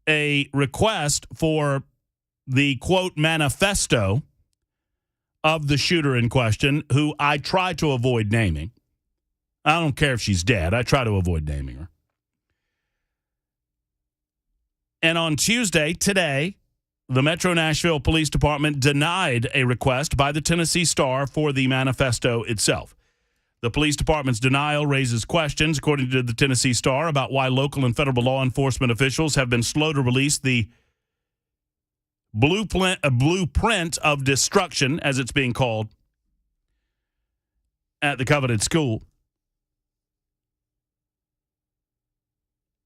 a request for the, quote, manifesto of the shooter in question, who I try to avoid naming. I don't care if she's dead. I try to avoid naming her. And on Tuesday, today, the Metro Nashville Police Department denied a request by the Tennessee Star for the manifesto itself. The police department's denial raises questions, according to the Tennessee Star, about why local and federal law enforcement officials have been slow to release the blueprint of destruction, as it's being called, at the coveted school.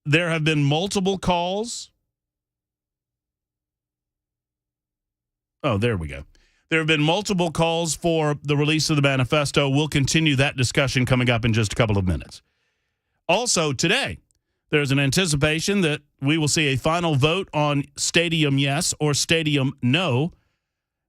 There have been multiple calls. Oh, there we go. There have been multiple calls for the release of the manifesto. We'll continue that discussion coming up in just a couple of minutes. Also, today, there's an anticipation that we will see a final vote on Stadium Yes or Stadium No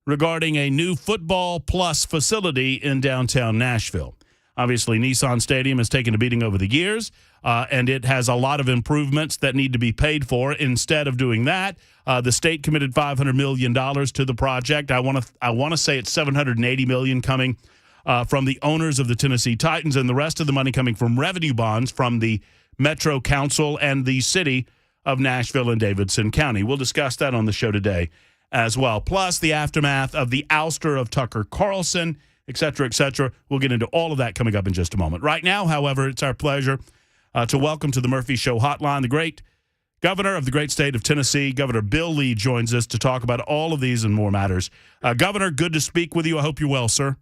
regarding a new Football Plus facility in downtown Nashville. Obviously, Nissan Stadium has taken a beating over the years, and it has a lot of improvements that need to be paid for. Instead of doing that, the state committed $500 million to the project. I want to say it's $780 million coming from the owners of the Tennessee Titans, and the rest of the money coming from revenue bonds from the Metro Council and the city of Nashville and Davidson County. We'll discuss that on the show today as well. Plus, the aftermath of the ouster of Tucker Carlson, et cetera, et cetera. We'll get into all of that coming up in just a moment. Right now, however, it's our pleasure to welcome to the Murphy Show hotline the great governor of the great state of Tennessee. Governor Bill Lee joins us to talk about all of these and more matters. Governor, good to speak with you. I hope you're well, sir.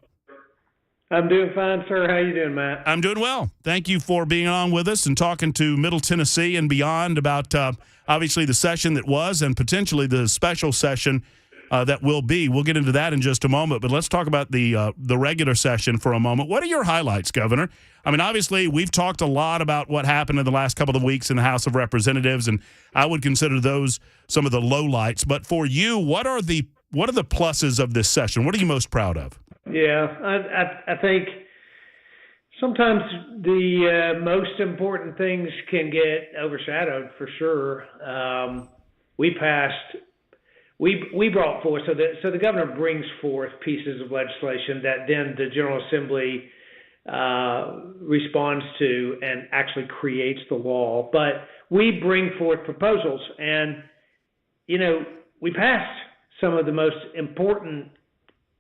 I'm doing fine, sir. How you doing, Matt? I'm doing well. Thank you for being on with us and talking to Middle Tennessee and beyond about obviously the session that was and potentially the special session that will be. We'll get into that in just a moment, but let's talk about the regular session for a moment. What are your highlights, Governor? I mean, obviously, we've talked a lot about what happened in the last couple of weeks in the House of Representatives, and I would consider those some of the lowlights. But for you, what are the pluses of this session? What are you most proud of? Yeah, I think sometimes the most important things can get overshadowed for sure. We brought forth, so the governor brings forth pieces of legislation that then the General Assembly responds to and actually creates the law. But we bring forth proposals, and, we passed some of the most important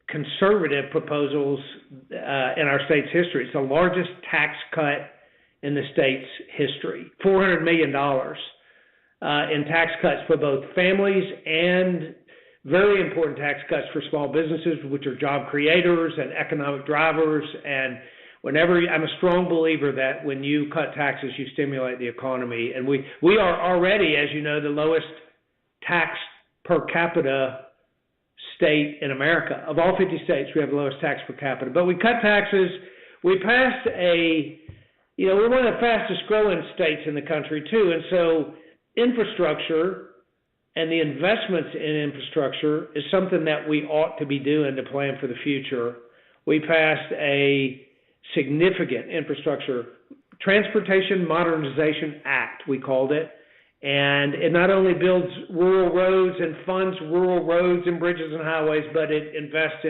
conservative proposals in our state's history. It's the largest tax cut in the state's history, $400 million. In tax cuts for both families and very important tax cuts for small businesses, which are job creators and economic drivers. And I'm a strong believer that when you cut taxes, you stimulate the economy. And we are already, as you know, the lowest tax per capita state in America. Of all 50 states, we have the lowest tax per capita. But we cut taxes. We passed we're one of the fastest growing states in the country too. And so infrastructure and the investments in infrastructure is something that we ought to be doing to plan for the future. We passed a significant infrastructure transportation modernization act, we called it. And it not only builds rural roads and funds rural roads and bridges and highways, but it invests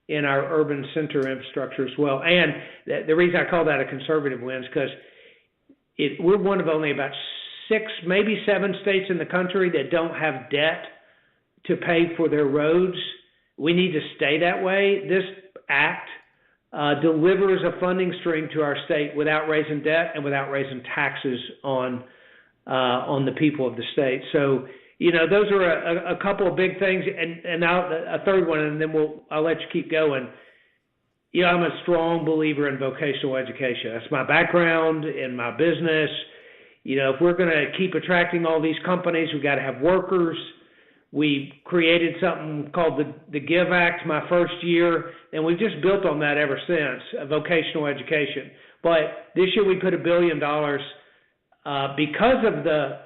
in our urban center infrastructure as well. And the reason I call that a conservative win is because we're one of only about 6, maybe 7 states in the country that don't have debt to pay for their roads. We need to stay that way. This act delivers a funding stream to our state without raising debt and without raising taxes on the people of the state. So, those are a couple of big things. And now a third one, and then I'll let you keep going. I'm a strong believer in vocational education. That's my background in my business. If we're going to keep attracting all these companies, we've got to have workers. We created something called the Give Act my first year, and we've just built on that ever since, vocational education. But this year we put $1 billion because of the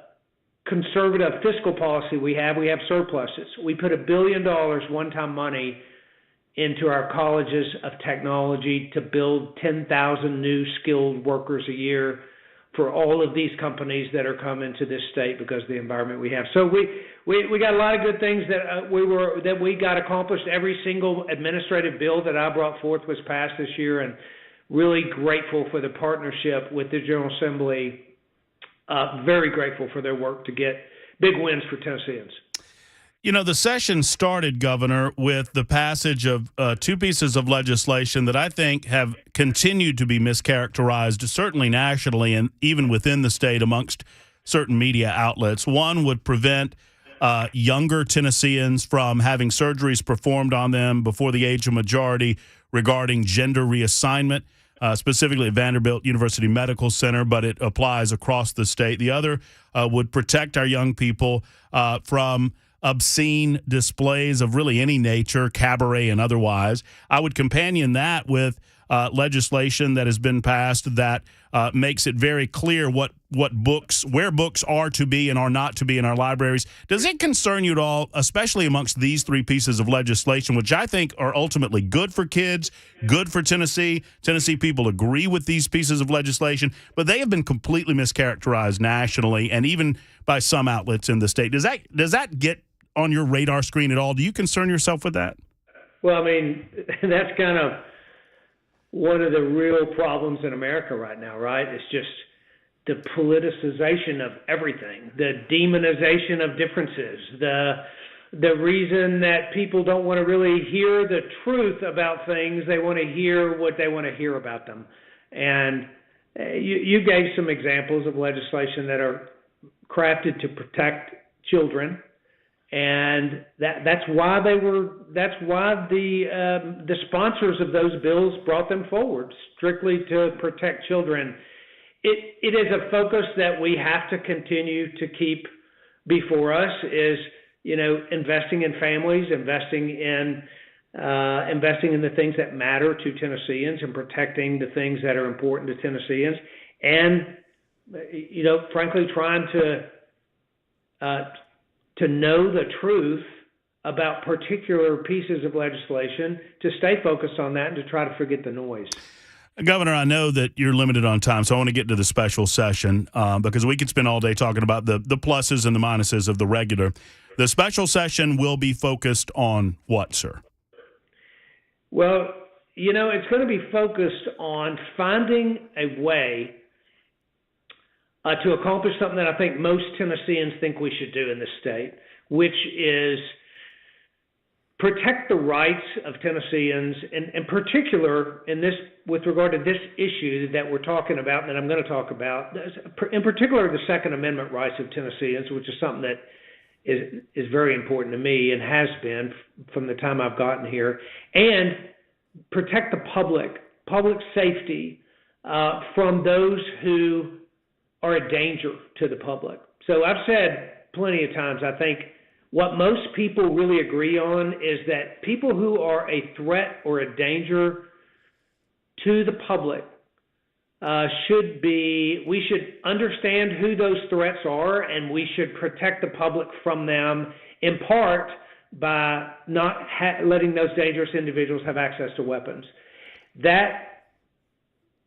conservative fiscal policy we have surpluses. We put $1 billion one-time money into our colleges of technology to build 10,000 new skilled workers a year, for all of these companies that are coming to this state because of the environment we have. So we got a lot of good things that we got accomplished. Every single administrative bill that I brought forth was passed this year, and really grateful for the partnership with the General Assembly. Very grateful for their work to get big wins for Tennesseans. You know, the session started, Governor, with the passage of two pieces of legislation that I think have continued to be mischaracterized, certainly nationally and even within the state amongst certain media outlets. One would prevent younger Tennesseans from having surgeries performed on them before the age of majority regarding gender reassignment, specifically at Vanderbilt University Medical Center, but it applies across the state. The other would protect our young people from obscene displays of really any nature, cabaret and otherwise. I would companion that with legislation that has been passed that makes it very clear where books are to be and are not to be in our libraries. Does it concern you at all, especially amongst these three pieces of legislation, which I think are ultimately good for kids, good for Tennessee? Tennessee people agree with these pieces of legislation, but they have been completely mischaracterized nationally and even by some outlets in the state. Does that get on your radar screen at all? Do you concern yourself with that? Well, I mean, that's kind of one of the real problems in America right now, right? It's just the politicization of everything, the demonization of differences, the reason that people don't want to really hear the truth about things. They want to hear what they want to hear about them. And you gave some examples of legislation that are crafted to protect children. And that's why the sponsors of those bills brought them forward, strictly to protect children. It is a focus that we have to continue to keep before us, is, investing in families, investing in the things that matter to Tennesseans and protecting the things that are important to Tennesseans. And, frankly, trying to know the truth about particular pieces of legislation, to stay focused on that and to try to forget the noise. Governor, I know that you're limited on time, so I want to get to the special session because we could spend all day talking about the pluses and the minuses of the regular. The special session will be focused on what, sir? Well, it's going to be focused on finding a way to accomplish something that I think most Tennesseans think we should do in this state, which is protect the rights of Tennesseans, and in particular, with regard to this issue that we're talking about and that I'm going to talk about, in particular the Second Amendment rights of Tennesseans, which is something that is very important to me and has been from the time I've gotten here, and protect the public safety from those who are a danger to the public. So I've said plenty of times, I think what most people really agree on is that people who are a threat or a danger to the public we should understand who those threats are, and we should protect the public from them, in part by not letting those dangerous individuals have access to weapons.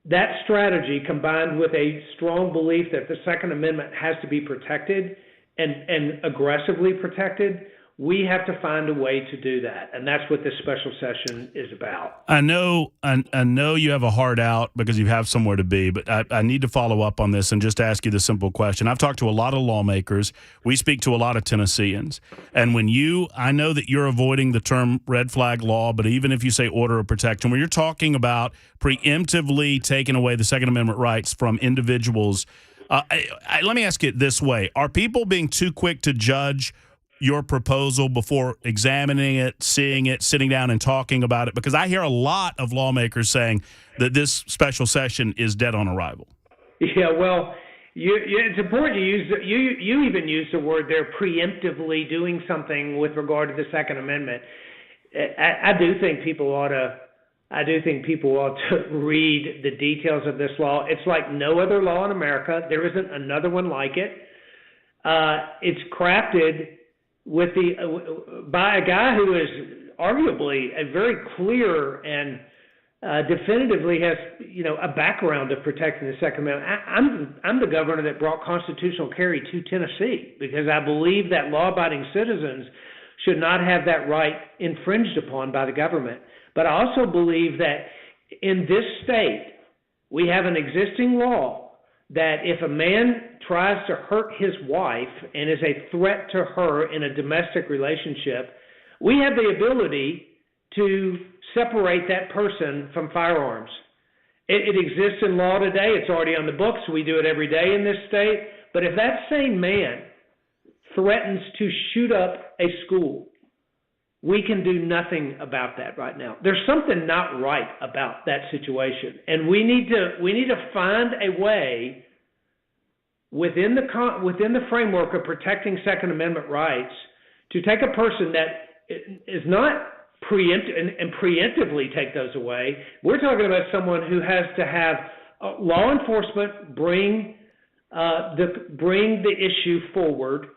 That strategy, combined with a strong belief that the Second Amendment has to be protected and aggressively protected, we have to find a way to do that. And that's what this special session is about. I know you have a heart out because you have somewhere to be, but I need to follow up on this and just ask you the simple question. I've talked to a lot of lawmakers. We speak to a lot of Tennesseans. And I know that you're avoiding the term red flag law, but even if you say order of protection, when you're talking about preemptively taking away the Second Amendment rights from individuals, let me ask it this way. Are people being too quick to judge your proposal before examining it, seeing it, sitting down and talking about it? Because I hear a lot of lawmakers saying that this special session is dead on arrival. Yeah, well, it's important to use you even use the word there, preemptively doing something with regard to the Second Amendment. I do think people ought to read the details of this law. It's like no other law in America. There isn't another one like it. It's crafted by a guy who is arguably a very clear and definitively has, a background of protecting the Second Amendment. I'm the governor that brought constitutional carry to Tennessee because I believe that law-abiding citizens should not have that right infringed upon by the government. But I also believe that in this state, we have an existing law that if a man tries to hurt his wife and is a threat to her in a domestic relationship, we have the ability to separate that person from firearms. It exists in law today. It's already on the books. We do it every day in this state. But if that same man threatens to shoot up a school, we can do nothing about that right now. There's something not right about that situation, and we need to find a way within the framework of protecting Second Amendment rights to take a person that is not preemptively take those away. We're talking about someone who has to have law enforcement bring the issue forward.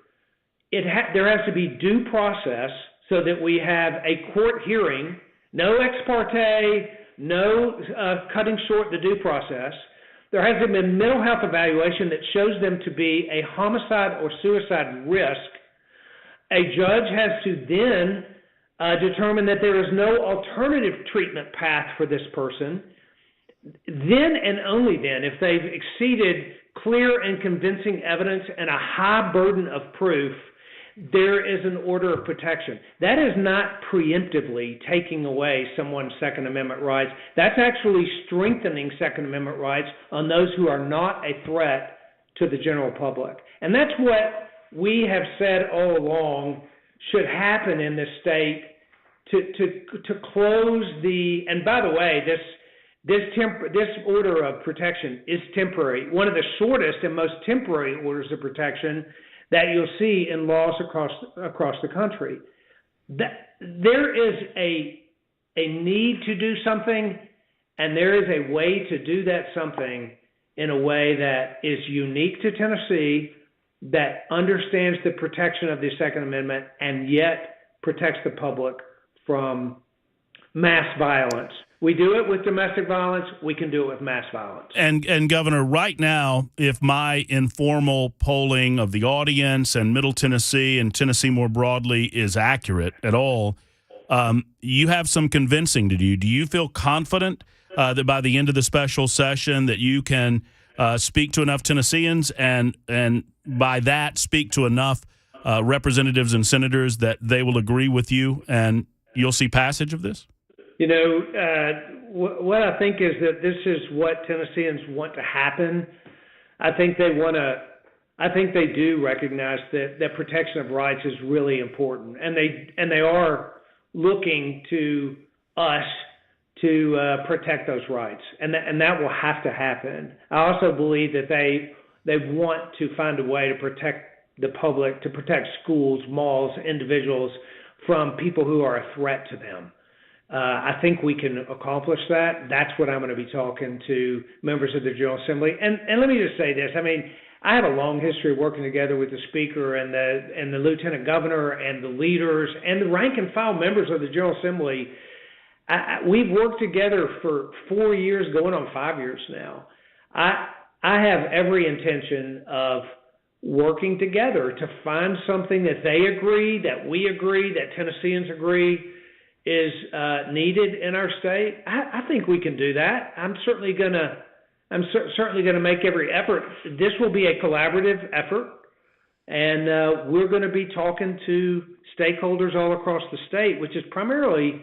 There has to be due process so that we have a court hearing, no ex parte, no cutting short the due process. There has to be a mental health evaluation that shows them to be a homicide or suicide risk. A judge has to then determine that there is no alternative treatment path for this person. Then and only then, if they've exceeded clear and convincing evidence and a high burden of proof, there is an order of protection. That is not preemptively taking away someone's Second Amendment rights. That's actually strengthening Second Amendment rights on those who are not a threat to the general public. And that's what we have said all along should happen in this state to close the, and by the way, this order of protection is temporary, one of the shortest and most temporary orders of protection that you'll see in laws across the country. There is a need to do something, and there is a way to do that something in a way that is unique to Tennessee, that understands the protection of the Second Amendment, and yet protects the public from mass violence. We do it with domestic violence. We can do it with mass violence. And Governor, right now, if my informal polling of the audience and Middle Tennessee and Tennessee more broadly is accurate at all, you have some convincing to do. Do you feel confident that by the end of the special session that you can speak to enough Tennesseans and by that speak to enough representatives and senators that they will agree with you and you'll see passage of this? What I think is that this is what Tennesseans want to happen. I think they do recognize that protection of rights is really important, and they are looking to us to protect those rights, and that will have to happen. I also believe that they want to find a way to protect the public, to protect schools, malls, individuals from people who are a threat to them. I think we can accomplish that. That's what I'm going to be talking to members of the General Assembly. And let me just say this. I mean, I have a long history of working together with the Speaker and the Lieutenant Governor and the leaders and the rank and file members of the General Assembly. We've worked together for 4 years, going on 5 years now. I have every intention of working together to find something that they agree, that we agree, that Tennesseans agree is needed in our state. I think we can do that. I'm certainly going to make every effort. This will be a collaborative effort, and we're going to be talking to stakeholders all across the state, which is primarily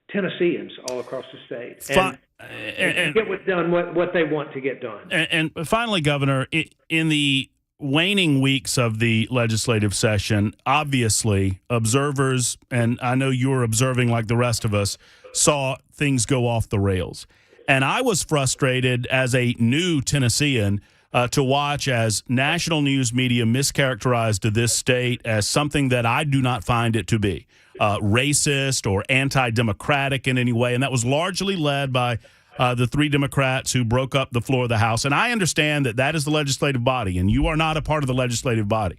Tennesseans all across the state, and get what they want to get done. And finally, Governor, in the waning weeks of the legislative session, obviously observers, and I know you were observing like the rest of us, saw things go off the rails. And I was frustrated as a new Tennessean to watch as national news media mischaracterized this state as something that I do not find it to be, racist or anti-democratic in any way. And that was largely led by the three Democrats who broke up the floor of the House. And I understand that is the legislative body, and you are not a part of the legislative body.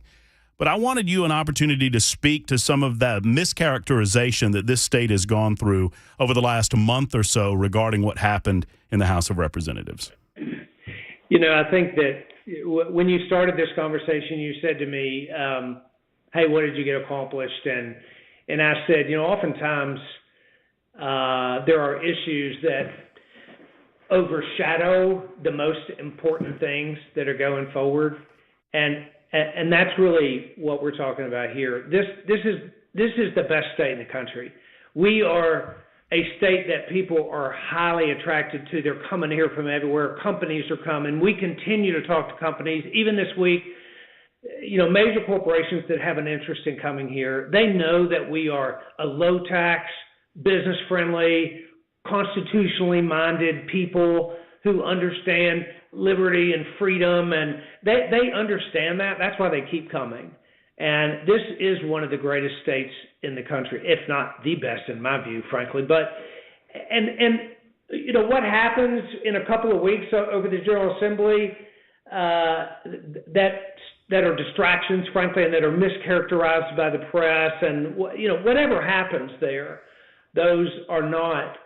but I wanted you an opportunity to speak to some of that mischaracterization that this state has gone through over the last month or so regarding what happened in the House of Representatives. I think that when you started this conversation, you said to me, hey, what did you get accomplished? And I said, oftentimes there are issues that overshadow the most important things that are going forward. And that's really what we're talking about here. This is the best state in the country. We are a state that people are highly attracted to. They're coming here from everywhere. Companies are coming. We continue to talk to companies. Even this week, major corporations that have an interest in coming here, they know that we are a low tax, business friendly, constitutionally minded people who understand liberty and freedom, and they understand that. That's why they keep coming. And this is one of the greatest states in the country, if not the best in my view, frankly. But what happens in a couple of weeks over the General Assembly that are distractions, frankly, and that are mischaracterized by the press, and whatever happens there, those are not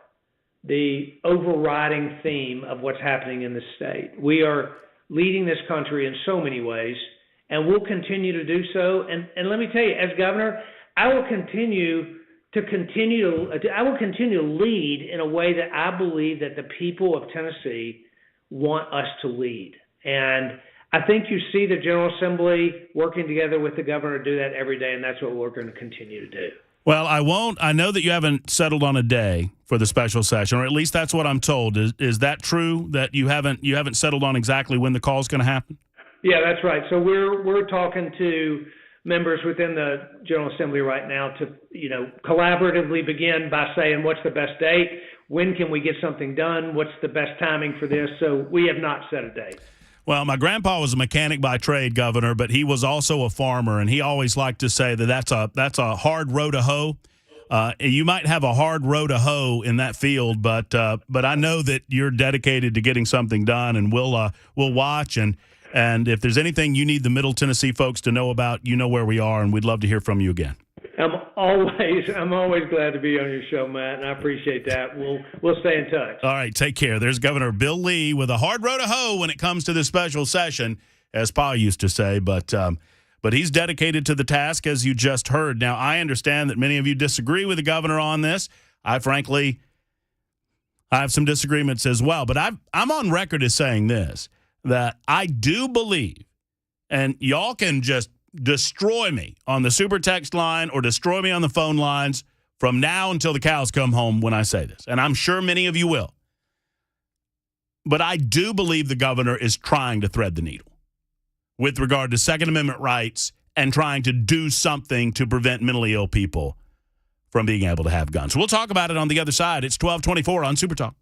the overriding theme of what's happening in the state. We are leading this country in so many ways, and we'll continue to do so. And let me tell you, as governor, I will continue to lead in a way that I believe that the people of Tennessee want us to lead. And I think you see the General Assembly working together with the governor to do that every day, and that's what we're going to continue to do. Well, I know that you haven't settled on a day for the special session, or at least that's what I'm told. Is that true, that you haven't settled on exactly when the call is going to happen? Yeah, that's right. So we're talking to members within the General Assembly right now to, collaboratively begin by saying, what's the best date? When can we get something done? What's the best timing for this? So we have not set a date. Well, my grandpa was a mechanic by trade, Governor, but he was also a farmer, and he always liked to say that that's a hard row to hoe. You might have a hard row to hoe in that field, but I know that you're dedicated to getting something done, and we'll watch. And if there's anything you need the Middle Tennessee folks to know about, you know where we are, and we'd love to hear from you again. I'm always glad to be on your show, Matt, and I appreciate that. We'll stay in touch. All right, take care. There's Governor Bill Lee with a hard row to hoe when it comes to this special session, as Pa used to say, but he's dedicated to the task, as you just heard. Now, I understand that many of you disagree with the governor on this. I have some disagreements as well, but I'm on record as saying this, that I do believe, and y'all can just destroy me on the super text line or destroy me on the phone lines from now until the cows come home when I say this, and I'm sure many of you will. But I do believe the governor is trying to thread the needle with regard to Second Amendment rights and trying to do something to prevent mentally ill people from being able to have guns. We'll talk about it on the other side. It's 1224 on Super Talk.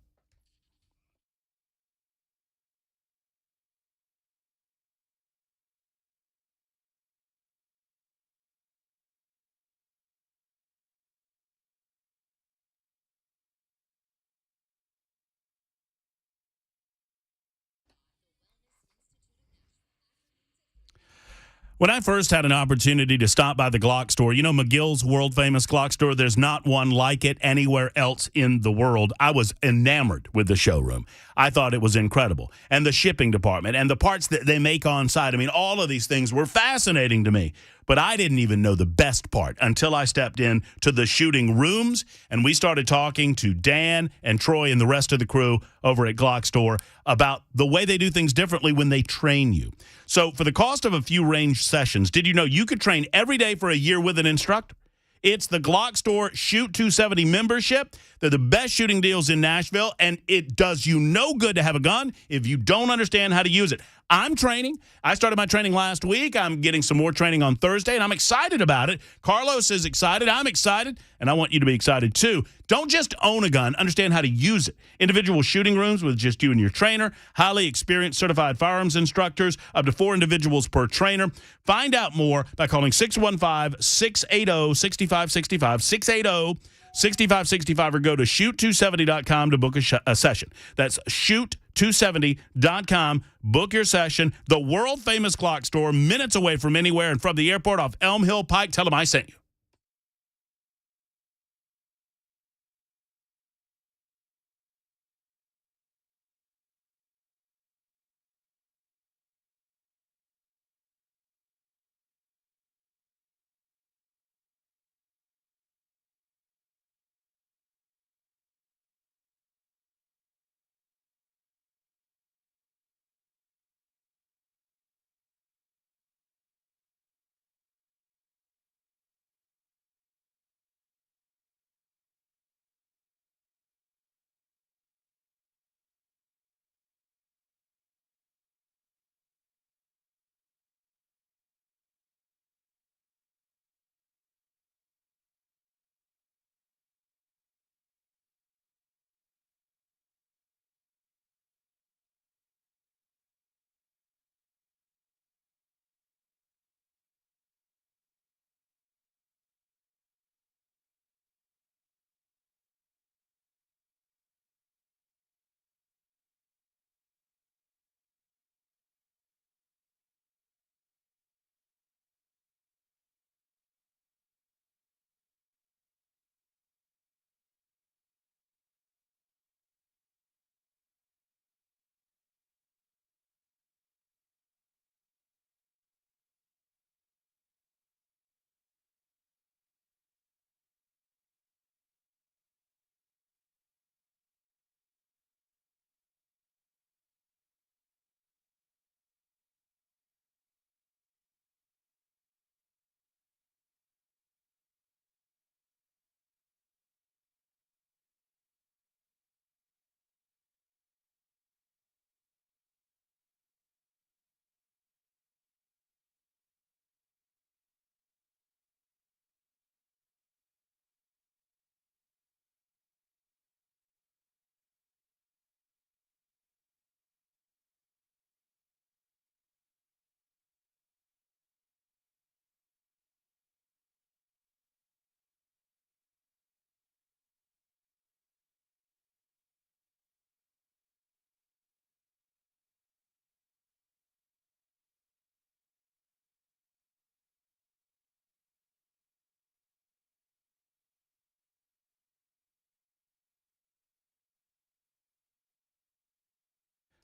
When I first had an opportunity to stop by the GlockStore, McGill's world-famous GlockStore, there's not one like it anywhere else in the world. I was enamored with the showroom. I thought it was incredible. And the shipping department and the parts that they make on site. I mean, all of these things were fascinating to me. But I didn't even know the best part until I stepped in to the shooting rooms, and we started talking to Dan and Troy and the rest of the crew over at GlockStore about the way they do things differently when they train you. So for the cost of a few range sessions, did you know you could train every day for a year with an instructor? It's the GlockStore Shoot 270 membership. They're the best shooting deals in Nashville, and it does you no good to have a gun if you don't understand how to use it. I'm training. I started my training last week. I'm getting some more training on Thursday, and I'm excited about it. Carlos is excited. I'm excited, and I want you to be excited too. Don't just own a gun. Understand how to use it. Individual shooting rooms with just you and your trainer. Highly experienced certified firearms instructors. Up to 4 individuals per trainer. Find out more by calling 615-680-6565. 6565 or go to shoot270.com to book a session. That's shoot270.com. Book your session. The world-famous GlockStore, minutes away from anywhere and from the airport off Elm Hill Pike. Tell them I sent you.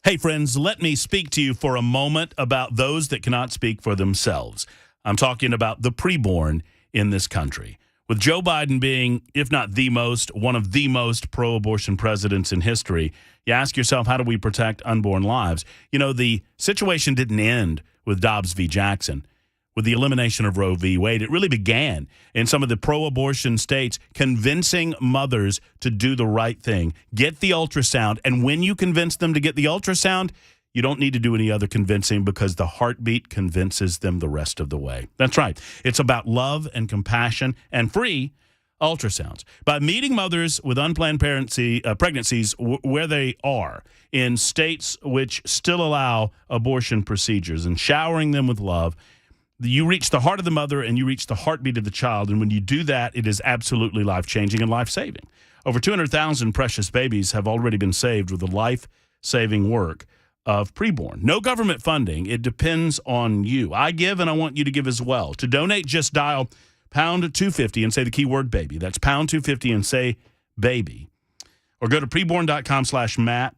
Hey, friends, let me speak to you for a moment about those that cannot speak for themselves. I'm talking about the preborn in this country. With Joe Biden being, if not the most, one of the most pro-abortion presidents in history, you ask yourself, how do we protect unborn lives? You know, the situation didn't end with Dobbs v. Jackson. With the elimination of Roe v. Wade, it really began in some of the pro-abortion states convincing mothers to do the right thing, get the ultrasound, and when you convince them to get the ultrasound, you don't need to do any other convincing because the heartbeat convinces them the rest of the way. That's right. It's about love and compassion and free ultrasounds. By meeting mothers with unplanned pregnancies where they are in states which still allow abortion procedures and showering them with love, you reach the heart of the mother and you reach the heartbeat of the child. And when you do that, it is absolutely life-changing and life-saving. Over 200,000 precious babies have already been saved with the life-saving work of preborn. No government funding. It depends on you. I give, and I want you to give as well. To donate, just dial pound 250 and say the keyword baby. That's pound 250 and say baby. Or go to preborn.com/Matt.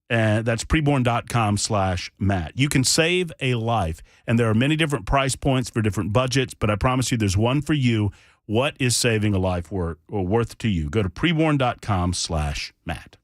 That's preborn.com/Matt. You can save a life, and there are many different price points for different budgets, but I promise you there's one for you. What is saving a life worth to you? Go to preborn.com/Matt.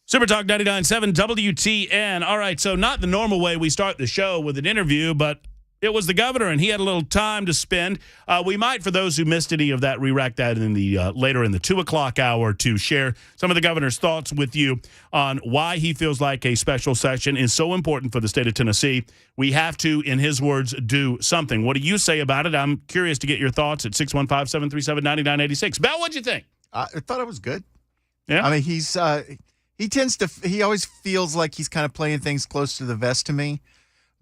Super Talk 99.7 WTN. All right, so not the normal way we start the show with an interview, but it was the governor, and he had a little time to spend. We might, for those who missed any of that, re-rack that in the later in the 2 o'clock hour to share some of the governor's thoughts with you on why he feels like a special session is so important for the state of Tennessee. We have to, in his words, do something. What do you say about it? I'm curious to get your thoughts at 615-737-9986. Bell, what'd you think? I thought it was good. Yeah? I mean, he's He always feels like he's kind of playing things close to the vest to me.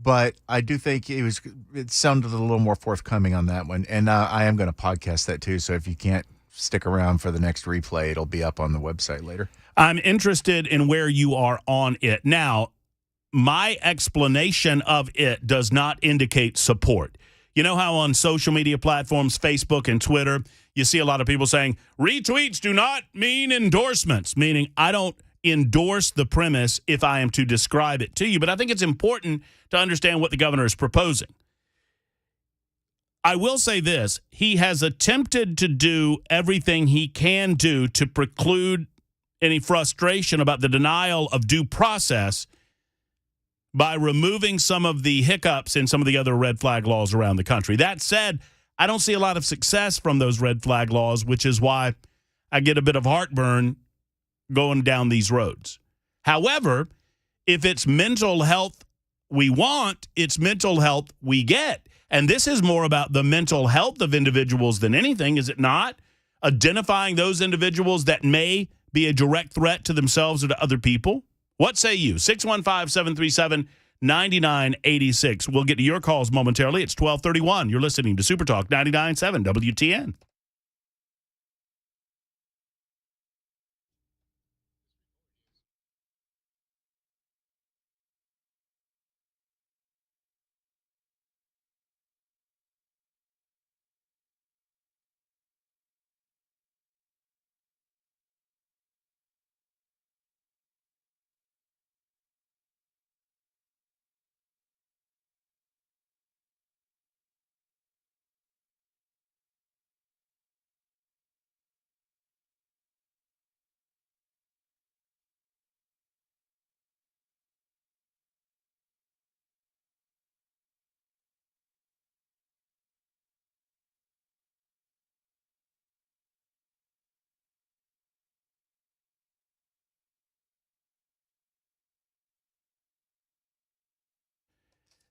But I do think it sounded a little more forthcoming on that one. And I am going to podcast that too. So if you can't stick around for the next replay, it'll be up on the website later. I'm interested in where you are on it. Now, my explanation of it does not indicate support. You know how on social media platforms, Facebook and Twitter, you see a lot of people saying, retweets do not mean endorsements, meaning I don't endorse the premise if I am to describe it to you. But I think it's important to understand what the governor is proposing. I will say this. He has attempted to do everything he can do to preclude any frustration about the denial of due process by removing some of the hiccups in some of the other red flag laws around the country. That said, I don't see a lot of success from those red flag laws, which is why I get a bit of heartburn going down these roads. However, if it's mental health we want, it's mental health we get. And this is more about the mental health of individuals than anything, is it not? Identifying those individuals that may be a direct threat to themselves or to other people. What say you? 615-737-9986. We'll get to your calls momentarily. It's 12:31. You're listening to Super Talk 99.7 WTN.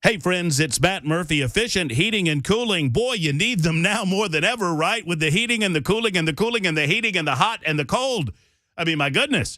Hey, friends, it's Matt Murphy, Efficient Heating and Cooling. Boy, you need them now more than ever, right? With the heating and the cooling and the cooling and the heating and the hot and the cold. I mean, my goodness.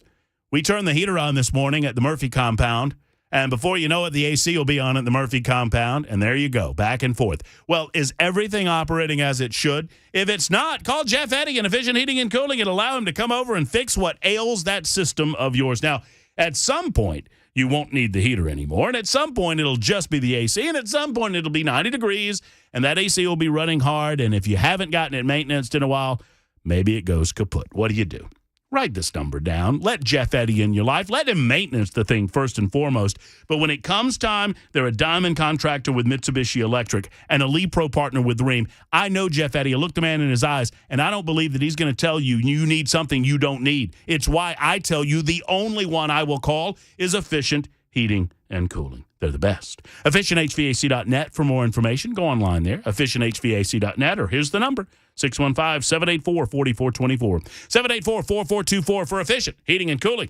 We turned the heater on this morning at the Murphy compound, and before you know it, the AC will be on at the Murphy compound, and there you go, back and forth. Well, is everything operating as it should? If it's not, call Jeff Eddy in Efficient Heating and Cooling and allow him to come over and fix what ails that system of yours. Now, at some point, you won't need the heater anymore. And at some point, it'll just be the AC. And at some point, it'll be 90 degrees. And that AC will be running hard. And if you haven't gotten it maintenanced in a while, maybe it goes kaput. What do? Write this number down. Let Jeff Eddy in your life. Let him maintenance the thing first and foremost. But when it comes time, they're a diamond contractor with Mitsubishi Electric and a Lee Pro partner with Rheem. I know Jeff Eddy. I look the man in his eyes, and I don't believe that he's going to tell you you need something you don't need. It's why I tell you the only one I will call is Efficient Heating and Cooling. They're the best. EfficientHVAC.net for more information. Go online there, EfficientHVAC.net, or here's the number, 615-784-4424. 784-4424 for Efficient Heating and Cooling.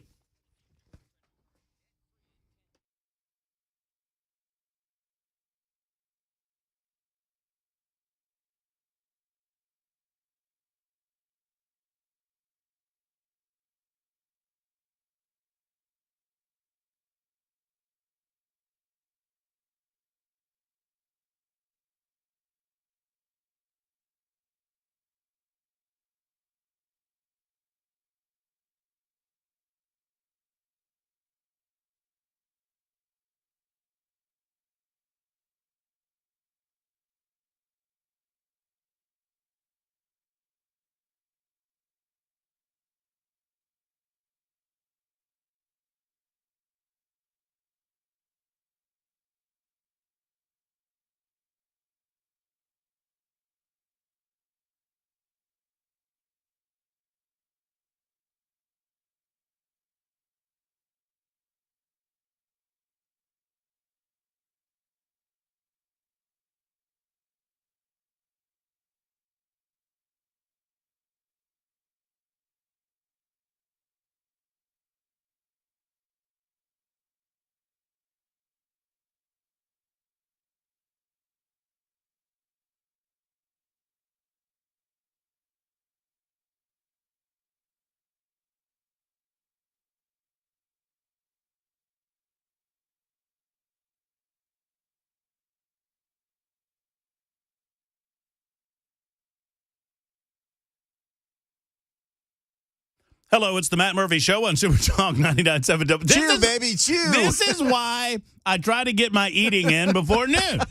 Hello, it's the Matt Murphy Show on Super Talk 99.7. Chew, baby, chew. This is why I try to get my eating in before noon.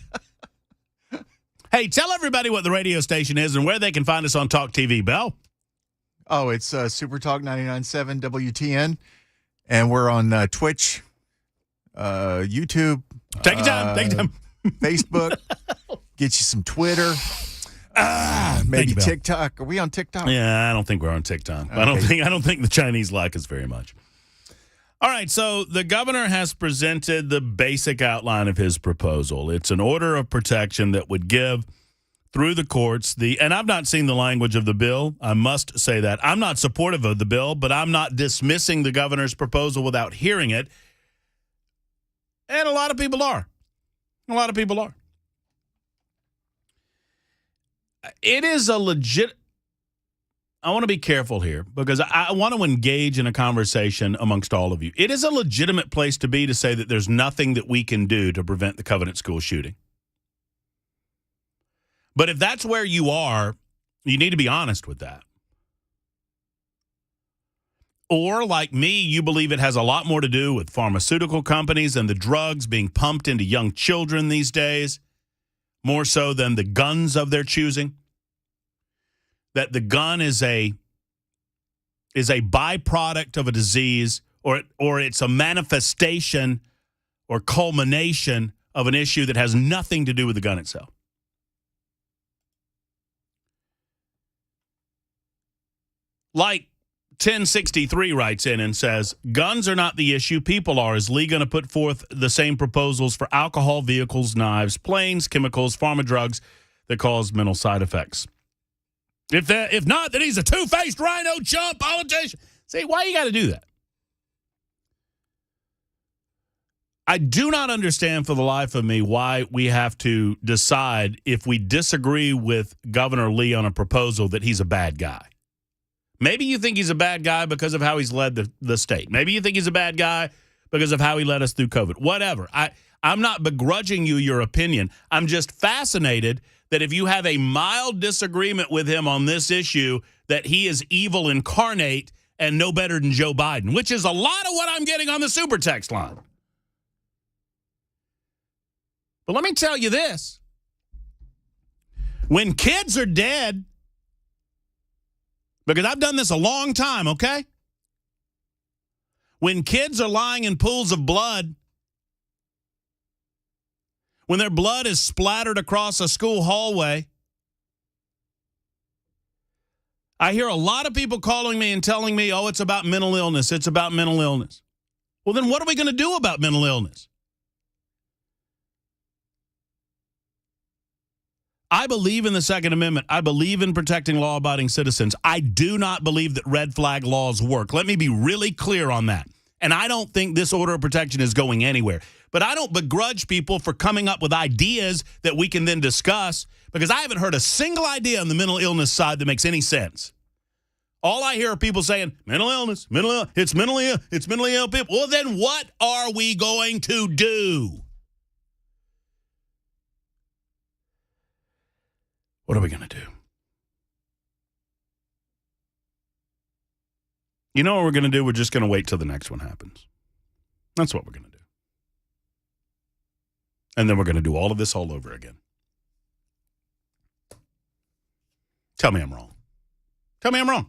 Hey, tell everybody what the radio station is and where they can find us on Talk TV, Bell. Oh, it's Super Talk 99.7 WTN, and we're on Twitch, YouTube. Take your time. Take your time. Facebook. Get you some Twitter. Maybe you, Bill. TikTok. Are we on TikTok? Yeah, I don't think we're on TikTok. Okay. I don't think the Chinese like us very much. All right, so the governor has presented the basic outline of his proposal. It's an order of protection that would give through the courts and I've not seen the language of the bill. I must say that. I'm not supportive of the bill, but I'm not dismissing the governor's proposal without hearing it. And a lot of people are. A lot of people are. It is a legit. I want to be careful here because I want to engage in a conversation amongst all of you. It is a legitimate place to be to say that there's nothing that we can do to prevent the Covenant School shooting. But if that's where you are, you need to be honest with that. Or, like me, you believe it has a lot more to do with pharmaceutical companies and the drugs being pumped into young children these days, more so than the guns of their choosing. That the gun is a byproduct of a disease, or it's a manifestation or culmination of an issue that has nothing to do with the gun itself. Like 1063 writes in and says, guns are not the issue, people are. Is Lee going to put forth the same proposals for alcohol, vehicles, knives, planes, chemicals, pharma drugs that cause mental side effects? If not, then he's a two-faced rhino chump politician. See, why you got to do that? I do not understand for the life of me why we have to decide if we disagree with Governor Lee on a proposal that he's a bad guy. Maybe you think he's a bad guy because of how he's led the state. Maybe you think he's a bad guy because of how he led us through COVID. Whatever. I'm not begrudging you your opinion. I'm just fascinated that if you have a mild disagreement with him on this issue, that he is evil incarnate and no better than Joe Biden, which is a lot of what I'm getting on the super text line. But let me tell you this. When kids are dead, because I've done this a long time, okay? When kids are lying in pools of blood, when their blood is splattered across a school hallway, I hear a lot of people calling me and telling me, oh, it's about mental illness. It's about mental illness. Well, then what are we going to do about mental illness? I believe in the Second Amendment. I believe in protecting law-abiding citizens. I do not believe that red flag laws work. Let me be really clear on that. And I don't think this order of protection is going anywhere. But I don't begrudge people for coming up with ideas that we can then discuss, because I haven't heard a single idea on the mental illness side that makes any sense. All I hear are people saying, mental illness, it's mentally ill people. Well, then what are we going to do? What are we going to do? You know what we're going to do? We're just going to wait till the next one happens. That's what we're going to do. And then we're going to do all of this all over again. Tell me I'm wrong. Tell me I'm wrong.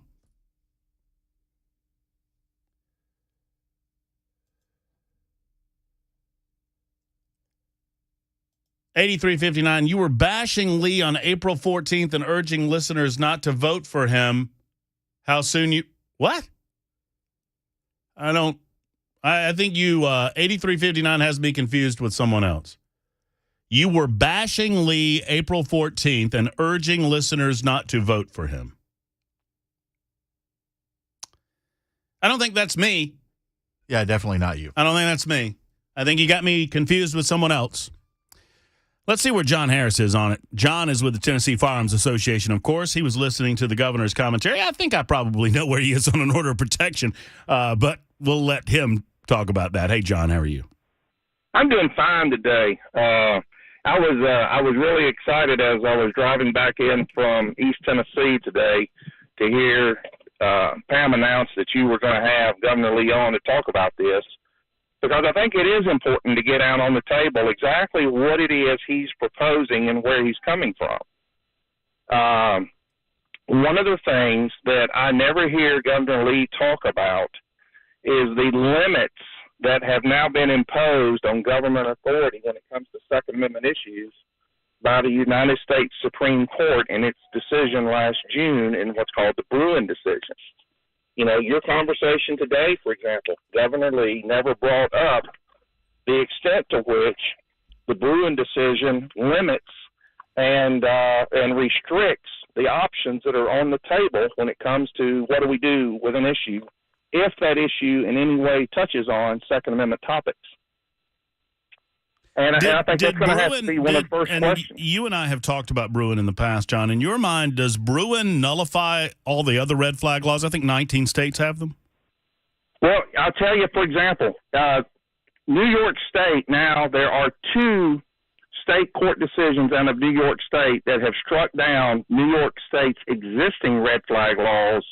$83.59, you were bashing Lee on April 14th and urging listeners not to vote for him. How soon you... What? I think you... 83.59 has me confused with someone else. You were bashing Lee April 14th and urging listeners not to vote for him. I don't think that's me. Yeah, definitely not you. I don't think that's me. I think you got me confused with someone else. Let's see where John Harris is on it. John is with the Tennessee Firearms Association, of course. He was listening to the governor's commentary. I think I probably know where he is on an order of protection, but we'll let him talk about that. Hey, John, how are you? I'm doing fine today. I was really excited as I was driving back in from East Tennessee today to hear Pam announced that you were going to have Governor Lee on to talk about this, because I think it is important to get out on the table exactly what it is he's proposing and where he's coming from. One of the things that I never hear Governor Lee talk about is the limits that have now been imposed on government authority when it comes to Second Amendment issues by the United States Supreme Court in its decision last June in what's called the Bruin decision. You know, your conversation today, for example, Governor Lee never brought up the extent to which the Bruin decision limits and restricts the options that are on the table when it comes to what do we do with an issue if that issue in any way touches on Second Amendment topics. And I think that's going to have to be one of the first questions. You and I have talked about Bruin in the past, John. In your mind, does Bruin nullify all the other red flag laws? I think 19 states have them. Well, I'll tell you, for example, New York State, now there are 2 state court decisions out of New York State that have struck down New York State's existing red flag laws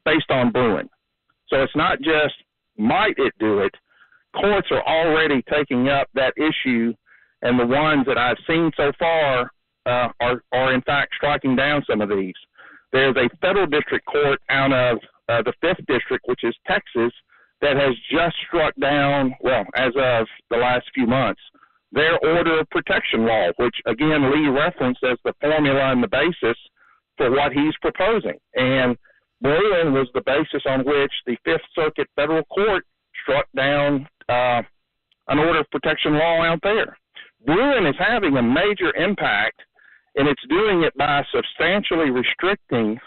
based on Bruin. So it's not just might it do it. Courts are already taking up that issue, and the ones that I've seen so far are in fact striking down some of these. There's a federal district court out of the 5th District, which is Texas, that has just struck down, well, as of the last few months, their order of protection law, which, again, Lee referenced as the formula and the basis for what he's proposing. And Bruin was the basis on which the 5th Circuit Federal Court struck down an order of protection law out there. Bruin is having a major impact, and it's doing it by substantially restricting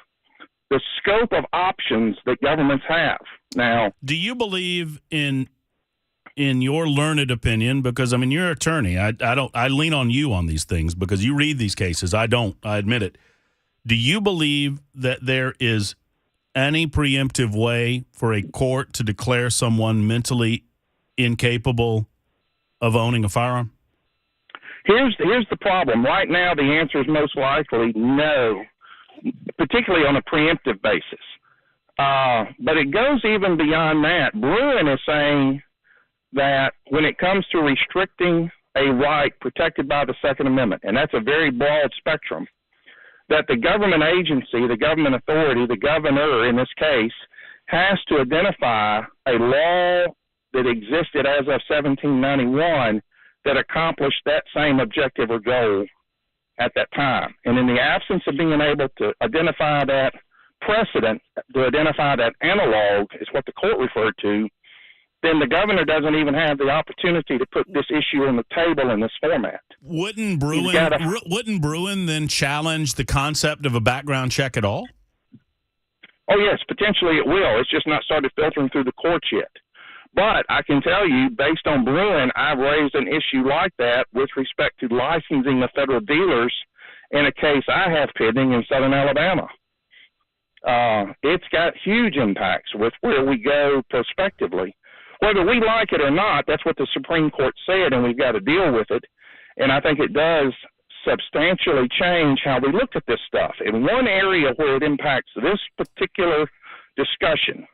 the scope of options that governments have. Now, do you believe in your learned opinion, because I mean you're an attorney, I lean on you on these things because you read these cases. I don't, I admit it. Do you believe that there is any preemptive way for a court to declare someone mentally incapable of owning a firearm? Here's the problem. Right now, the answer is most likely no, particularly on a preemptive basis. But it goes even beyond that. Bruin is saying that when it comes to restricting a right protected by the Second Amendment, and that's a very broad spectrum, that the government agency, the government authority, the governor in this case, has to identify a law that existed as of 1791 that accomplished that same objective or goal at that time. And in the absence of being able to identify that precedent, to identify that analog, is what the court referred to, then the governor doesn't even have the opportunity to put this issue on the table in this format. Wouldn't Bruin then challenge the concept of a background check at all? Oh, yes, potentially it will. It's just not started filtering through the courts yet. But I can tell you, based on Bruin, I've raised an issue like that with respect to licensing of federal dealers in a case I have pending in southern Alabama. It's got huge impacts with where we go prospectively. Whether we like it or not, that's what the Supreme Court said, and we've got to deal with it. And I think it does substantially change how we look at this stuff. In one area where it impacts this particular discussion,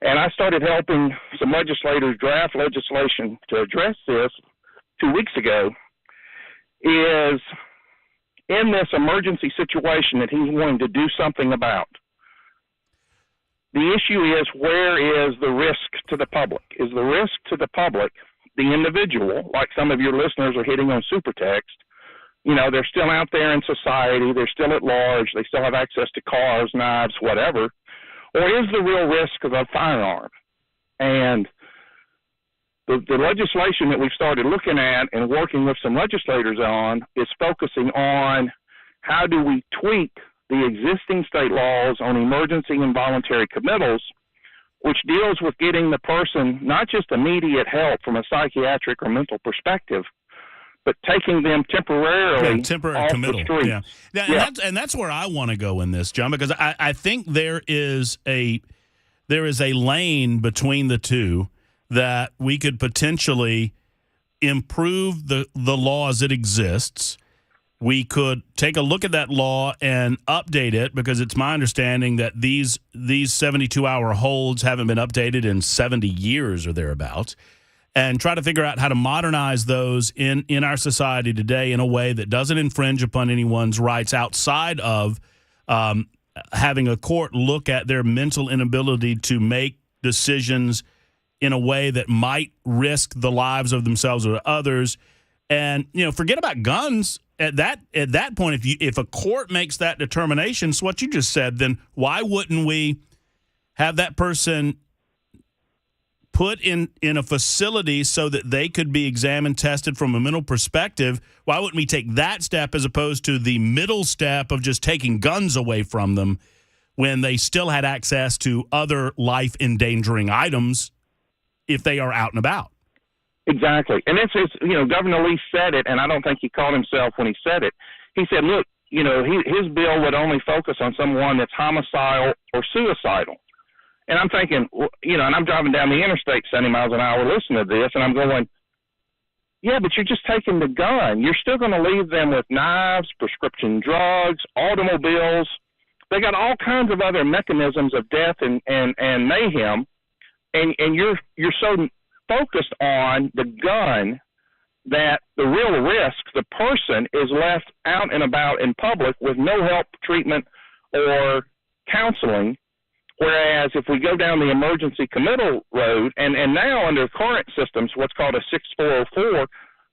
and I started helping some legislators draft legislation to address this 2 weeks ago, is in this emergency situation that he's wanting to do something about. The issue is, where is the risk to the public? Is the risk to the public the individual, like some of your listeners are hitting on Supertext? You know, they're still out there in society. They're still at large. They still have access to cars, knives, whatever. Or is the real risk of a firearm? And the legislation that we've started looking at and working with some legislators on is focusing on how do we tweak the existing state laws on emergency and voluntary committals, which deals with getting the person not just immediate help from a psychiatric or mental perspective, but taking them temporarily off committal. The street. Yeah. And that's where I want to go in this, John, because I think there is a lane between the two that we could potentially improve the law as it exists, we could take a look at that law and update it, because it's my understanding that these 72-hour holds haven't been updated in 70 years or thereabouts, and try to figure out how to modernize those in our society today in a way that doesn't infringe upon anyone's rights outside of having a court look at their mental inability to make decisions in a way that might risk the lives of themselves or others. And, forget about guns. At that point, if a court makes that determination, it's what you just said, then why wouldn't we have that person put in a facility so that they could be examined, tested from a mental perspective? Why wouldn't we take that step as opposed to the middle step of just taking guns away from them when they still had access to other life-endangering items if they are out and about? Exactly. And it's Governor Lee said it, and I don't think he called himself when he said it. He said, look, his bill would only focus on someone that's homicidal or suicidal. And I'm thinking, and I'm driving down the interstate 70 miles an hour listening to this, and I'm going, yeah, but you're just taking the gun. You're still going to leave them with knives, prescription drugs, automobiles. They got all kinds of other mechanisms of death and mayhem, and you're so focused on the gun that the real risk, the person is left out and about in public with no help, treatment, or counseling. Whereas if we go down the emergency committal road, and now under current systems, what's called a 6404,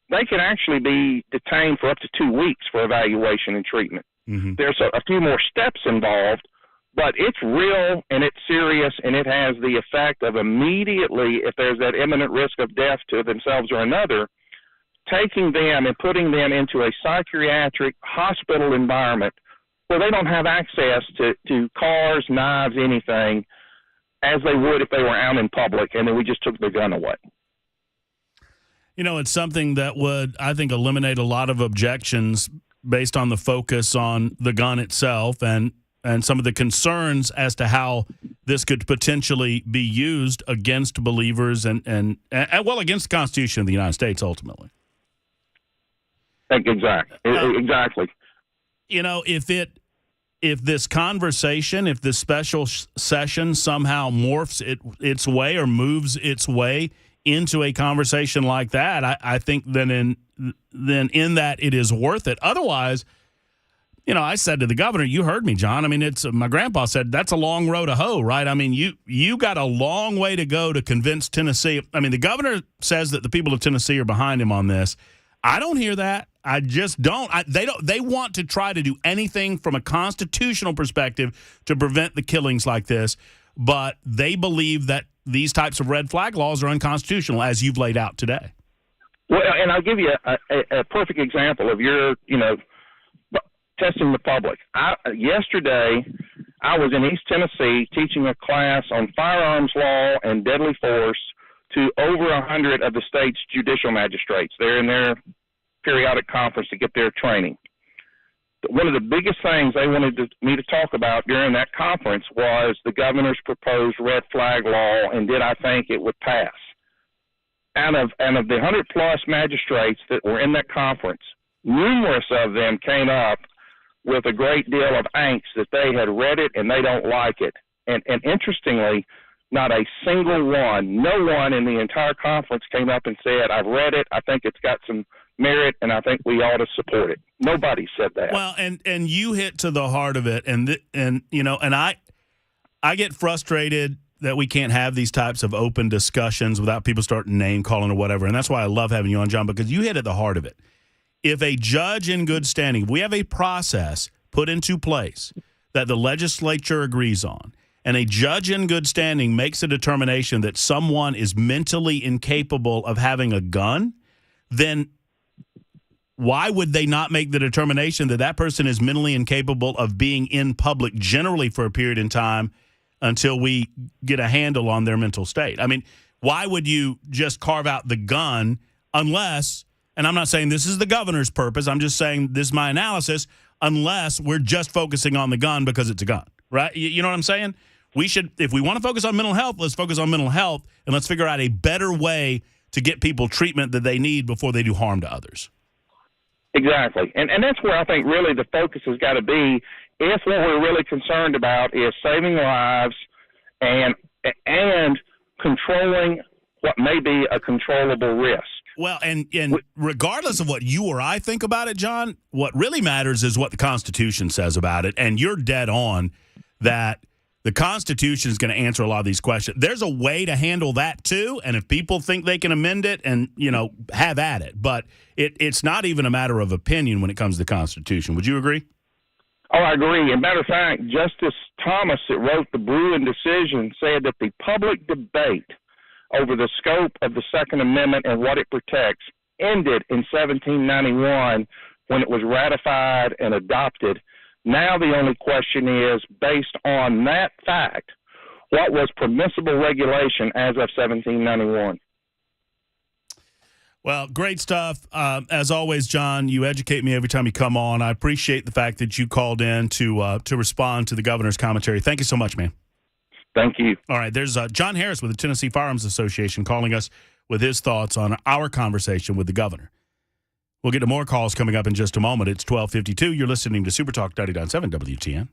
they can actually be detained for up to 2 weeks for evaluation and treatment. Mm-hmm. There's a few more steps involved, but it's real and it's serious, and it has the effect of immediately, if there's that imminent risk of death to themselves or another, taking them and putting them into a psychiatric hospital environment where they don't have access to cars, knives, anything, as they would if they were out in public, and then we just took their gun away. It's something that would, I think, eliminate a lot of objections based on the focus on the gun itself and some of the concerns as to how this could potentially be used against believers and against the Constitution of the United States, ultimately. Exactly. If this conversation, if this special session somehow morphs its way or moves its way into a conversation like that, I think then in that it is worth it. Otherwise, I said to the governor, you heard me, John. I mean, my grandpa said that's a long road to hoe, right? I mean, you got a long way to go to convince Tennessee. I mean, the governor says that the people of Tennessee are behind him on this. I don't hear that. I just don't. They want to try to do anything from a constitutional perspective to prevent the killings like this, but they believe that these types of red flag laws are unconstitutional, as you've laid out today. Well, and I'll give you a perfect example of your, testing the public. Yesterday, I was in East Tennessee teaching a class on firearms law and deadly force to over 100 of the state's judicial magistrates. They're in their periodic conference to get their training. One of the biggest things they wanted me to talk about during that conference was the governor's proposed red flag law, and did I think it would pass. Out of the 100-plus magistrates that were in that conference, numerous of them came up with a great deal of angst that they had read it and they don't like it. And interestingly, not a single one, no one in the entire conference came up and said, I've read it, I think it's got some merit, and I think we ought to support it. Nobody said that. Well, and you hit to the heart of it, and I get frustrated that we can't have these types of open discussions without people starting name calling or whatever, and that's why I love having you on, John, because you hit at the heart of it. If a judge in good standing, if we have a process put into place that the legislature agrees on, and a judge in good standing makes a determination that someone is mentally incapable of having a gun, then why would they not make the determination that that person is mentally incapable of being in public generally for a period in time until we get a handle on their mental state? I mean, why would you just carve out the gun unless, and I'm not saying this is the governor's purpose, I'm just saying this is my analysis, unless we're just focusing on the gun because it's a gun, right? You know what I'm saying? We should, if we want to focus on mental health, let's focus on mental health, and let's figure out a better way to get people treatment that they need before they do harm to others. Exactly. And that's where I think really the focus has got to be if what we're really concerned about is saving lives and controlling what may be a controllable risk. Well, and regardless of what you or I think about it, John, what really matters is what the Constitution says about it. And you're dead on that the Constitution is going to answer a lot of these questions. There's a way to handle that, too. And if people think they can amend it and, have at it. But it's not even a matter of opinion when it comes to the Constitution. Would you agree? Oh, I agree. As a matter of fact, Justice Thomas, that wrote the Bruin decision, said that the public debate over the scope of the Second Amendment and what it protects ended in 1791 when it was ratified and adopted. Now the only question is, based on that fact, what was permissible regulation as of 1791? Well, great stuff. As always, John, you educate me every time you come on. I appreciate the fact that you called in to respond to the governor's commentary. Thank you so much, man. Thank you. All right, there's John Harris with the Tennessee Firearms Association calling us with his thoughts on our conversation with the governor. We'll get to more calls coming up in just a moment. It's 12:52. You're listening to Super Talk 90.7 WTN.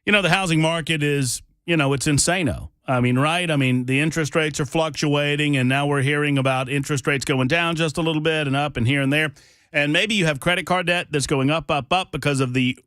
The housing market is, it's insano. I mean, right? I mean, the interest rates are fluctuating, and now we're hearing about interest rates going down just a little bit and up and here and there. And maybe you have credit card debt that's going up because of the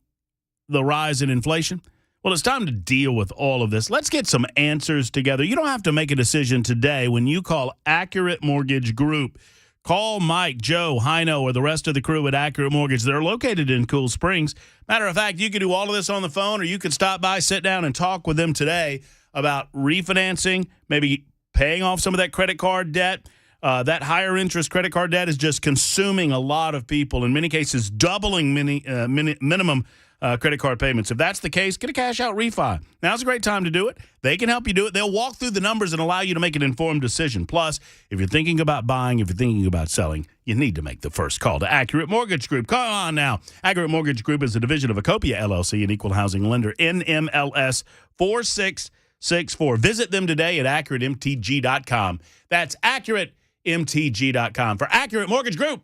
rise in inflation. Well, it's time to deal with all of this. Let's get some answers together. You don't have to make a decision today when you call Accurate Mortgage Group. Call Mike, Joe, Heino, or the rest of the crew at Accurate Mortgage. They're located in Cool Springs. Matter of fact, you could do all of this on the phone, or you could stop by, sit down, and talk with them today about refinancing, maybe paying off some of that credit card debt. That higher interest credit card debt is just consuming a lot of people, in many cases doubling minimum credit card payments. If that's the case, get a cash out refi. Now's a great time to do it. They can help you do it. They'll walk through the numbers and allow you to make an informed decision. Plus, if you're thinking about buying, if you're thinking about selling, you need to make the first call to Accurate Mortgage Group. Come on now. Accurate Mortgage Group is a division of Acopia LLC, an equal housing lender, NMLS 4664. Visit them today at AccurateMTG.com. That's AccurateMTG.com for Accurate Mortgage Group.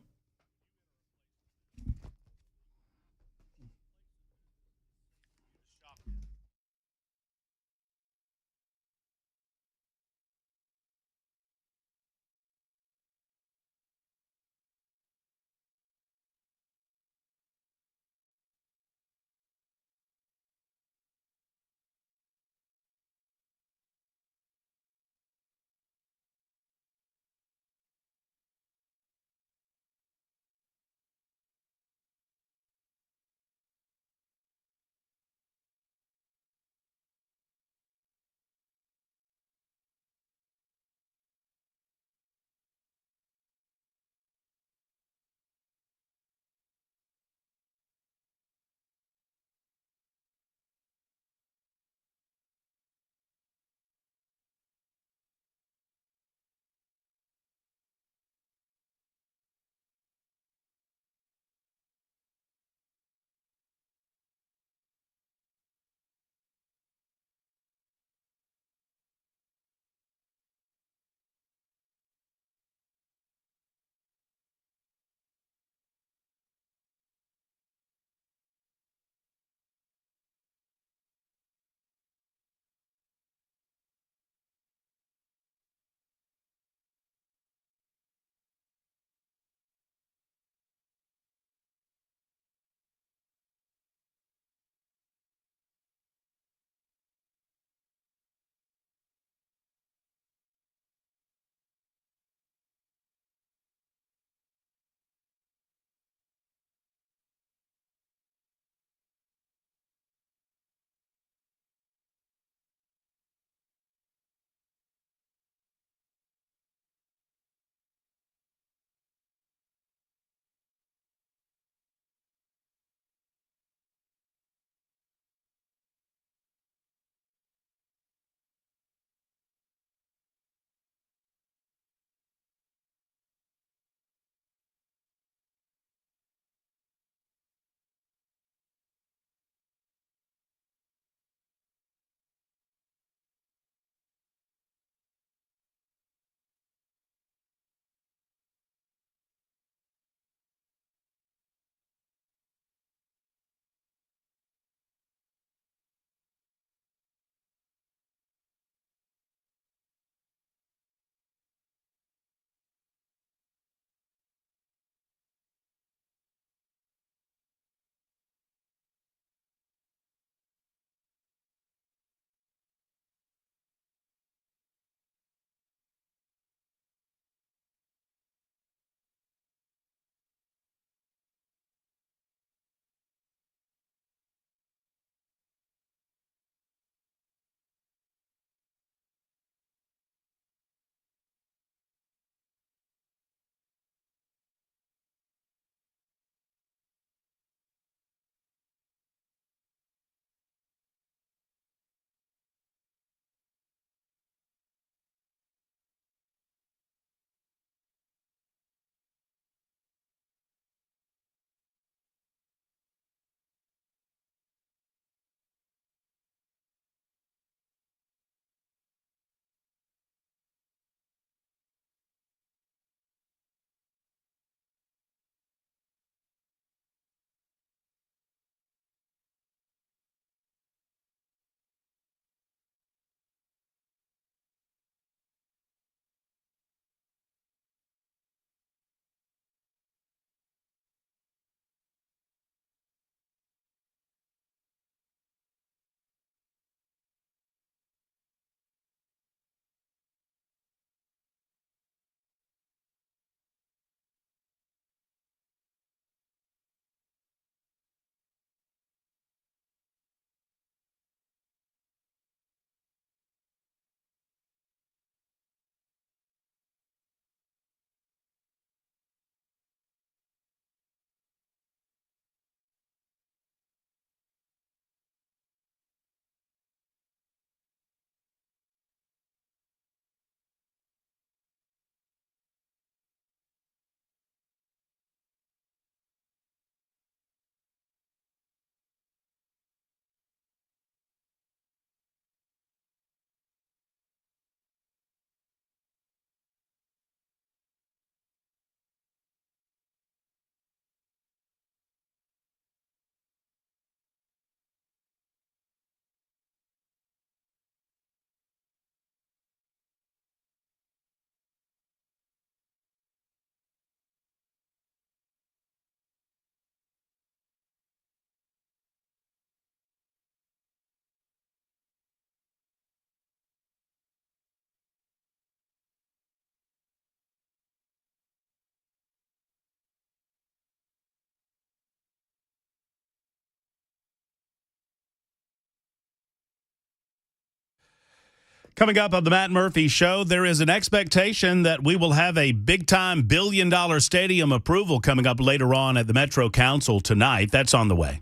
Coming up on the Matt Murphy Show, there is an expectation that we will have a big-time billion-dollar stadium approval coming up later on at the Metro Council tonight. That's on the way.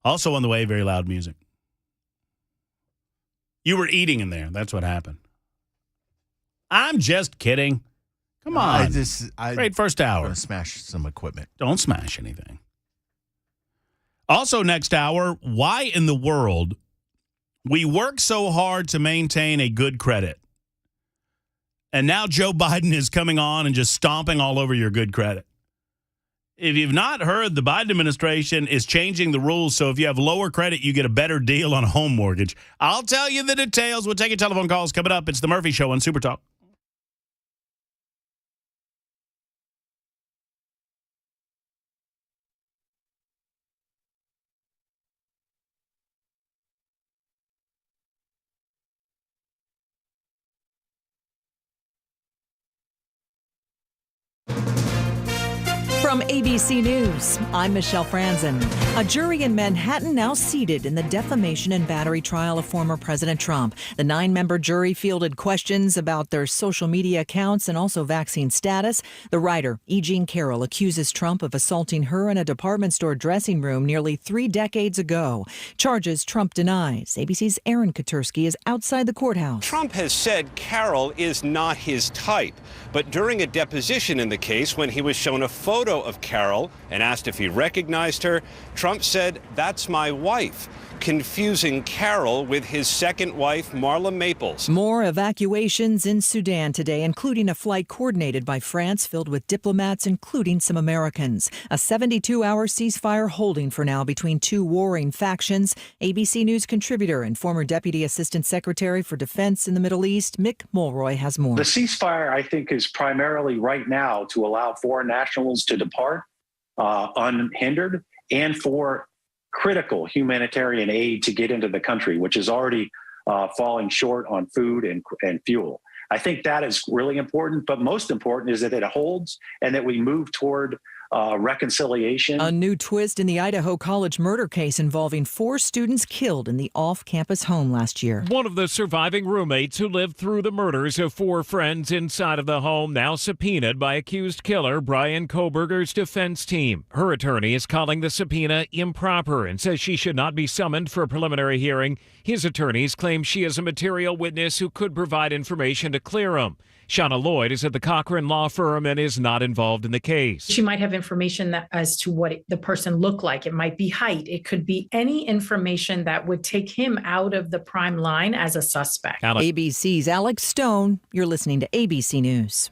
Also on the way, very loud music. You were eating in there. That's what happened. I'm just kidding. Come on. Great first hour. I'm going to smash some equipment. Don't smash anything. Also next hour, why in the world we work so hard to maintain a good credit. And now Joe Biden is coming on and just stomping all over your good credit. If you've not heard, the Biden administration is changing the rules. So if you have lower credit, you get a better deal on a home mortgage. I'll tell you the details. We'll take your telephone calls coming up. It's the Murphy Show on Super Talk. From ABC News, I'm Michelle Franzen. A jury in Manhattan now seated in the defamation and battery trial of former President Trump. The 9-member jury fielded questions about their social media accounts and also vaccine status. The writer, E. Jean Carroll, accuses Trump of assaulting her in a department store dressing room nearly 3 decades ago. Charges Trump denies. ABC's Aaron Katursky is outside the courthouse. Trump has said Carroll is not his type. But during a deposition in the case, when he was shown a photo of Carroll and asked if he recognized her, Trump said, "That's my wife," confusing Carroll with his second wife, Marla Maples. More evacuations in Sudan today, including a flight coordinated by France filled with diplomats, including some Americans. A 72-hour ceasefire holding for now between 2 warring factions. ABC News contributor and former Deputy Assistant Secretary for Defense in the Middle East, Mick Mulroy, has more. The ceasefire, I think, is primarily right now to allow foreign nationals to depart unhindered and for critical humanitarian aid to get into the country, which is already falling short on food and fuel. I think that is really important, but most important is that it holds and that we move toward reconciliation. A new twist in the Idaho College murder case involving 4 students killed in the off-campus home last year. One of the surviving roommates who lived through the murders of 4 friends inside of the home now subpoenaed by accused killer Brian Kohberger's defense team. Her attorney is calling the subpoena improper and says she should not be summoned for a preliminary hearing. His attorneys claim she is a material witness who could provide information to clear him. Shauna Lloyd is at the Cochran Law Firm and is not involved in the case. She might have information as to what the person looked like. It might be height. It could be any information that would take him out of the prime line as a suspect. ABC's Alex Stone. You're listening to ABC News.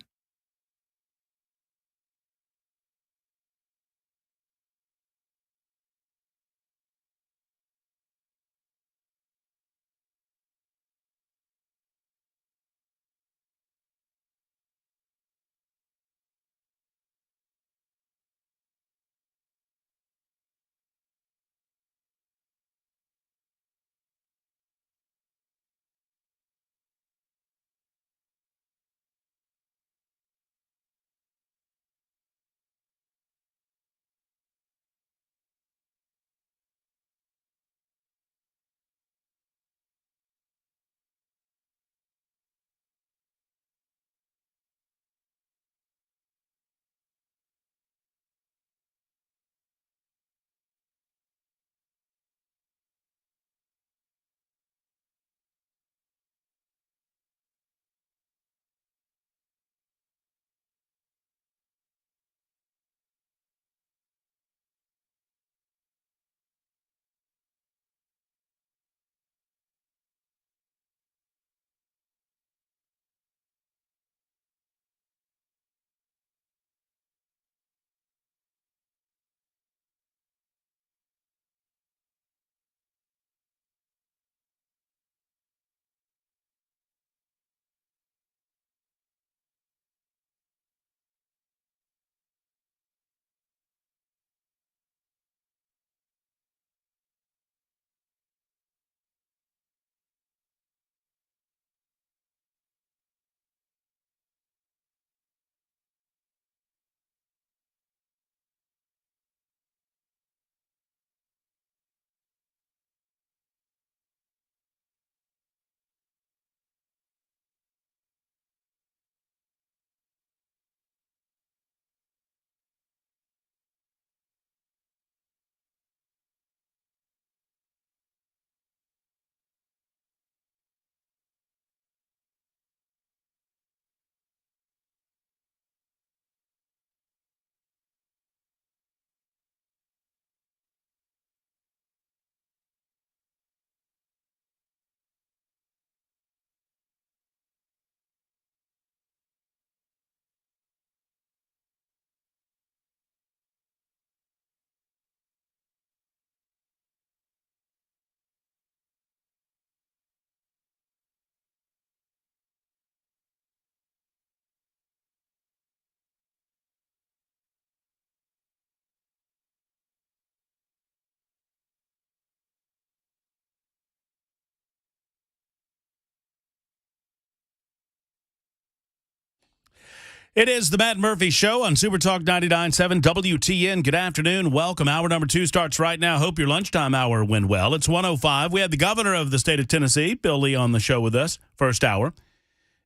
It is the Matt Murphy Show on Super Talk 99.7 WTN. Good afternoon. Welcome. Hour number 2 starts right now. Hope your lunchtime hour went well. It's 1:05. We had the governor of the state of Tennessee, Bill Lee, on the show with us, first hour.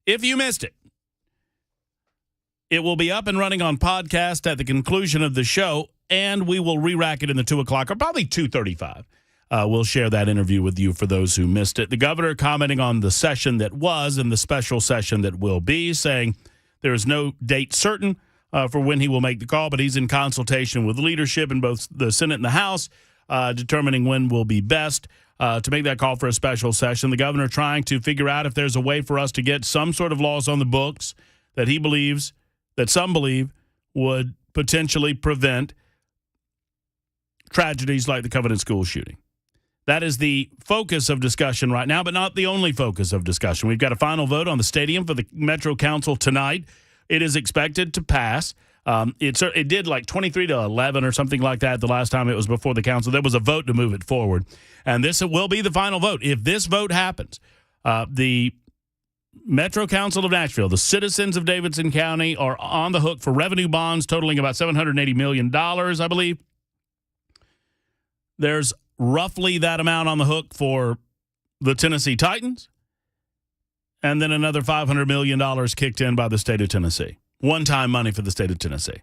If you missed it, it will be up and running on podcast at the conclusion of the show, and we will re-rack it in the 2 o'clock or probably 2:35. We'll share that interview with you for those who missed it. The governor commenting on the session that was and the special session that will be, saying there is no date certain for when he will make the call, but he's in consultation with leadership in both the Senate and the House, determining when will be best to make that call for a special session. The governor trying to figure out if there's a way for us to get some sort of laws on the books that he believes, that some believe, would potentially prevent tragedies like the Covenant School shooting. That is the focus of discussion right now, but not the only focus of discussion. We've got a final vote on the stadium for the Metro Council tonight. It is expected to pass. It did like 23-11 or something like that the last time it was before the council. There was a vote to move it forward, and this will be the final vote. If this vote happens, the Metro Council of Nashville, the citizens of Davidson County, are on the hook for revenue bonds totaling about $780 million, I believe. There's roughly that amount on the hook for the Tennessee Titans, and then another $500 million kicked in by the state of Tennessee. One-time money for the state of Tennessee.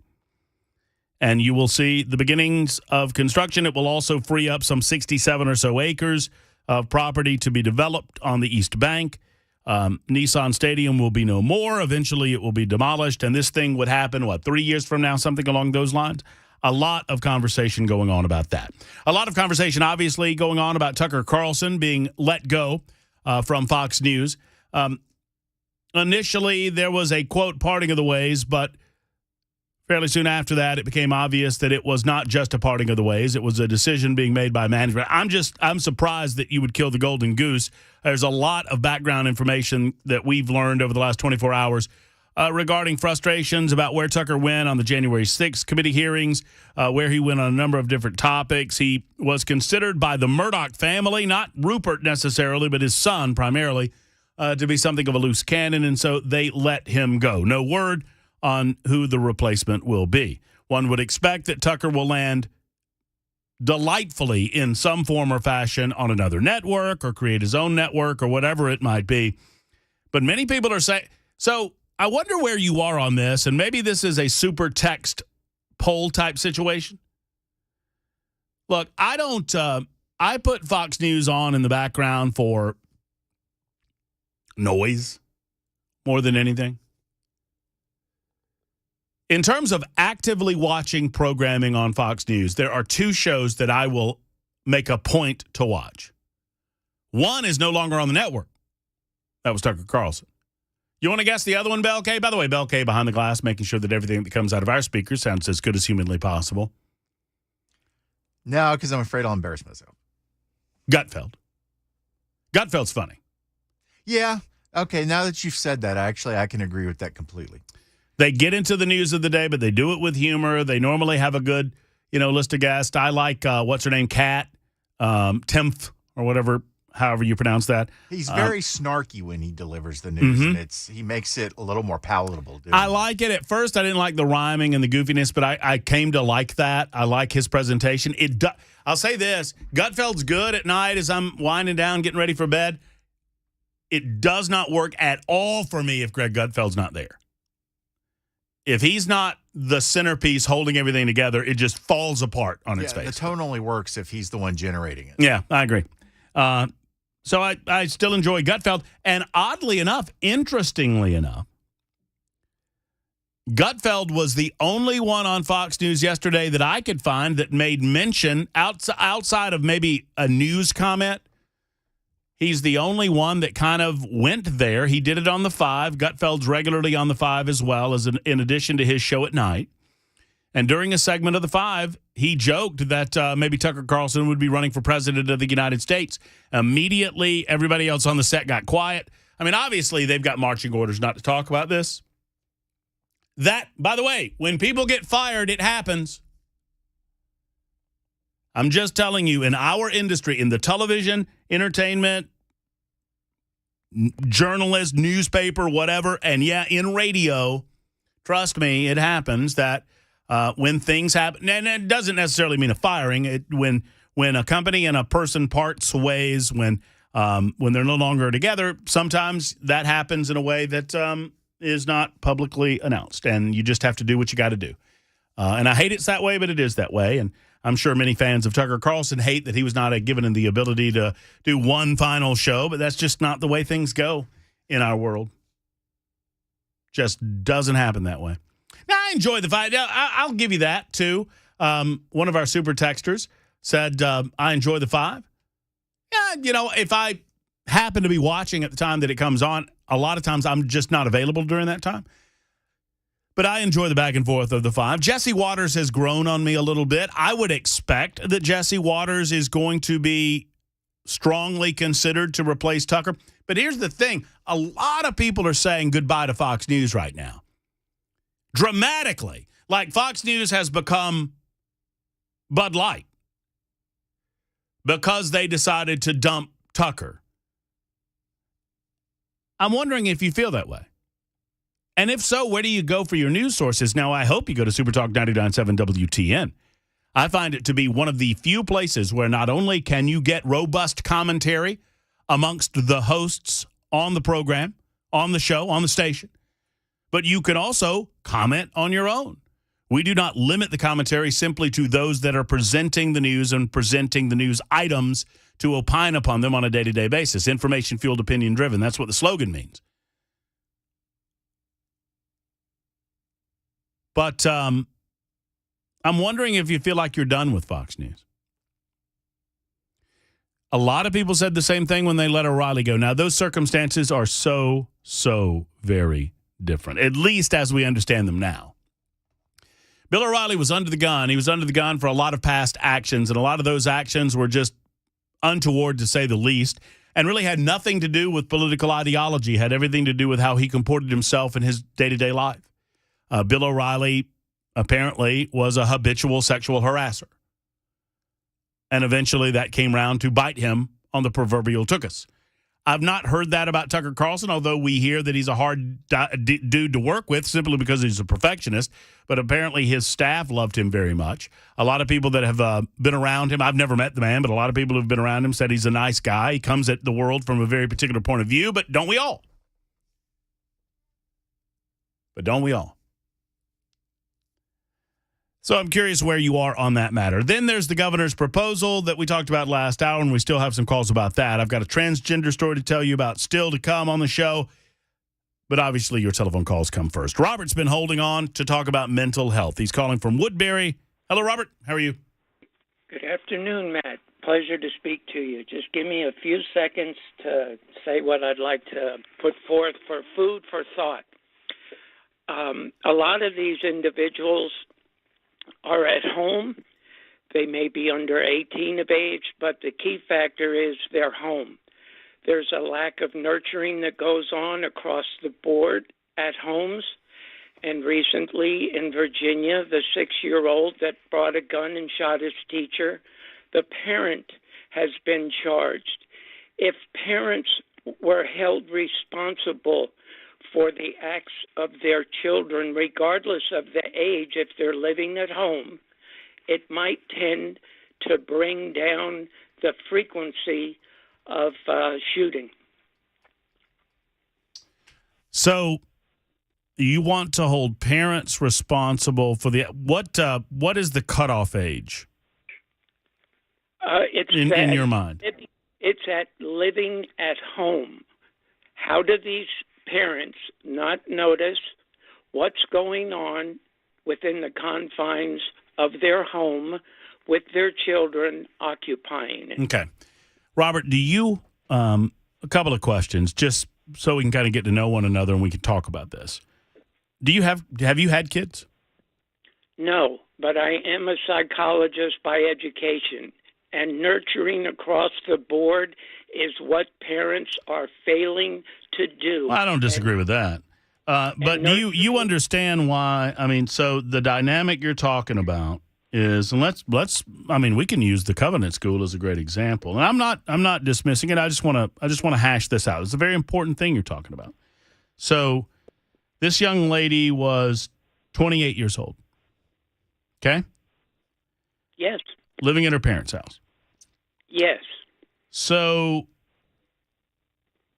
And you will see the beginnings of construction. It will also free up some 67 or so acres of property to be developed on the East Bank. Nissan Stadium will be no more. Eventually, it will be demolished, and this thing would happen, 3 years from now, something along those lines? A lot of conversation going on about that. A lot of conversation, obviously, going on about Tucker Carlson being let go from Fox News. Initially, there was a, quote, parting of the ways, but fairly soon after that, it became obvious that it was not just a parting of the ways. It was a decision being made by management. I'm surprised that you would kill the golden goose. There's a lot of background information that we've learned over the last 24 hours regarding frustrations about where Tucker went on the January 6th committee hearings, where he went on a number of different topics. He was considered by the Murdoch family, not Rupert necessarily, but his son primarily, to be something of a loose cannon, and so they let him go. No word on who the replacement will be. One would expect that Tucker will land delightfully in some form or fashion on another network or create his own network or whatever it might be. But many people are saying, so I wonder where you are on this, and maybe this is a super text poll type situation. Look, I put Fox News on in the background for noise more than anything. In terms of actively watching programming on Fox News, there are 2 shows that I will make a point to watch. One is no longer on the network. That was Tucker Carlson. You want to guess the other one, Bell K? By the way, Bell K behind the glass, making sure that everything that comes out of our speakers sounds as good as humanly possible. No, because I'm afraid I'll embarrass myself. Gutfeld. Gutfeld's funny. Yeah. Okay, now that you've said that, I can agree with that completely. They get into the news of the day, but they do it with humor. They normally have a good, list of guests. I like, what's her name, Kat, Temph, or whatever, however you pronounce that. He's very snarky when he delivers the news, and he makes it a little more palatable. I like it. At first, I didn't like the rhyming and the goofiness, but I came to like that. I like his presentation. I'll say this, Gutfeld's good at night as I'm winding down, getting ready for bed. It does not work at all for me if Greg Gutfeld's not there. If he's not the centerpiece holding everything together, it just falls apart on its face. The tone only works if he's the one generating it. Yeah, I agree. So I still enjoy Gutfeld. And oddly enough, interestingly enough, Gutfeld was the only one on Fox News yesterday that I could find that made mention outside of maybe a news comment. He's the only one that kind of went there. He did it on the 5. Gutfeld's regularly on the 5 as well, as in addition to his show at night. And during a segment of the 5, he joked that maybe Tucker Carlson would be running for president of the United States. Immediately, everybody else on the set got quiet. I mean, obviously, they've got marching orders not to talk about this. That, by the way, when people get fired, it happens. I'm just telling you, in our industry, in the television, entertainment, journalist, newspaper, whatever, and yeah, in radio, Trust me, it happens that when things happen, and it doesn't necessarily mean a firing. When a company and a person parts ways, when they're no longer together, sometimes that happens in a way that is not publicly announced, and you just have to do what you got to do. And I hate it's that way, but it is that way. And I'm sure many fans of Tucker Carlson hate that he was not given the ability to do one final show, but that's just not the way things go in our world. Just doesn't happen that way. Now, I enjoy the fight. I'll give you that, too. One of our super texters said, I enjoy the 5. Yeah, if I happen to be watching at the time that it comes on, a lot of times I'm just not available during that time. But I enjoy the back and forth of the 5. Jesse Waters has grown on me a little bit. I would expect that Jesse Waters is going to be strongly considered to replace Tucker. But here's the thing. A lot of people are saying goodbye to Fox News right now. Dramatically. Like Fox News has become Bud Light because they decided to dump Tucker. I'm wondering if you feel that way. And if so, where do you go for your news sources? Now, I hope you go to Supertalk 99.7 WTN. I find it to be one of the few places where not only can you get robust commentary amongst the hosts on the program, on the show, on the station, but you can also comment on your own. We do not limit the commentary simply to those that are presenting the news and presenting the news items to opine upon them on a day-to-day basis. Information-fueled, opinion-driven. That's what the slogan means. But I'm wondering if you feel like you're done with Fox News. A lot of people said the same thing when they let O'Reilly go. Now, those circumstances are so very different, at least as we understand them now. Bill O'Reilly was under the gun. He was under the gun for a lot of past actions, and a lot of those actions were just untoward, to say the least, and really had nothing to do with political ideology, had everything to do with how he comported himself in his day-to-day life. Bill O'Reilly apparently was a habitual sexual harasser. And eventually that came round to bite him on the proverbial tuchus. I've not heard that about Tucker Carlson, although we hear that he's a hard dude to work with simply because he's a perfectionist. But apparently his staff loved him very much. A lot of people that have been around him, I've never met the man, but a lot of people who have been around him said he's a nice guy. He comes at the world from a very particular point of view, but don't we all? But don't we all? So I'm curious where you are on that matter. Then there's the governor's proposal that we talked about last hour, and we still have some calls about that. I've got a transgender story to tell you about still to come on the show, but obviously your telephone calls come first. Robert's been holding on to talk about mental health. He's calling from Woodbury. Hello, Robert. How are you? Good afternoon, Matt. Pleasure to speak to you. Just give me a few seconds to say what I'd like to put forth for food for thought. A lot of these individuals are at home. They may be under 18 of age, but the key factor is they're home. There's a lack of nurturing that goes on across the board at homes. And recently in Virginia, the 6-year-old that brought a gun and shot his teacher, the parent has been charged. If parents were held responsible for the acts of their children, regardless of the age, if they're living at home, it might tend to bring down the frequency of shooting. So you want to hold parents responsible for the what is the cutoff age? It's in your mind. It's at living at home. How do these parents not notice what's going on within the confines of their home with their children occupying it? Okay. Robert, do you, a couple of questions, just so we can kind of get to know one another and we can talk about this. Have you had kids? No, but I am a psychologist by education, and nurturing across the board is what parents are failing to do. Well, I don't disagree with that. But do you understand why? I mean, so the dynamic you're talking about is, and we can use the Covenant School as a great example. And I'm not dismissing it. I just want to hash this out. It's a very important thing you're talking about. So this young lady was 28 years old. Okay? Yes. Living in her parents' house. Yes. So,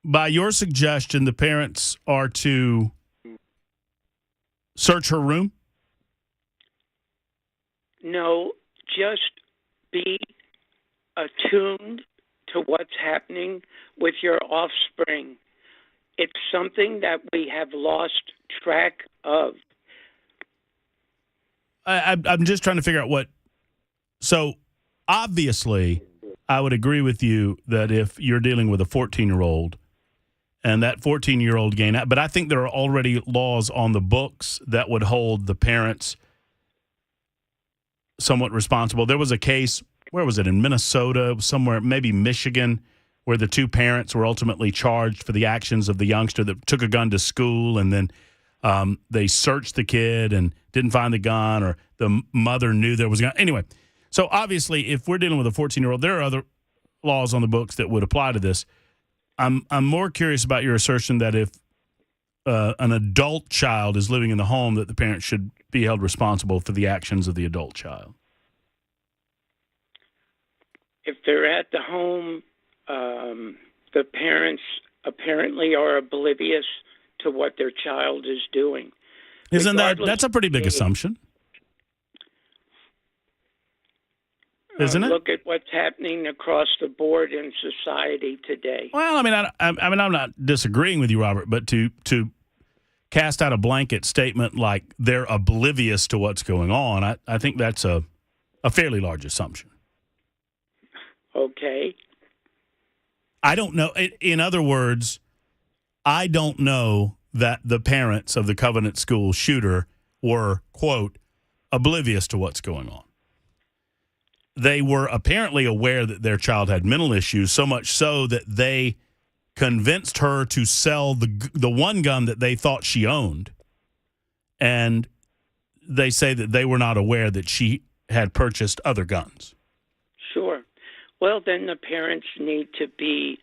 by your suggestion, the parents are to search her room? No, just be attuned to what's happening with your offspring. It's something that we have lost track of. I'm just trying to figure out what. So, obviously, I would agree with you that if you're dealing with a 14-year-old and that 14-year-old gain out, but I think there are already laws on the books that would hold the parents somewhat responsible. There was a case, where was it, in Minnesota, somewhere, maybe Michigan, where the two parents were ultimately charged for the actions of the youngster that took a gun to school, and then they searched the kid and didn't find the gun, or the mother knew there was a gun. Anyway, so obviously, if we're dealing with a 14-year-old, there are other laws on the books that would apply to this. I'm more curious about your assertion that if an adult child is living in the home, that the parent should be held responsible for the actions of the adult child. If they're at the home, the parents apparently are oblivious to what their child is doing. Isn't that's a pretty big assumption? Isn't it? Look at what's happening across the board in society today. Well, I mean, I'm not disagreeing with you, Robert, but to cast out a blanket statement like they're oblivious to what's going on, I think that's a fairly large assumption. Okay. I don't know. In other words, I don't know that the parents of the Covenant School shooter were, quote, oblivious to what's going on. They were apparently aware that their child had mental issues, so much so that they convinced her to sell the one gun that they thought she owned. And they say that they were not aware that she had purchased other guns. Sure. Well, then the parents need to be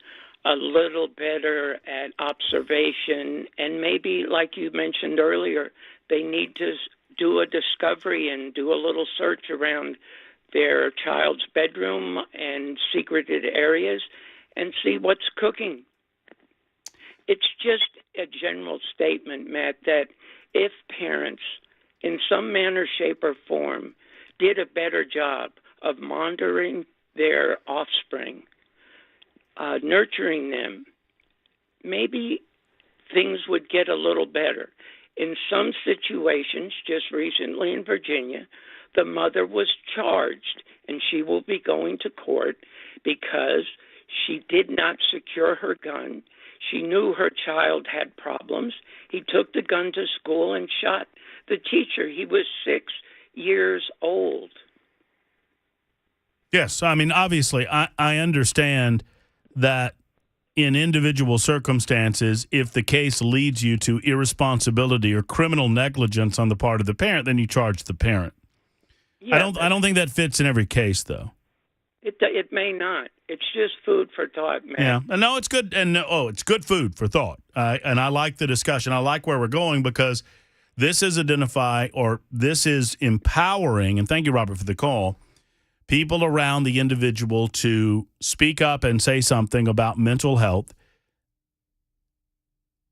a little better at observation, and maybe, like you mentioned earlier, they need to do a discovery and do a little search around their child's bedroom and secreted areas and see what's cooking. It's just a general statement, Matt, that if parents, in some manner, shape, or form, did a better job of monitoring their offspring, nurturing them, maybe things would get a little better. In some situations, just recently in Virginia, the mother was charged, and she will be going to court because she did not secure her gun. She knew her child had problems. He took the gun to school and shot the teacher. He was 6 years old. Yes, I mean, obviously, I understand that in individual circumstances, if the case leads you to irresponsibility or criminal negligence on the part of the parent, then you charge the parent. Yeah, I don't think that fits in every case, though. It may not. It's just food for thought, man. Yeah, no, it's good, and it's good food for thought. And I like the discussion. I like where we're going because this is this is empowering. And thank you, Robert, for the call. People around the individual to speak up and say something about mental health,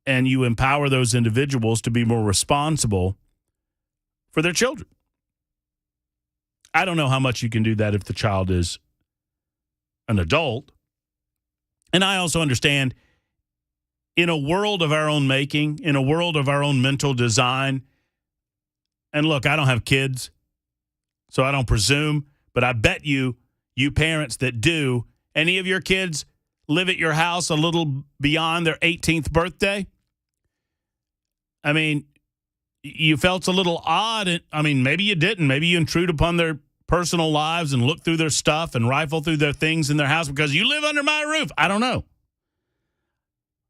and you empower those individuals to be more responsible for their children. I don't know how much you can do that if the child is an adult. And I also understand in a world of our own making, in a world of our own mental design, and look, I don't have kids, so I don't presume, but I bet you parents that do, any of your kids live at your house a little beyond their 18th birthday? I mean, you felt a little odd. I mean, maybe you didn't. Maybe you intrude upon their personal lives and look through their stuff and rifle through their things in their house because you live under my roof. I don't know.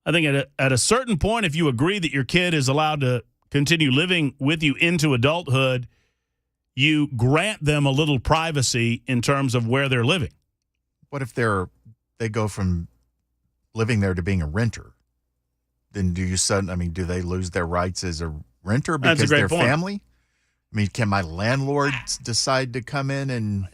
I think at a certain point, if you agree that your kid is allowed to continue living with you into adulthood, you grant them a little privacy in terms of where they're living. What if they go from living there to being a renter? Then do they lose their rights as a renter because That's a great they're point. family? I mean, can my landlord decide to come in and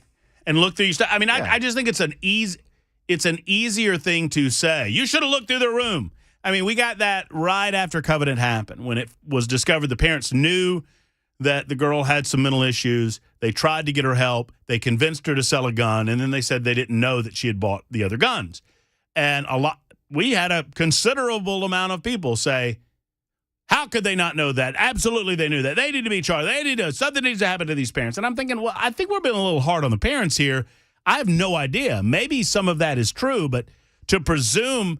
look through your stuff? I mean, Yeah. I just think it's an easier thing to say. You should have looked through the room. I mean, we got that right after Covenant happened. When it was discovered, the parents knew that the girl had some mental issues. They tried to get her help. They convinced her to sell a gun, and then they said they didn't know that she had bought the other guns. And we had a considerable amount of people say, how could they not know that? Absolutely, they knew that. They need to be charged. Something needs to happen to these parents. And I'm thinking, well, I think we're being a little hard on the parents here. I have no idea. Maybe some of that is true, but to presume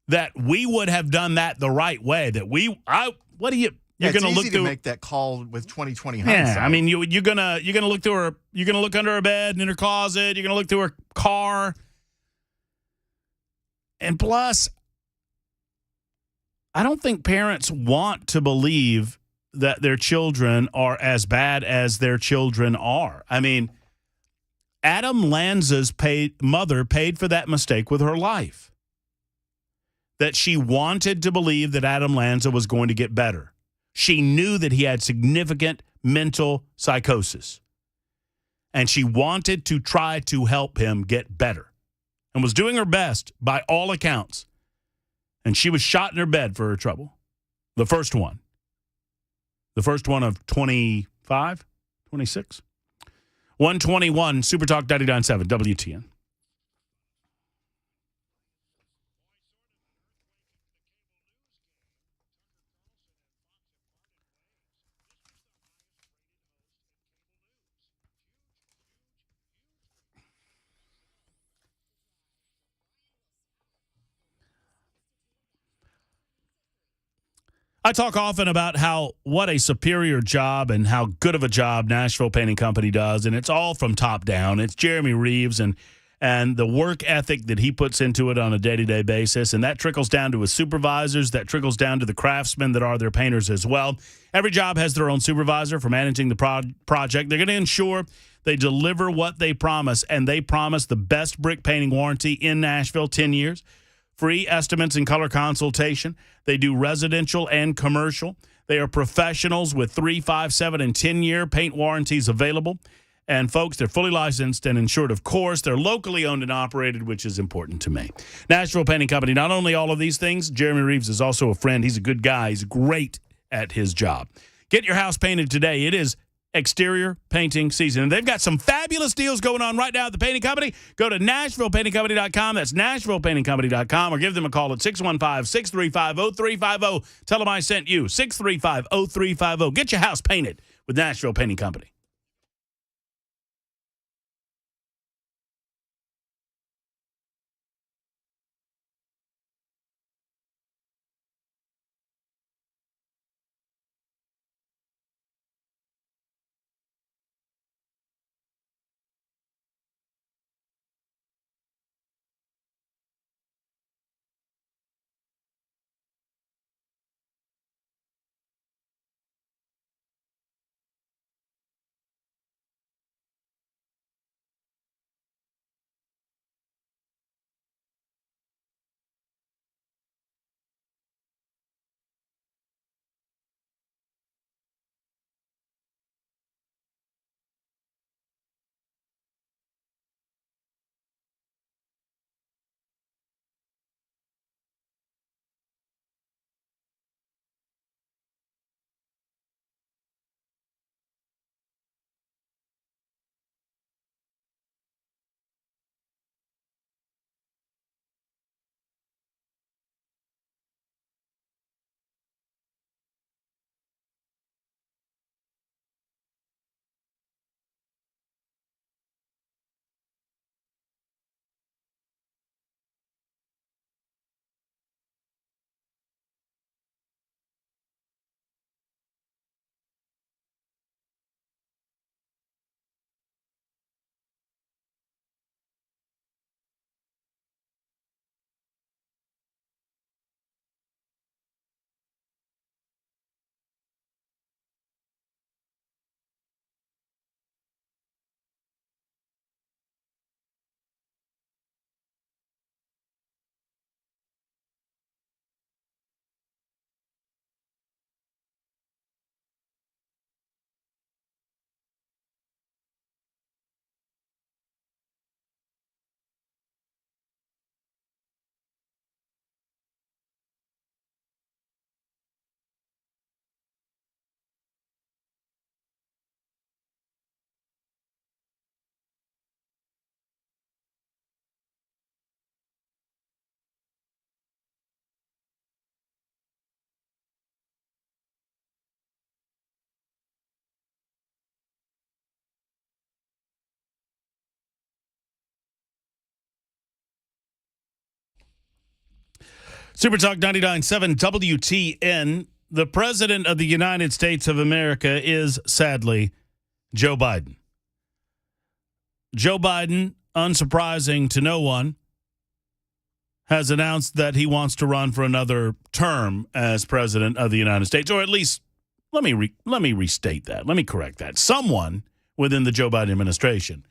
that we would have done that the right way, that you're going to look to through. make that call with 2020 hindsight. Yeah, I mean, you're gonna look through her. You're gonna look under her bed and in her closet. You're gonna look through her car. And plus, I don't think parents want to believe that their children are as bad as their children are. I mean, Adam Lanza's mother paid for that mistake with her life. That she wanted to believe that Adam Lanza was going to get better. She knew that he had significant mental psychosis. And she wanted to try to help him get better. And was doing her best by all accounts. And she was shot in her bed for her trouble. The first one. The first one of 25, 26. 121, Super Talk 99.7, WTN. I talk often about what a superior job and how good of a job Nashville Painting Company does, and it's all from top down. It's Jeremy Reeves and the work ethic that he puts into it on a day-to-day basis, and that trickles down to his supervisors, that trickles down to the craftsmen that are their painters as well. Every job has their own supervisor for managing the project. They're going to ensure they deliver what they promise, and they promise the best brick painting warranty in Nashville, 10 years. Free estimates and color consultation. They do residential and commercial. They are professionals with 3, 5, 7, and 10-year paint warranties available. And, folks, they're fully licensed and insured, of course. They're locally owned and operated, which is important to me. Nashville Painting Company, not only all of these things, Jeremy Reeves is also a friend. He's a good guy. He's great at his job. Get your house painted today. It is exterior painting season. And they've got some fabulous deals going on right now at the painting company. Go to NashvillePaintingCompany.com. That's NashvillePaintingCompany.com, or give them a call at 615-635-0350. Tell them I sent you. 635-0350. Get your house painted with Nashville Painting Company. Super Talk 99.7 WTN. The President of the United States of America is, sadly, Joe Biden. Joe Biden, unsurprising to no one, has announced that he wants to run for another term as President of the United States, or at least, let me restate that. Let me correct that. Someone within the Joe Biden administration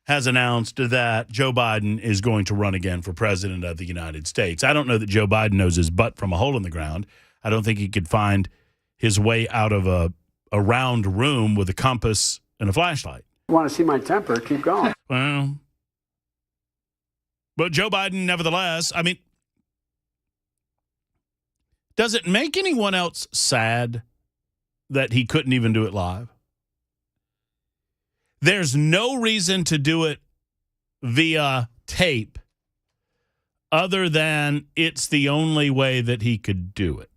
has announced that Joe Biden is going to run again for President of the United States. I don't know that Joe Biden knows his butt from a hole in the ground. I don't think he could find his way out of a round room with a compass and a flashlight. You want to see my temper? Keep going. Well, but Joe Biden, nevertheless, I mean, does it make anyone else sad that he couldn't even do it live? There's no reason to do it via tape other than it's the only way that he could do it.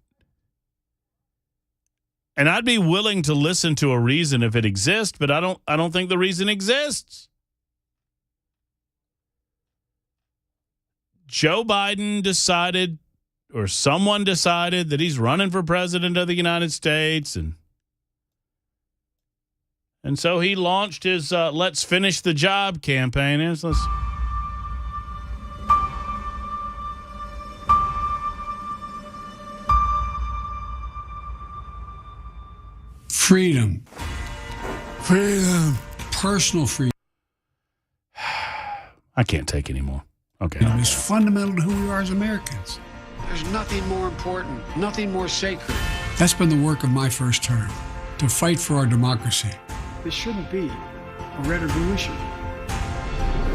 And I'd be willing to listen to a reason if it exists, but I don't think the reason exists. Joe Biden decided, or someone decided, that he's running for president of the United States, and so he launched his Let's Finish the Job campaign. Freedom. Freedom. Personal freedom. I can't take anymore. Okay. It is fundamental to who we are as Americans. There's nothing more important, nothing more sacred. That's been the work of my first term, to fight for our democracy. This shouldn't be a red or blue issue.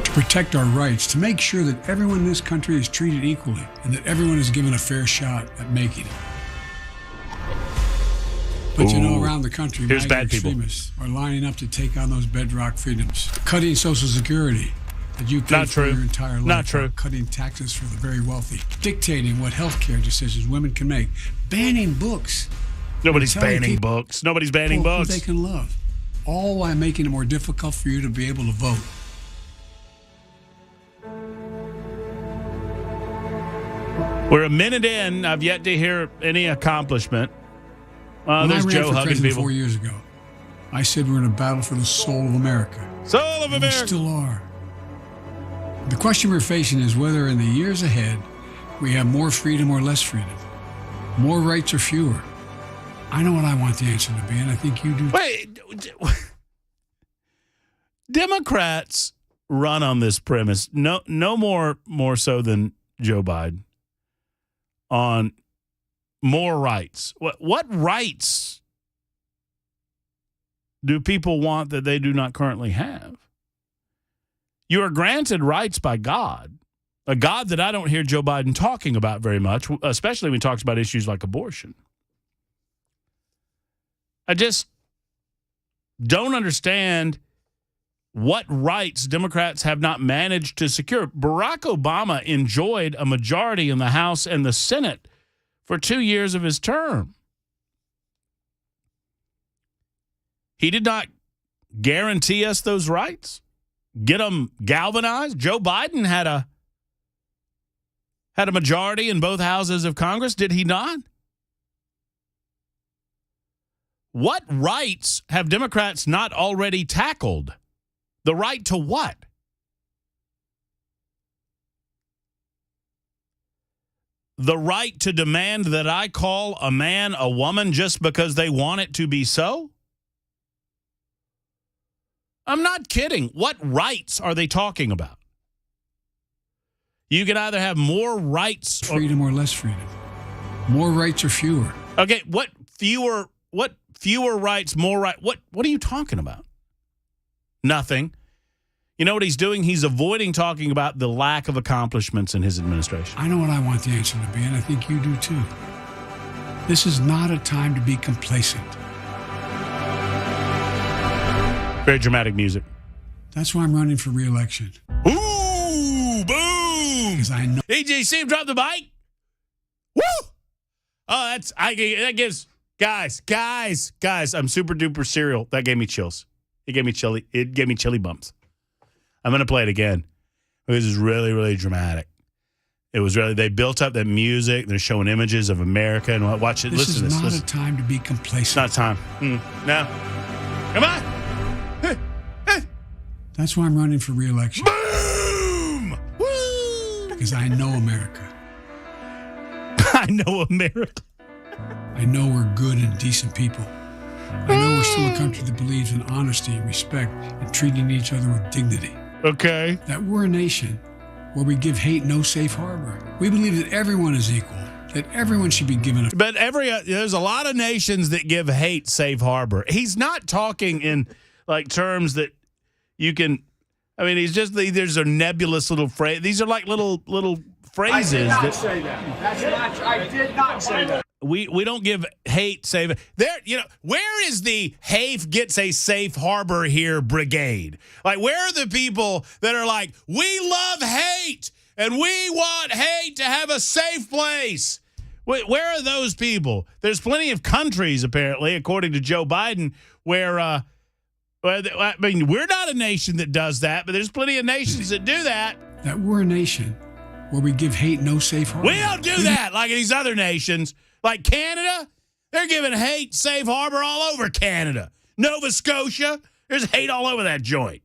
To protect our rights, to make sure that everyone in this country is treated equally and that everyone is given a fair shot at making it. But you know, around the country, here's bad people extremists are lining up to take on those bedrock freedoms. Cutting Social Security that you paid for your entire life. Not true. Cutting taxes for the very wealthy. Dictating what health care decisions women can make. Banning books. Nobody's banning books. Nobody's banning books. Who they can love. All while making it more difficult for you to be able to vote. We're a minute in. I've yet to hear any accomplishment. When there's I ran Joe for hugging president people. 4 years ago, I said we're in a battle for the soul of America. Soul of America. We still are. The question we're facing is whether in the years ahead we have more freedom or less freedom, more rights or fewer. I know what I want the answer to be, and I think you do. Wait, Democrats run on this premise. No more so than Joe Biden on more rights. What rights do people want that they do not currently have? You are granted rights by God, a God that I don't hear Joe Biden talking about very much, especially when he talks about issues like abortion. I just don't understand what rights Democrats have not managed to secure. Barack Obama enjoyed a majority in the House and the Senate for 2 years of his term. He did not guarantee us those rights, get them galvanized. Joe Biden had a majority in both houses of Congress, did he not? What rights have Democrats not already tackled? The right to what? The right to demand that I call a man a woman just because they want it to be so? I'm not kidding. What rights are they talking about? You can either have more rights, freedom or less freedom. More rights or fewer. Okay, what fewer rights, more right? What are you talking about? Nothing. You know what he's doing? He's avoiding talking about the lack of accomplishments in his administration. I know what I want the answer to be, and I think you do too. This is not a time to be complacent. Very dramatic music. That's why I'm running for re-election. Ooh, boom! Because I know. DJ, see him drop the mic? Woo! Oh, that gives guys. I'm super duper serial. That gave me chills. It gave me chilly bumps. I'm going to play it again. This is really, really dramatic. It was really, they built up that music. They're showing images of America and watch it. This Listen to is this. not Listen. a time to be complacent. It's not time. No. Come on. That's why I'm running for re-election. Boom! Woo! Because I know America. I know America. I know we're good and decent people. I know we're still a country that believes in honesty and respect and treating each other with dignity. Okay. That we're a nation where we give hate no safe harbor. We believe that everyone is equal, that everyone should be given a... But there's a lot of nations that give hate safe harbor. He's not talking in like terms that you can... I mean, there's a nebulous little phrase. These are like little phrases. I did not say that. That's not true. I did not say that. We don't give hate safe. Where is the Hafe gets a safe harbor here brigade? Like, where are the people that are like, we love hate and we want hate to have a safe place? Where are those people? There's plenty of countries, apparently, according to Joe Biden, where, I mean, we're not a nation that does that, but there's plenty of nations that do that. That we're a nation where we give hate no safe harbor. We don't do that like in these other nations. Like Canada, they're giving hate safe harbor all over Canada. Nova Scotia, there's hate all over that joint.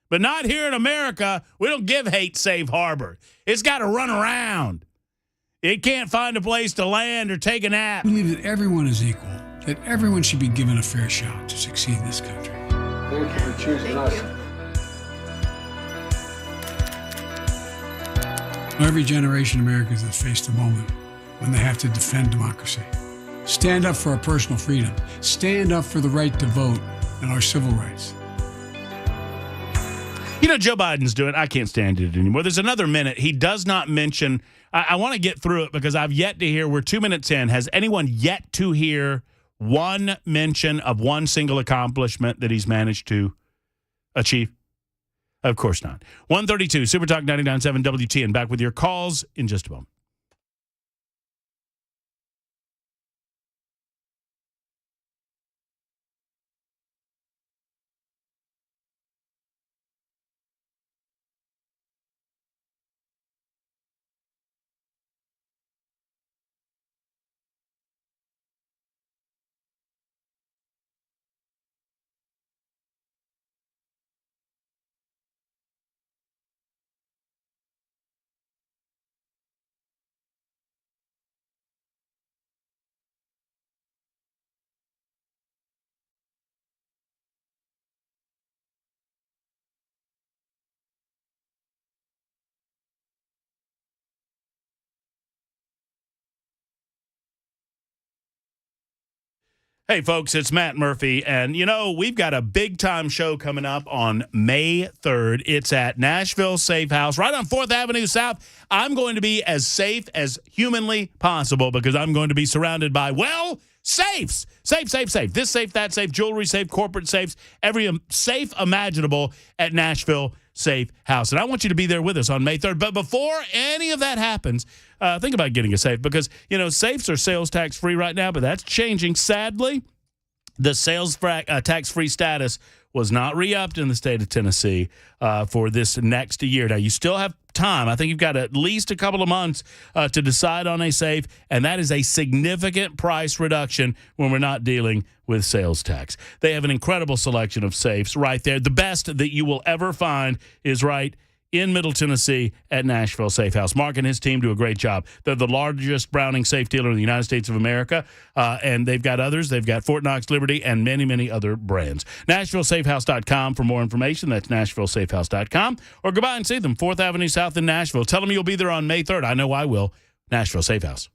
But not here in America. We don't give hate safe harbor. It's got to run around. It can't find a place to land or take a nap. We believe that everyone is equal, that everyone should be given a fair shot to succeed in this country. Thank you for choosing us. Every generation of Americans has faced a moment when they have to defend democracy. Stand up for our personal freedom. Stand up for the right to vote and our civil rights. You know, Joe Biden's doing, I can't stand it anymore. There's another minute. He does not mention, I want to get through it because I've yet to hear, we're 2 minutes in. Has anyone yet to hear one mention of one single accomplishment that he's managed to achieve? Of course not. 132, Super Talk 99.7 WTN. Back with your calls in just a moment. Hey, folks, it's Matt Murphy, and, you know, we've got a big-time show coming up on May 3rd. It's at Nashville Safe House, right on 4th Avenue South. I'm going to be as safe as humanly possible because I'm going to be surrounded by, well, safes. Safe, safe, safe. This safe, that safe, jewelry safe, corporate safes, every safe imaginable at Nashville Safe House. And I want you to be there with us on May 3rd. But before any of that happens, think about getting a safe because, you know, safes are sales tax free right now, but that's changing. Sadly, the sales tax free status was not re-upped in the state of Tennessee for this next year. Now, you still have time. I think you've got at least a couple of months to decide on a safe, and that is a significant price reduction when we're not dealing with sales tax. They have an incredible selection of safes right there. The best that you will ever find is right in Middle Tennessee at Nashville Safe House. Mark and his team do a great job. They're the largest Browning safe dealer in the United States of America, and they've got others. They've got Fort Knox, Liberty, and many, many other brands. NashvilleSafehouse.com for more information. That's NashvilleSafehouse.com. Or go by and see them, 4th Avenue South in Nashville. Tell them you'll be there on May 3rd. I know I will. Nashville Safe House.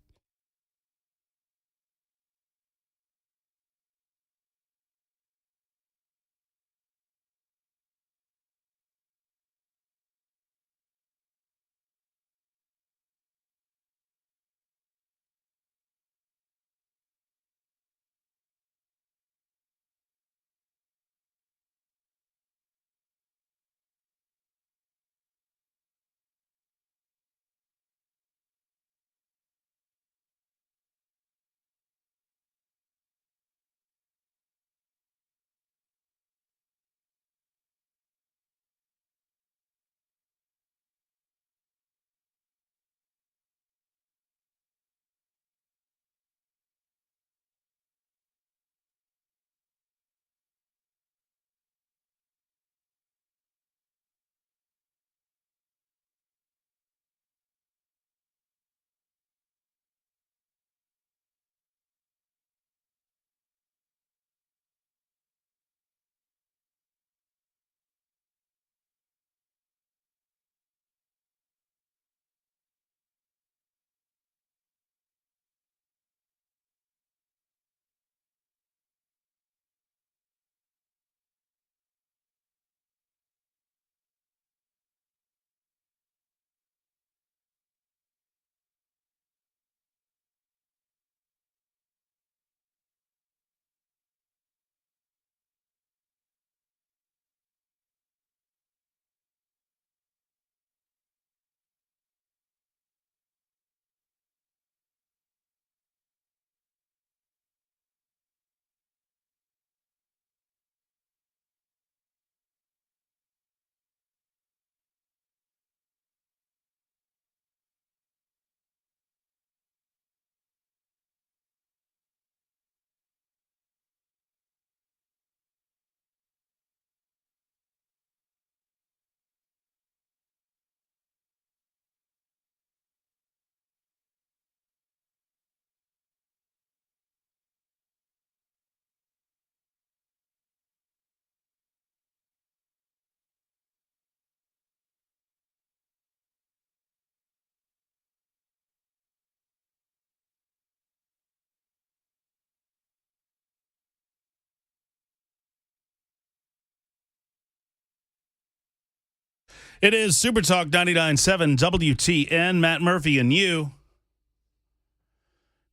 It is Super Talk 99.7 WTN. Matt Murphy and you.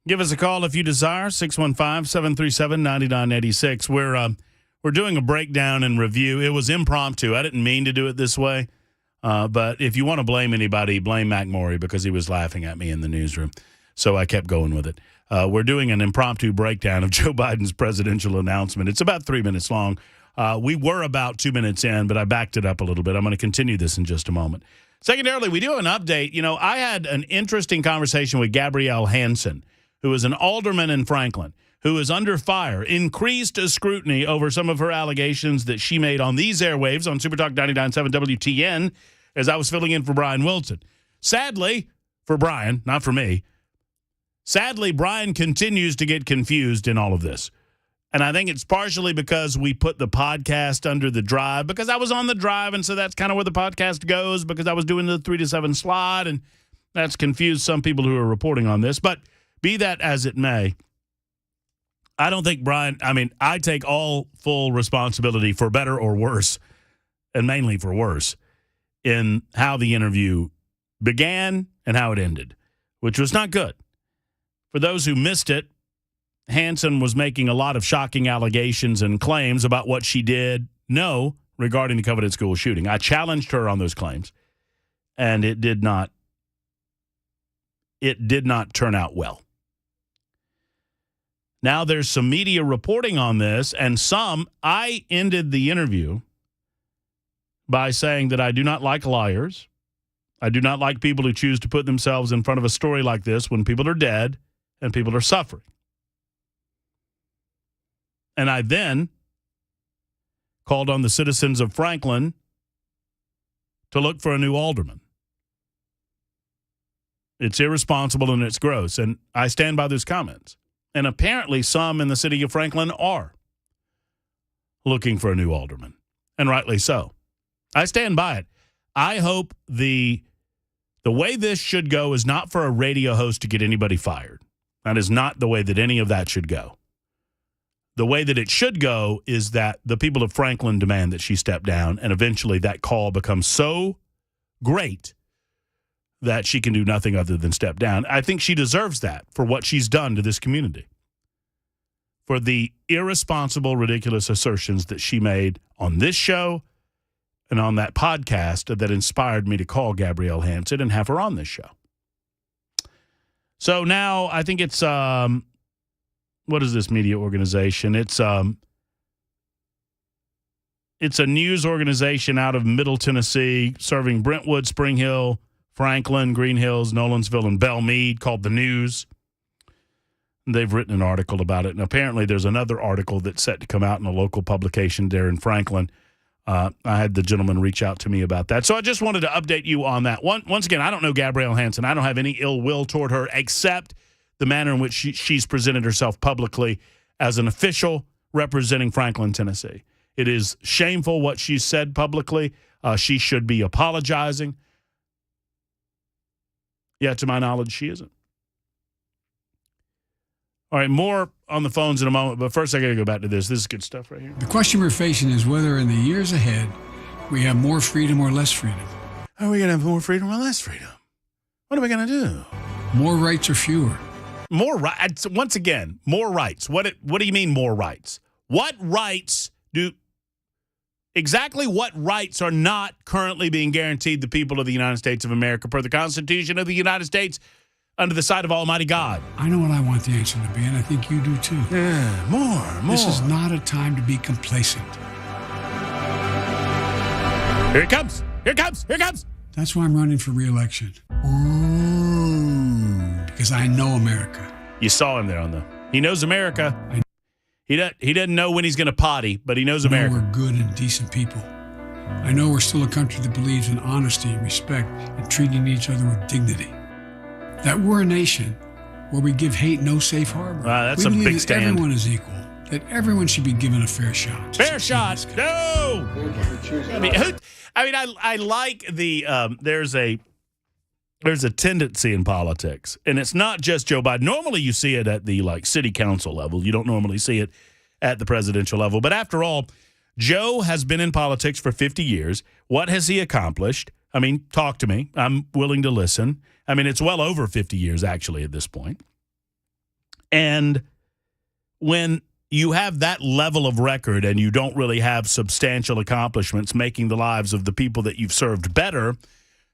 Give us a call if you desire, 615-737-9986. We're doing a breakdown and review. It was impromptu. I didn't mean to do it this way. But if you want to blame anybody, blame McMorey because he was laughing at me in the newsroom. So I kept going with it. We're doing an impromptu breakdown of Joe Biden's presidential announcement. It's about 3 minutes long. We were about 2 minutes in, but I backed it up a little bit. I'm going to continue this in just a moment. Secondarily, we do have an update. You know, I had an interesting conversation with Gabrielle Hansen, who is an alderman in Franklin, who is under fire, increased scrutiny over some of her allegations that she made on these airwaves on Super Talk 99.7 WTN as I was filling in for Brian Wilson. Sadly, for Brian, not for me, sadly, Brian continues to get confused in all of this. And I think it's partially because we put the podcast under the drive, because I was on the drive, and so that's kind of where the podcast goes, because I was doing the 3 to 7 slot, and that's confused some people who are reporting on this. But be that as it may, I don't think Brian, I take all full responsibility for better or worse, and mainly for worse, in how the interview began and how it ended, which was not good. For those who missed it, Hansen was making a lot of shocking allegations and claims about what she did know regarding the Covenant School shooting. I challenged her on those claims, and it did not turn out well. Now there's some media reporting on this, and I ended the interview by saying that I do not like liars. I do not like people who choose to put themselves in front of a story like this when people are dead and people are suffering. And I then called on the citizens of Franklin to look for a new alderman. It's irresponsible and it's gross, and I stand by those comments. And apparently some in the city of Franklin are looking for a new alderman, and rightly so. I stand by it. I hope the way this should go is not for a radio host to get anybody fired. That is not the way that any of that should go. The way that it should go is that the people of Franklin demand that she step down, and eventually that call becomes so great that she can do nothing other than step down. I think she deserves that for what she's done to this community, for the irresponsible, ridiculous assertions that she made on this show and on that podcast that inspired me to call Gabrielle Hansen and have her on this show. So now I think it's what is this media organization? It's a news organization out of Middle Tennessee serving Brentwood, Spring Hill, Franklin, Green Hills, Nolensville, and Belmead, called The News. They've written an article about it, and apparently there's another article that's set to come out in a local publication there in Franklin. I had the gentleman reach out to me about that. So I just wanted to update you on that. Once again, I don't know Gabrielle Hansen. I don't have any ill will toward her except the manner in which she's presented herself publicly as an official representing Franklin, Tennessee. It is shameful what she said publicly. She should be apologizing. Yet, to my knowledge, she isn't. All right, more on the phones in a moment, but first I got to go back to this. This is good stuff right here. The question we're facing is whether in the years ahead we have more freedom or less freedom. Are we going to have more freedom or less freedom? What are we going to do? More rights or fewer? More rights. Once again, more rights. What do you mean more rights? What rights exactly what rights are not currently being guaranteed the people of the United States of America per the Constitution of the United States under the sight of Almighty God? I know what I want the answer to be, and I think you do too. Yeah, more. This is not a time to be complacent. Here it comes. Here it comes. Here it comes. That's why I'm running for re-election. Because I know America. You saw him there he knows America. He doesn't know when he's going to potty, but he knows America. I know we're good and decent people. I know we're still a country that believes in honesty and respect and treating each other with dignity. That we're a nation where we give hate no safe harbor. That's we a believe big that stand. Everyone is equal. That everyone should be given a fair shot. Fair shot. No. I like the there's a tendency in politics, and it's not just Joe Biden. Normally you see it at the city council level. You don't normally see it at the presidential level. But after all, Joe has been in politics for 50 years. What has he accomplished? I mean, talk to me. I'm willing to listen. I mean, it's well over 50 years, actually, at this point. And when you have that level of record and you don't really have substantial accomplishments making the lives of the people that you've served better,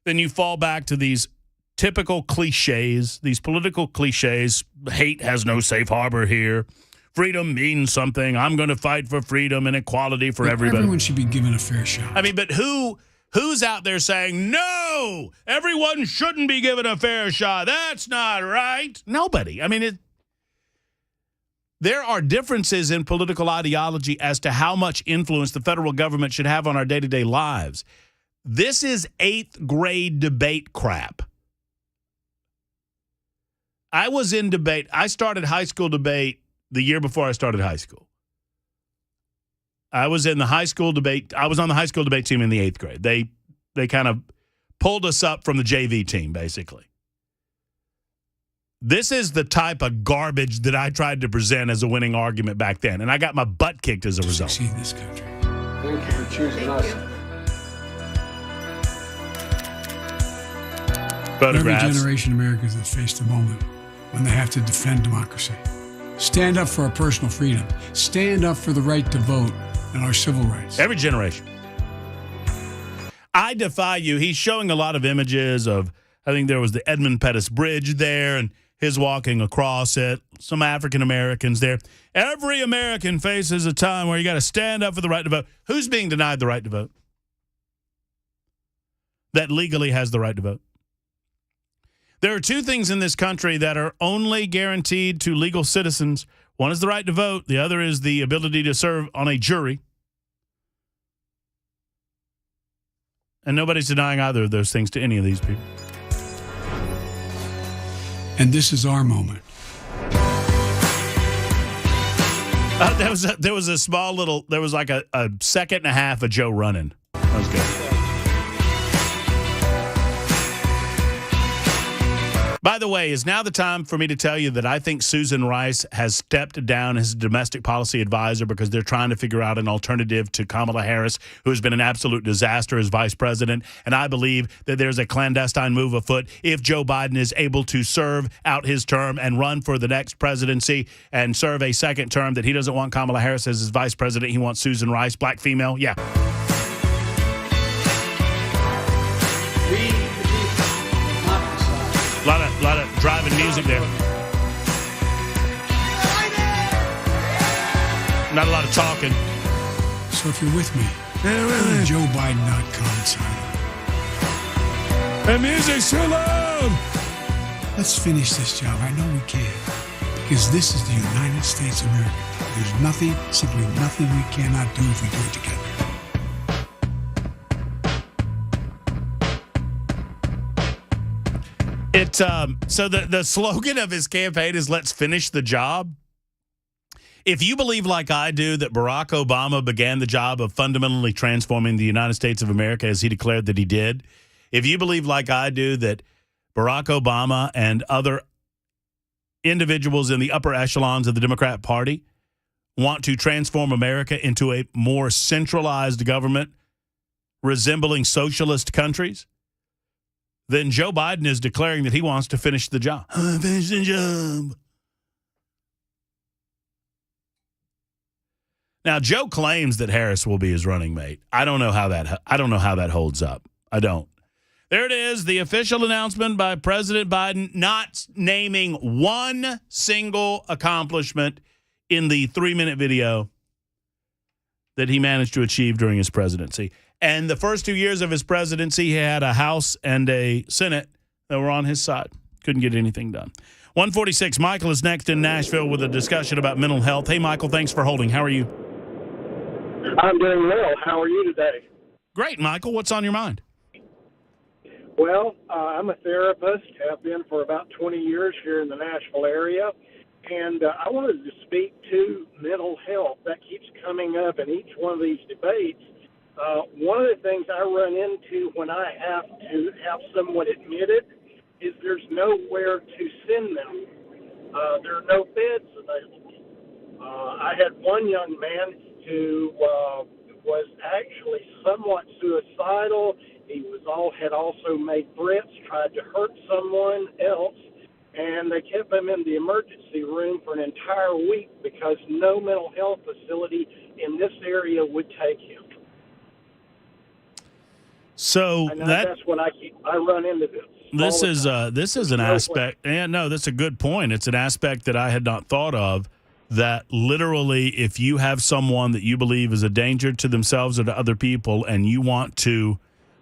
then you fall back to these typical cliches, these political cliches. Hate has no safe harbor here. Freedom means something. I'm going to fight for freedom and equality for everybody. Everyone should be given a fair shot. I mean, but who's out there saying, no, everyone shouldn't be given a fair shot? That's not right. Nobody. I mean, there are differences in political ideology as to how much influence the federal government should have on our day-to-day lives. This is 8th grade debate crap. I was in debate. I started high school debate the year before I started high school. I was in the high school debate. I was on the high school debate team in the 8th grade. They kind of pulled us up from the JV team, basically. This is the type of garbage that I tried to present as a winning argument back then, and I got my butt kicked as a result. Succeed in this country. Thank you for choosing us. Photographs. Every generation of Americans has faced a moment when they have to defend democracy. Stand up for our personal freedom. Stand up for the right to vote and our civil rights. Every generation. I defy you. He's showing a lot of images of, I think there was the Edmund Pettus Bridge there, and his walking across it, some African Americans there. Every American faces a time where you got to stand up for the right to vote. Who's being denied the right to vote? That legally has the right to vote. There are two things in this country that are only guaranteed to legal citizens. One is the right to vote. The other is the ability to serve on a jury. And nobody's denying either of those things to any of these people. And this is our moment. There was a small little, there was like a second and a half of Joe running. That was good. By the way, is now the time for me to tell you that I think Susan Rice has stepped down as domestic policy advisor because they're trying to figure out an alternative to Kamala Harris, who has been an absolute disaster as vice president. And I believe that there's a clandestine move afoot if Joe Biden is able to serve out his term and run for the next presidency and serve a second term, that he doesn't want Kamala Harris as his vice president. He wants Susan Rice, black female. Yeah. A lot of driving music there. Not a lot of talking. So if you're with me, go to JoeBiden.com. The music's too loud. Let's finish this job. I know we can. Because this is the United States of America. There's nothing, simply nothing we cannot do if we do it together. So the slogan of his campaign is "Let's finish the job." If you believe, like I do, that Barack Obama began the job of fundamentally transforming the United States of America as he declared that he did, if you believe, like I do, that Barack Obama and other individuals in the upper echelons of the Democrat Party want to transform America into a more centralized government resembling socialist countries, then Joe Biden is declaring that he wants to finish the job. Finish the job. Now, Joe claims that Harris will be his running mate. I don't know how that holds up. I don't. There it is, the official announcement by President Biden, not naming one single accomplishment in the 3-minute video that he managed to achieve during his presidency. And the first 2 years of his presidency, he had a House and a Senate that were on his side. Couldn't get anything done. 146, Michael is next in Nashville with a discussion about mental health. Hey, Michael, thanks for holding. How are you? I'm doing well. How are you today? Great, Michael. What's on your mind? Well, I'm a therapist, have been for about 20 years here in the Nashville area, and I wanted to speak to mental health. That keeps coming up in each one of these debates. One of the things I run into when I have to have someone admitted is there's nowhere to send them. There are no beds available. I had one young man who was actually somewhat suicidal. Had also made threats, tried to hurt someone else, and they kept him in the emergency room for an entire week because no mental health facility in this area would take him. So that's what I run into this. This is an aspect, and no, that's a good point. It's an aspect that I had not thought of, that literally if you have someone that you believe is a danger to themselves or to other people and you want to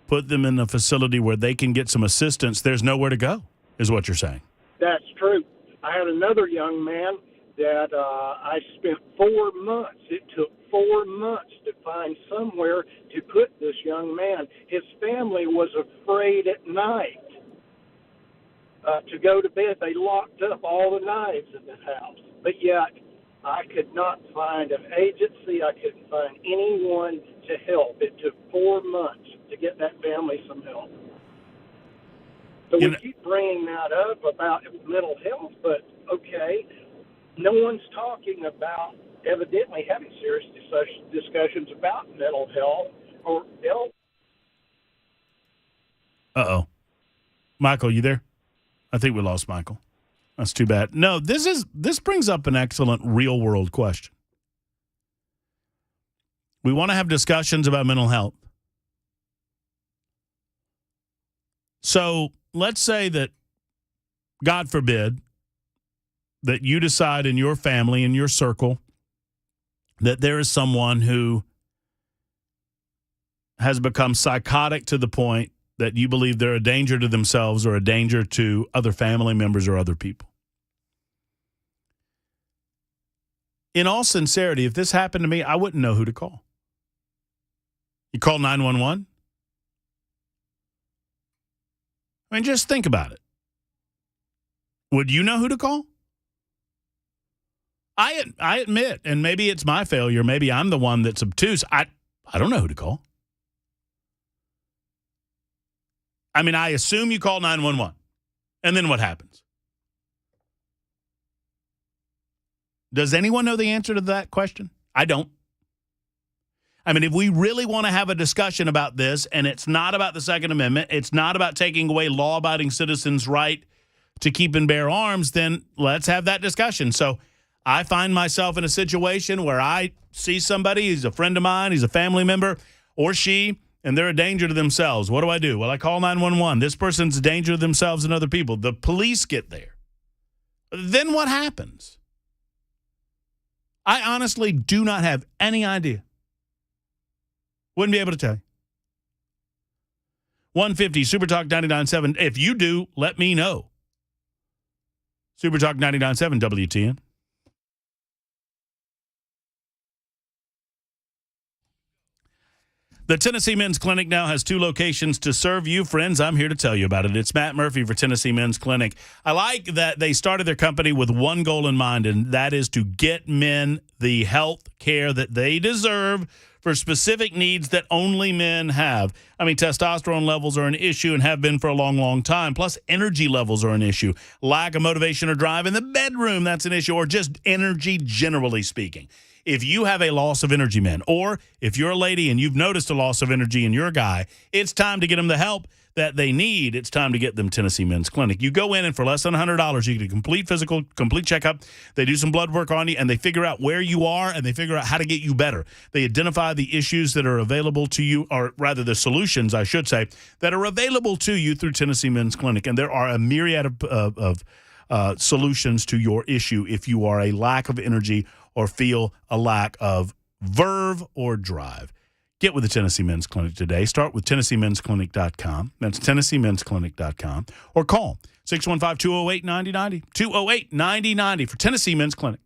put them in a facility where they can get some assistance, there's nowhere to go, is what you're saying. That's true. I had another young man that I spent 4 months. It took 4 months to find somewhere to put this young man. His family was afraid at night to go to bed. They locked up all the knives in the house. But yet, I could not find an agency. I couldn't find anyone to help. It took 4 months to get that family some help. So we keep bringing that up about mental health, but okay, no one's talking about evidently having serious discussions about mental health or health. Uh-oh. Michael, you there? I think we lost Michael. That's too bad. No, this brings up an excellent real-world question. We want to have discussions about mental health. So let's say that, God forbid, that you decide in your family, in your circle, that there is someone who has become psychotic to the point that you believe they're a danger to themselves or a danger to other family members or other people. In all sincerity, if this happened to me, I wouldn't know who to call. You call 911? I mean, just think about it. Would you know who to call? I admit, and maybe it's my failure, maybe I'm the one that's obtuse. I don't know who to call. I mean, I assume you call 911. And then what happens? Does anyone know the answer to that question? I don't. I mean, if we really want to have a discussion about this, and it's not about the Second Amendment, it's not about taking away law-abiding citizens' right to keep and bear arms, then let's have that discussion. So I find myself in a situation where I see somebody, he's a friend of mine, he's a family member, or she, and they're a danger to themselves. What do? Well, I call 911. This person's a danger to themselves and other people. The police get there. Then what happens? I honestly do not have any idea. Wouldn't be able to tell you. 150 Supertalk 99.7. If you do, let me know. Supertalk 99.7 WTN. The Tennessee Men's Clinic now has 2 locations to serve you, friends. I'm here to tell you about it. It's Matt Murphy for Tennessee Men's Clinic. I like that they started their company with one goal in mind, and that is to get men the health care that they deserve for specific needs that only men have. I mean, testosterone levels are an issue and have been for a long, long time. Plus, energy levels are an issue. Lack of motivation or drive in the bedroom, that's an issue, or just energy generally speaking. If you have a loss of energy, men, or if you're a lady and you've noticed a loss of energy in your guy, it's time to get them the help that they need. It's time to get them Tennessee Men's Clinic. You go in and for less than $100, you get a complete physical, complete checkup. They do some blood work on you, and they figure out where you are, and they figure out how to get you better. They identify the issues that are available to you, or rather the solutions, I should say, that are available to you through Tennessee Men's Clinic. And there are a myriad of solutions to your issue if you are a lack of energy or feel a lack of verve or drive. Get with the Tennessee Men's Clinic today. Start with TennesseeMen'sClinic.com. That's TennesseeMen'sClinic.com. Or call 615-208-9090. 208-9090 for Tennessee Men's Clinic.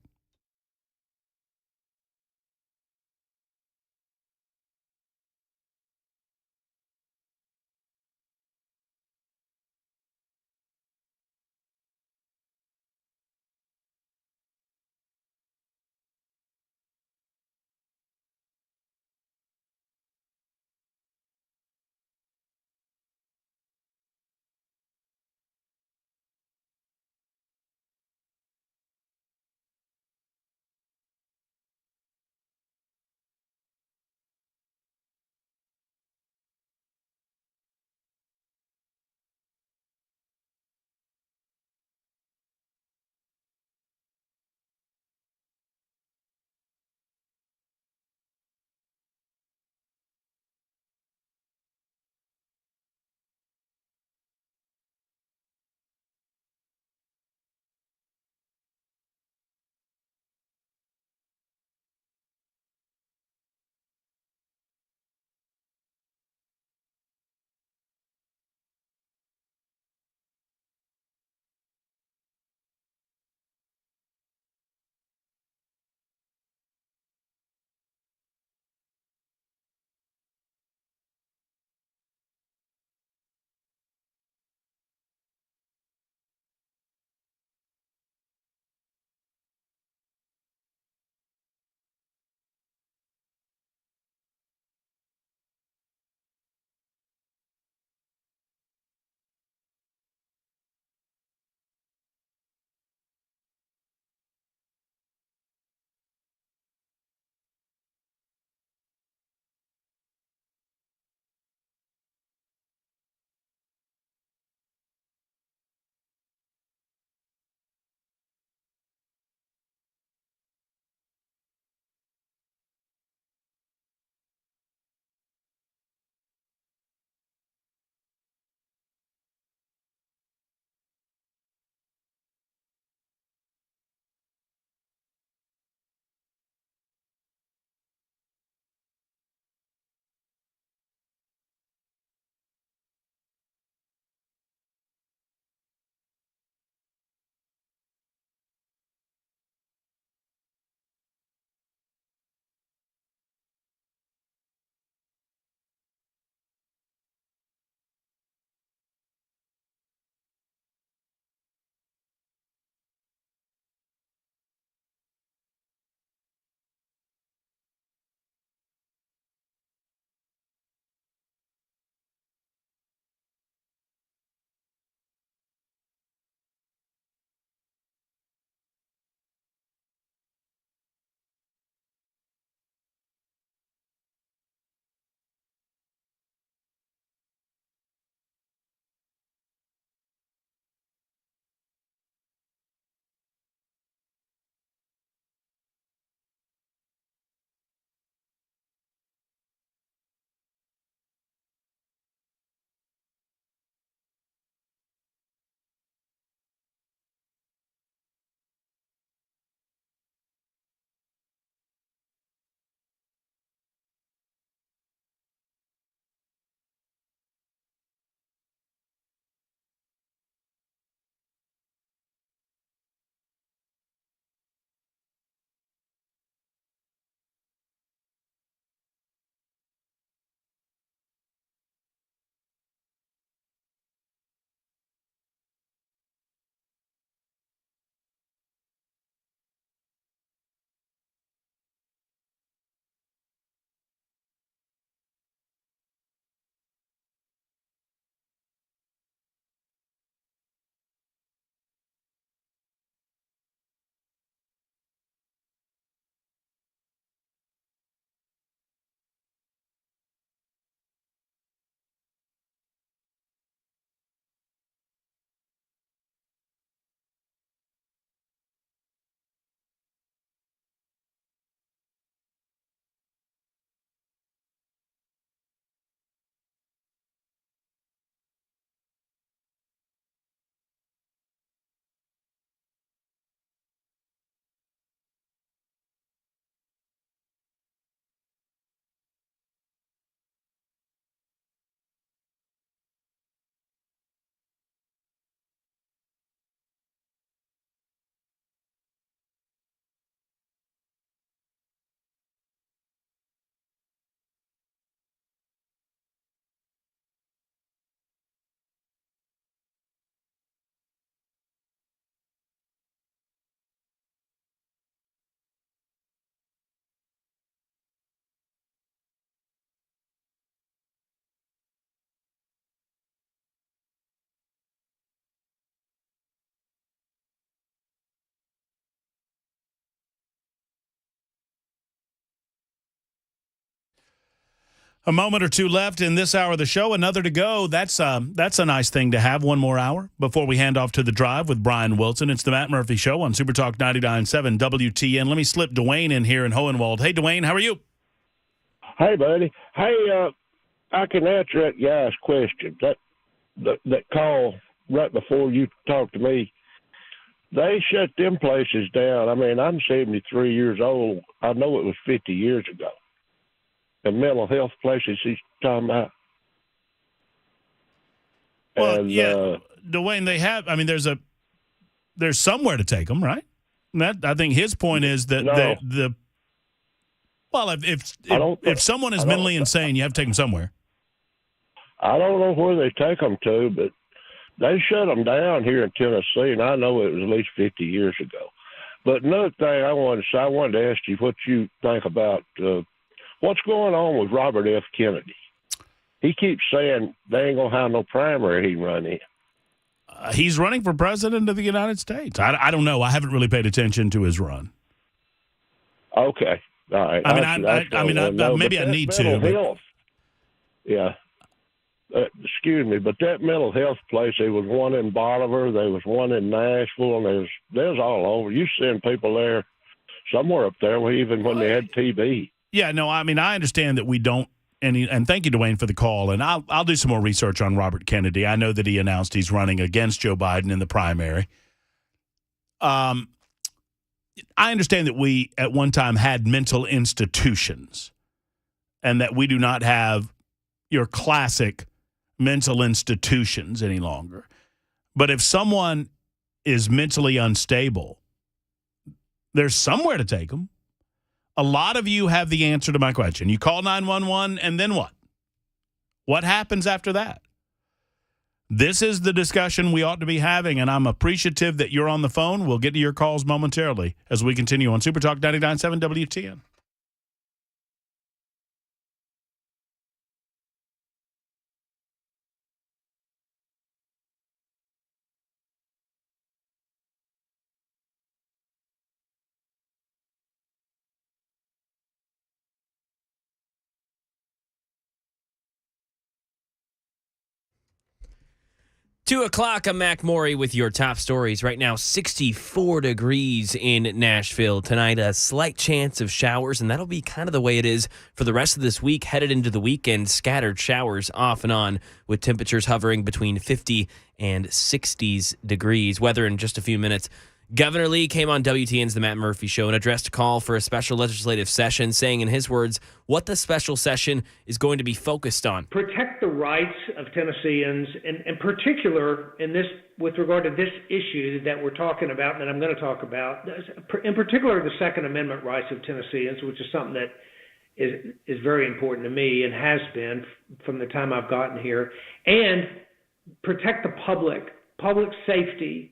A moment or two left in this hour of the show, another to go. That's a nice thing to have, one more hour before we hand off to The Drive with Brian Wilson. It's the Matt Murphy Show on Super Talk 99.7 WTN. Let me slip Dwayne in here in Hohenwald. Hey, Dwayne, how are you? Hey, buddy. Hey, I can answer that guy's question. That call right before you talked to me, they shut them places down. I mean, I'm 73 years old. I know it was 50 years ago. The mental health places he's talking about. Well, and, yeah, Dwayne, they have. I mean, there's somewhere to take them, right? And that, I think his point is that if someone is mentally insane, you have to take them somewhere. I don't know where they take them to, but they shut them down here in Tennessee, and I know it was at least 50 years ago. But another thing I wanted to ask you what you think about what's going on with Robert F. Kennedy. He keeps saying they ain't going to have no primary he run in. He's running for president of the United States. I don't know. I haven't really paid attention to his run. Okay. All right. Maybe I need to. Health. Yeah. Excuse me, but that mental health place, there was one in Bolivar, there was one in Nashville, and there's all over. You send people there, somewhere up there, even when they had TB. Yeah, no, I mean, I understand that we don't, and thank you, Dwayne, for the call, and I'll do some more research on Robert Kennedy. I know that he announced he's running against Joe Biden in the primary. I understand that we, at one time, had mental institutions, and that we do not have your classic mental institutions any longer. But if someone is mentally unstable, there's somewhere to take them. A lot of you have the answer to my question. You call 911, and then what? What happens after that? This is the discussion we ought to be having, and I'm appreciative that you're on the phone. We'll get to your calls momentarily as we continue on Super Talk 99.7 WTN. Two o'clock, I'm Mac Maury with your top stories. Right now, 64 degrees in Nashville. Tonight, a slight chance of showers, and that'll be kind of the way it is for the rest of this week. Headed into the weekend, scattered showers off and on, with temperatures hovering between 50 and 60s degrees. Weather in just a few minutes. Governor Lee came on WTN's The Matt Murphy Show and addressed a call for a special legislative session, saying in his words what the special session is going to be focused on. Protect the rights of Tennesseans, and in particular, with regard to this issue that we're talking about and that I'm going to talk about, in particular the Second Amendment rights of Tennesseans, which is something that is very important to me and has been from the time I've gotten here, and protect the public safety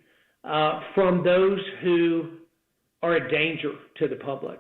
from those who are a danger to the public.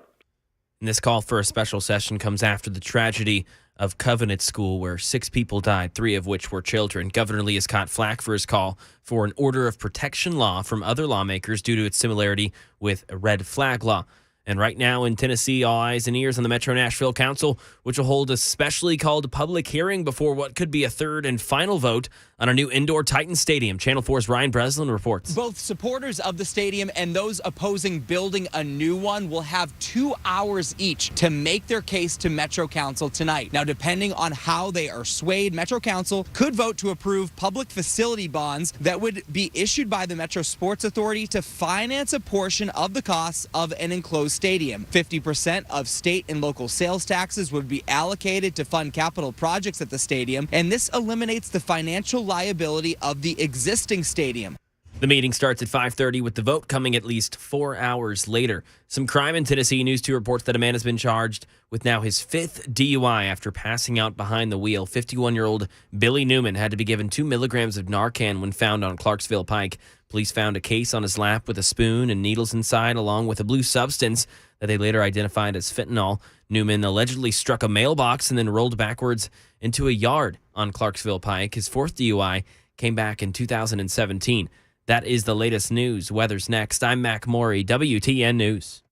And this call for a special session comes after the tragedy of Covenant School, where 6 people died, 3 of which were children. Governor Lee has caught flack for his call for an order of protection law from other lawmakers due to its similarity with a red flag law. And right now in Tennessee, all eyes and ears on the Metro Nashville Council, which will hold a specially called public hearing before what could be a third and final vote on a new indoor Titan Stadium. Channel 4's Ryan Breslin reports. Both supporters of the stadium and those opposing building a new one will have 2 hours each to make their case to Metro Council tonight. Now, depending on how they are swayed, Metro Council could vote to approve public facility bonds that would be issued by the Metro Sports Authority to finance a portion of the costs of an enclosed stadium. 50% of state and local sales taxes would be allocated to fund capital projects at the stadium, and this eliminates the financial liability of the existing stadium. The meeting starts at 5:30 with the vote coming at least 4 hours later. Some crime in Tennessee. News 2 reports that a man has been charged with now his 5th DUI after passing out behind the wheel. 51-year-old Billy Newman had to be given 2 milligrams of Narcan when found on Clarksville Pike. Police found a case on his lap with a spoon and needles inside, along with a blue substance that they later identified as fentanyl. Newman allegedly struck a mailbox and then rolled backwards into a yard on Clarksville Pike. His 4th DUI came back in 2017. That is the latest news. Weather's next. I'm Mac Maury, WTN News.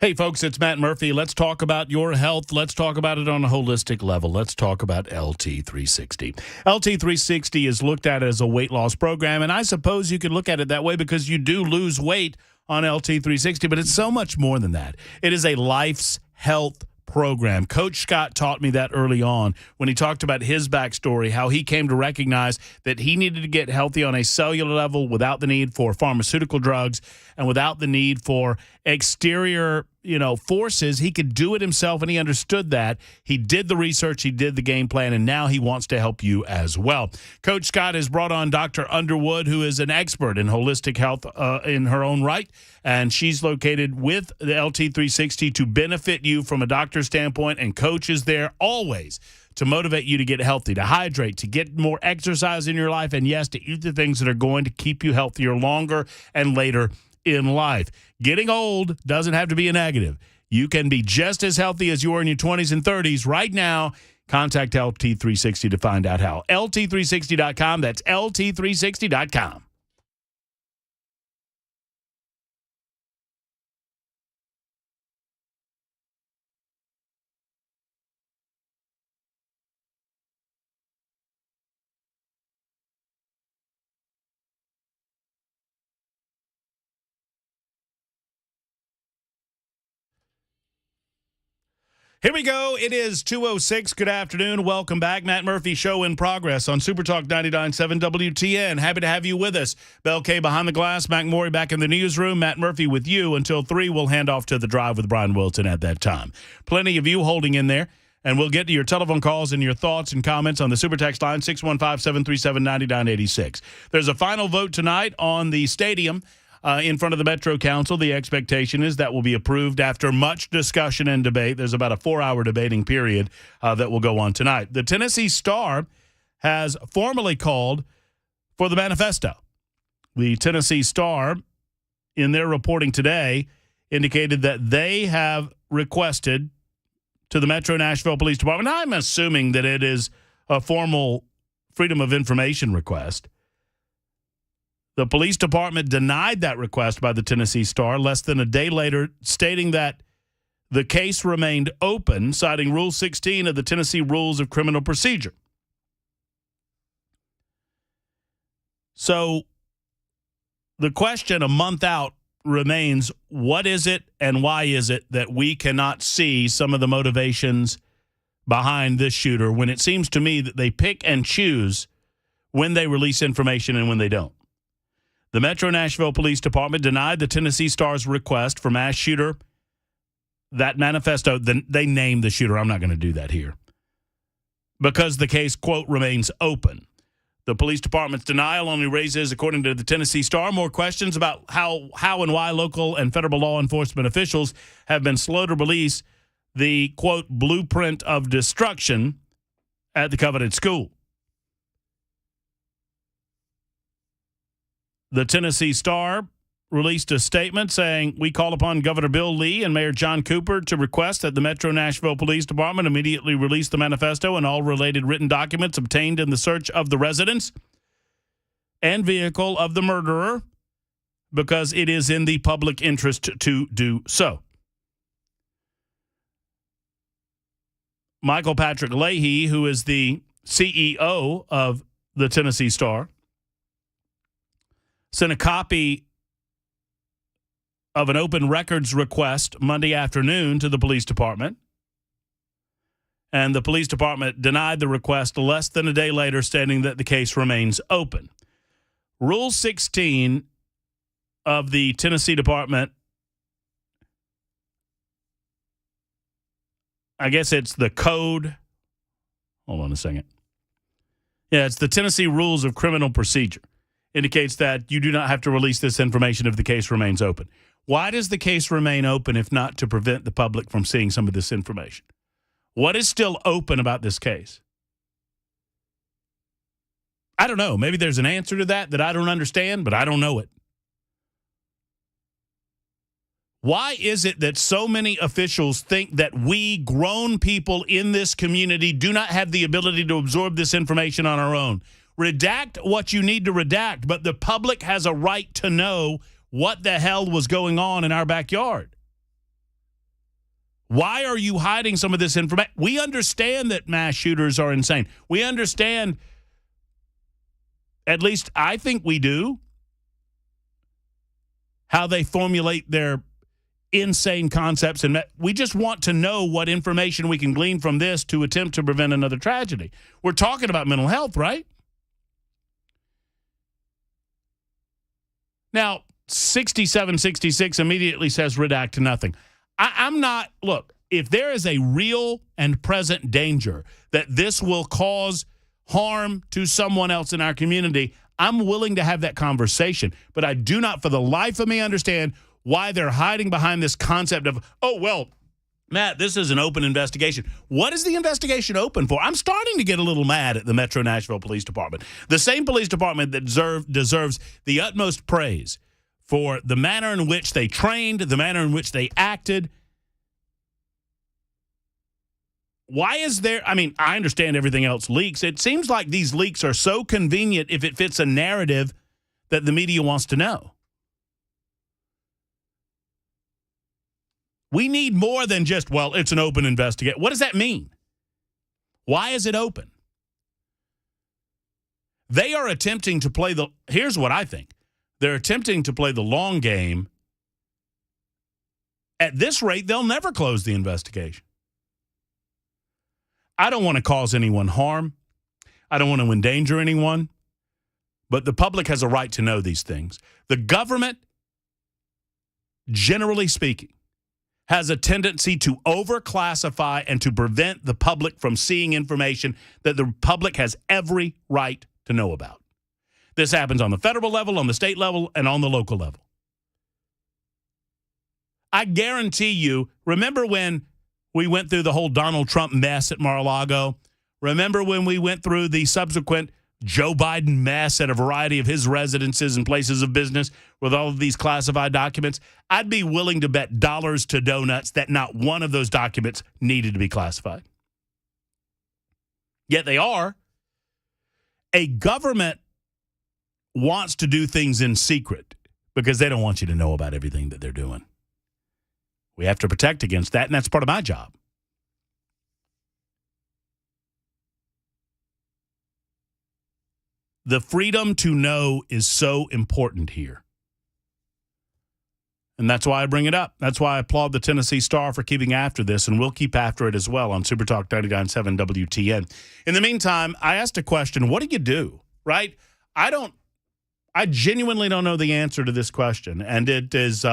Hey, folks, it's Matt Murphy. Let's talk about your health. Let's talk about it on a holistic level. Let's talk about LT360. LT360 is looked at as a weight loss program, and I suppose you could look at it that way because you do lose weight on LT360, but it's so much more than that. It is a life's health program. Coach Scott taught me that early on when he talked about his backstory, how he came to recognize that he needed to get healthy on a cellular level without the need for pharmaceutical drugs and without the need for exterior forces. He could do it himself, and he understood that. He did the research, he did the game plan, and now he wants to help you as well. Coach Scott has brought on Dr. Underwood, who is an expert in holistic health in her own right, and she's located with the LT360 to benefit you from a doctor's standpoint, and Coach is there always to motivate you to get healthy, to hydrate, to get more exercise in your life, and yes, to eat the things that are going to keep you healthier longer and later in life. Getting old doesn't have to be a negative. You can be just as healthy as you were in your 20s and 30s right now. Contact LT360 to find out how. LT360.com. That's LT360.com. Here we go. It is 2:06. Good afternoon. Welcome back. Matt Murphy Show in progress on Super Talk 99.7 WTN. Happy to have you with us. Bell K behind the glass. Mac Morey back in the newsroom. Matt Murphy with you until 3. We'll hand off to the drive with Brian Wilson at that time. Plenty of you holding in there. And we'll get to your telephone calls and your thoughts and comments on the Super Text line, 615-737-9986. There's a final vote tonight on the stadium in front of the Metro Council. The expectation is that will be approved after much discussion and debate. There's about a 4-hour debating period that will go on tonight. The Tennessee Star has formally called for the Manifesto. The Tennessee Star, in their reporting today, indicated that they have requested to the Metro Nashville Police Department. I'm assuming that it is a formal Freedom of Information request. The police department denied that request by the Tennessee Star less than a day later, stating that the case remained open, citing Rule 16 of the Tennessee Rules of Criminal Procedure. So the question a month out remains, what is it and why is it that we cannot see some of the motivations behind this shooter when it seems to me that they pick and choose when they release information and when they don't? The Metro Nashville Police Department denied the Tennessee Star's request for mass shooter. That manifesto, they named the shooter. I'm not going to do that here. Because the case, quote, remains open. The police department's denial only raises, according to the Tennessee Star, more questions about how and why local and federal law enforcement officials have been slow to release the, quote, blueprint of destruction at the coveted school. The Tennessee Star released a statement saying, we call upon Governor Bill Lee and Mayor John Cooper to request that the Metro Nashville Police Department immediately release the manifesto and all related written documents obtained in the search of the residence and vehicle of the murderer because it is in the public interest to do so. Michael Patrick Leahy, who is the CEO of the Tennessee Star, sent a copy of an open records request Monday afternoon to the police department. And the police department denied the request less than a day later, stating that the case remains open. Rule 16 of the Tennessee Department, I guess it's the code. Hold on a second. Yeah, it's the Tennessee Rules of Criminal Procedure. Indicates that you do not have to release this information if the case remains open. Why does the case remain open if not to prevent the public from seeing some of this information? What is still open about this case? I don't know. Maybe there's an answer to that I don't understand, but I don't know it. Why is it that so many officials think that we grown people in this community do not have the ability to absorb this information on our own? Redact what you need to redact, but the public has a right to know what the hell was going on in our backyard. Why are you hiding some of this information? We understand that mass shooters are insane. We understand, at least I think we do, how they formulate their insane concepts. And we just want to know what information we can glean from this to attempt to prevent another tragedy. We're talking about mental health, right? Now, 6766 immediately says redact to nothing. I'm not, look, if there is a real and present danger that this will cause harm to someone else in our community, I'm willing to have that conversation. But I do not for the life of me understand why they're hiding behind this concept of, oh, well, Matt, this is an open investigation. What is the investigation open for? I'm starting to get a little mad at the Metro Nashville Police Department. The same police department that deserves the utmost praise for the manner in which they trained, the manner in which they acted. Why is there, I mean, I understand everything else leaks. It seems like these leaks are so convenient if it fits a narrative that the media wants to know. We need more than just, well, it's an open investigation. What does that mean? Why is it open? They are attempting to play here's what I think. They're attempting to play the long game. At this rate, they'll never close the investigation. I don't want to cause anyone harm. I don't want to endanger anyone. But the public has a right to know these things. The government, generally speaking, has a tendency to overclassify and to prevent the public from seeing information that the public has every right to know about. This happens on the federal level, on the state level, and on the local level. I guarantee you, remember when we went through the whole Donald Trump mess at Mar-a-Lago? Remember when we went through the subsequent Joe Biden mess at a variety of his residences and places of business with all of these classified documents? I'd be willing to bet dollars to donuts that not one of those documents needed to be classified. Yet they are. A government wants to do things in secret because they don't want you to know about everything that they're doing. We have to protect against that, and that's part of my job. The freedom to know is so important here. And that's why I bring it up. That's why I applaud the Tennessee Star for keeping after this, and we'll keep after it as well on Super Talk 99.7 WTN. In the meantime, I asked a question, what do you do, right? I genuinely don't know the answer to this question, and it is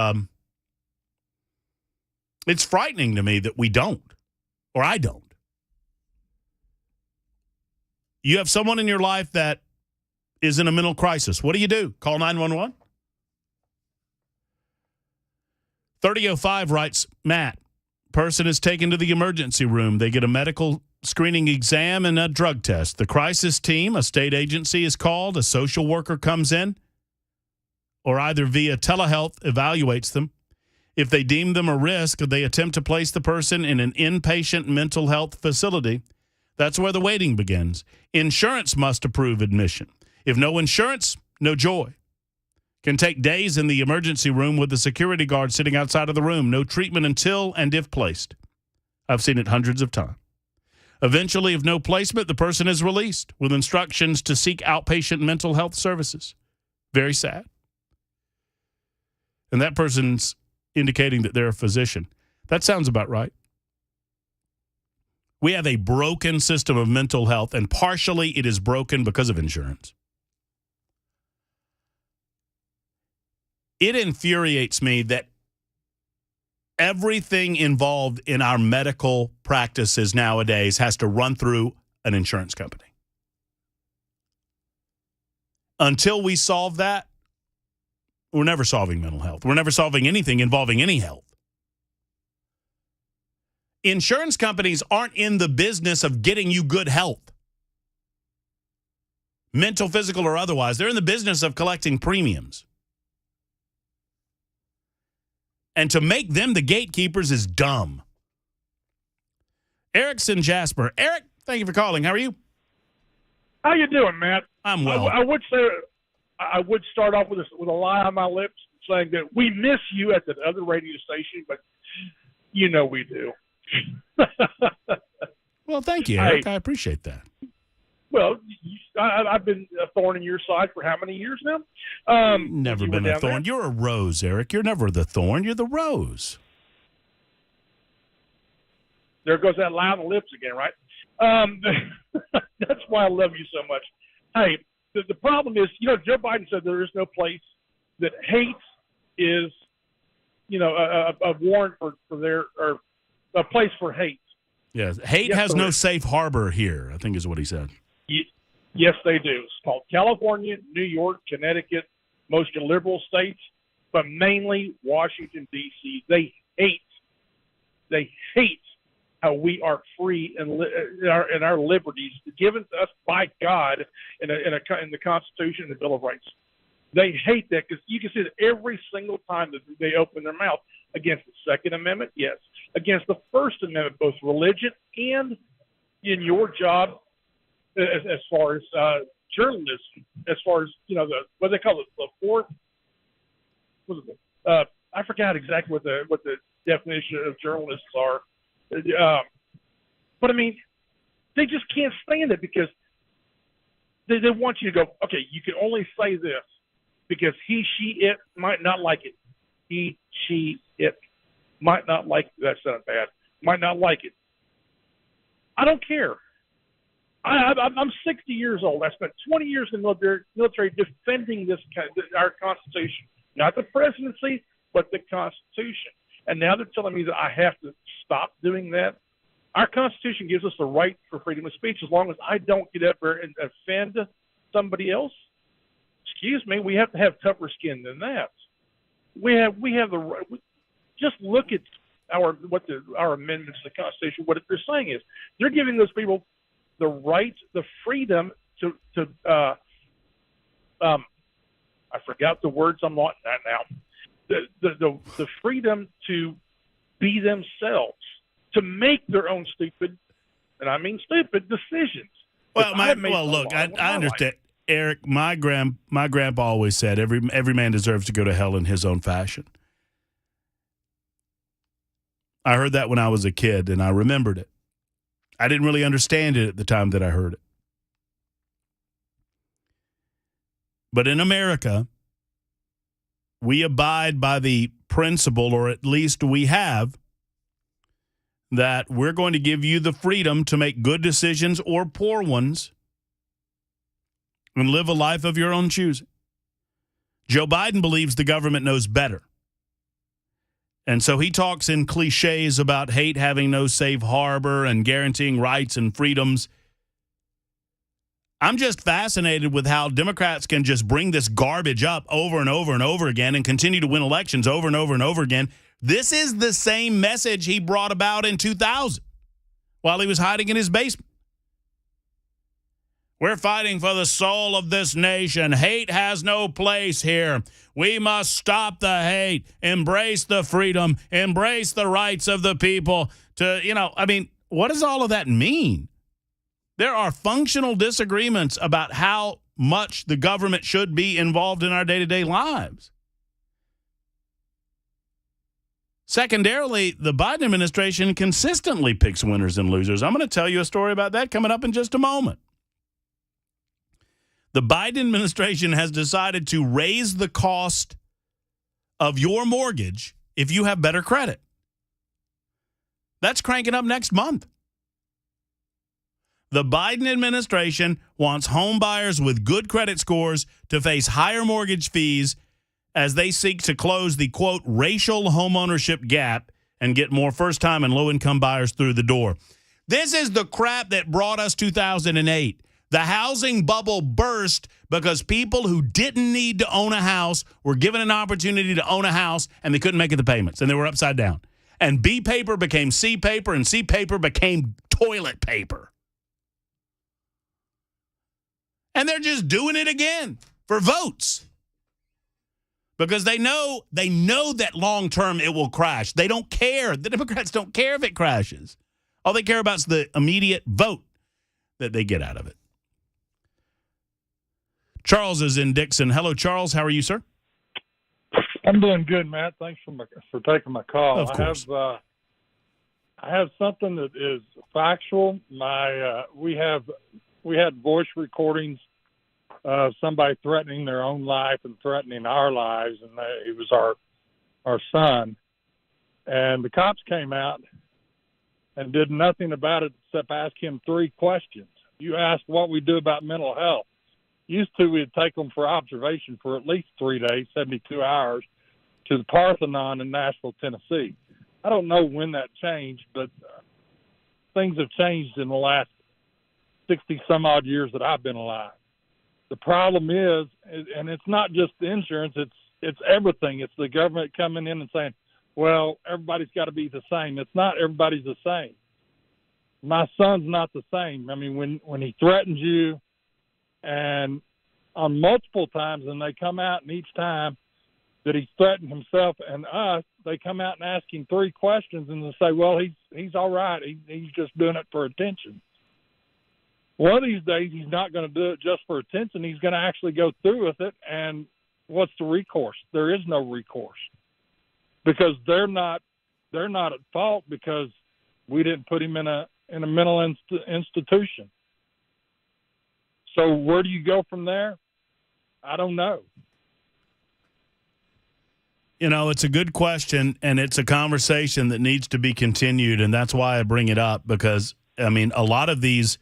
it's frightening to me that we don't, or I don't. You have someone in your life that is in a mental crisis. What do? Call 911? 3005 writes, Matt, person is taken to the emergency room. They get a medical screening exam and a drug test. The crisis team, a state agency, is called. A social worker comes in, or either via telehealth evaluates them. If they deem them a risk, they attempt to place the person in an inpatient mental health facility. That's where the waiting begins. Insurance must approve admission. If no insurance, no joy. Can take days in the emergency room with the security guard sitting outside of the room. No treatment until and if placed. I've seen it hundreds of times. Eventually, if no placement, the person is released with instructions to seek outpatient mental health services. Very sad. And that person's indicating that they're a physician. That sounds about right. We have a broken system of mental health, and partially it is broken because of insurance. It infuriates me that everything involved in our medical practices nowadays has to run through an insurance company. Until we solve that, we're never solving mental health. We're never solving anything involving any health. Insurance companies aren't in the business of getting you good health, mental, physical, or otherwise. They're in the business of collecting premiums. And to make them the gatekeepers is dumb. Eric's in Jasper. Eric, thank you for calling. How are you? How you doing, Matt? I'm well. I would say I would start off with a lie on my lips saying that we miss you at the other radio station, but you know we do. Well, thank you, Eric. I appreciate that. Well, I've been a thorn in your side for how many years now? Never been a thorn. You're a rose, Eric. You're never the thorn. You're the rose. There goes that loud lips again, right? That's why I love you so much. Hey, the problem is, Joe Biden said there is no place that hate is, a warrant for their, or a place for hate. Yes, hate has no safe harbor here, I think is what he said. Yes, they do. It's called California, New York, Connecticut, most liberal states, but mainly Washington, D.C. They hate how we are free and our liberties given to us by God in the Constitution and the Bill of Rights. They hate that because you can see that every single time that they open their mouth against the Second Amendment, yes, against the First Amendment, both religion and in your job as far as journalism, as far as what they call it, the fourth. What is it? I forgot exactly what the definition of journalists are. But I mean, they just can't stand it because they want you to go, okay, you can only say this because he, she, it might not like it. He, she, it might not like it. That sounded bad. Might not like it. I don't care. I'm 60 years old. I spent 20 years in the military defending our Constitution, not the presidency, but the Constitution. And now they're telling me that I have to stop doing that. Our Constitution gives us the right for freedom of speech as long as I don't get up there and offend somebody else. Excuse me, we have to have tougher skin than that. We have the right. Just look at our amendments to the Constitution. What they're saying is they're giving those people the right, the freedom to I forgot the words. I'm not that now. The freedom to be themselves, to make their own stupid, and I mean stupid decisions. Well, look, I understand, Eric. My grandpa always said every man deserves to go to hell in his own fashion. I heard that when I was a kid, and I remembered it. I didn't really understand it at the time that I heard it. But in America, we abide by the principle, or at least we have, that we're going to give you the freedom to make good decisions or poor ones and live a life of your own choosing. Joe Biden believes the government knows better. And so he talks in cliches about hate having no safe harbor and guaranteeing rights and freedoms. I'm just fascinated with how Democrats can just bring this garbage up over and over and over again and continue to win elections over and over and over again. This is the same message he brought about in 2000 while he was hiding in his basement. We're fighting for the soul of this nation. Hate has no place here. We must stop the hate, embrace the freedom, embrace the rights of the people to, what does all of that mean? There are functional disagreements about how much the government should be involved in our day-to-day lives. Secondarily, the Biden administration consistently picks winners and losers. I'm going to tell you a story about that coming up in just a moment. The Biden administration has decided to raise the cost of your mortgage if you have better credit. That's cranking up next month. The Biden administration wants home buyers with good credit scores to face higher mortgage fees as they seek to close the, quote, racial homeownership gap and get more first-time and low-income buyers through the door. This is the crap that brought us 2008. The housing bubble burst because people who didn't need to own a house were given an opportunity to own a house, and they couldn't make the payments, and they were upside down. And B paper became C paper, and C paper became toilet paper. And they're just doing it again for votes. Because they know that long-term it will crash. They don't care. The Democrats don't care if it crashes. All they care about is the immediate vote that they get out of it. Charles is in Dixon. Hello, Charles. How are you, sir? I'm doing good, Matt. Thanks for taking my call. Of course. I have something that is factual. We had voice recordings of somebody threatening their own life and threatening our lives, and it was our son. And the cops came out and did nothing about it except ask him 3 questions. You asked what we do about mental health. Used to, we'd take them for observation for at least 3 days, 72 hours, to the Parthenon in Nashville, Tennessee. I don't know when that changed, but things have changed in the last 60-some-odd years that I've been alive. The problem is, and it's not just the insurance, it's everything. It's the government coming in and saying, well, everybody's got to be the same. It's not everybody's the same. My son's not the same. I mean, when he threatens you, and on multiple times, and they come out, and each time that he's threatened himself and us, they come out and ask him 3 questions, and they say, well, he's all right. He's just doing it for attention. One of these days, he's not going to do it just for attention. He's going to actually go through with it, and what's the recourse? There is no recourse, because they're not at fault because we didn't put him in a mental institution. So where do you go from there? I don't know. You know, it's a good question, and it's a conversation that needs to be continued, and that's why I bring it up, because, I mean, a lot of these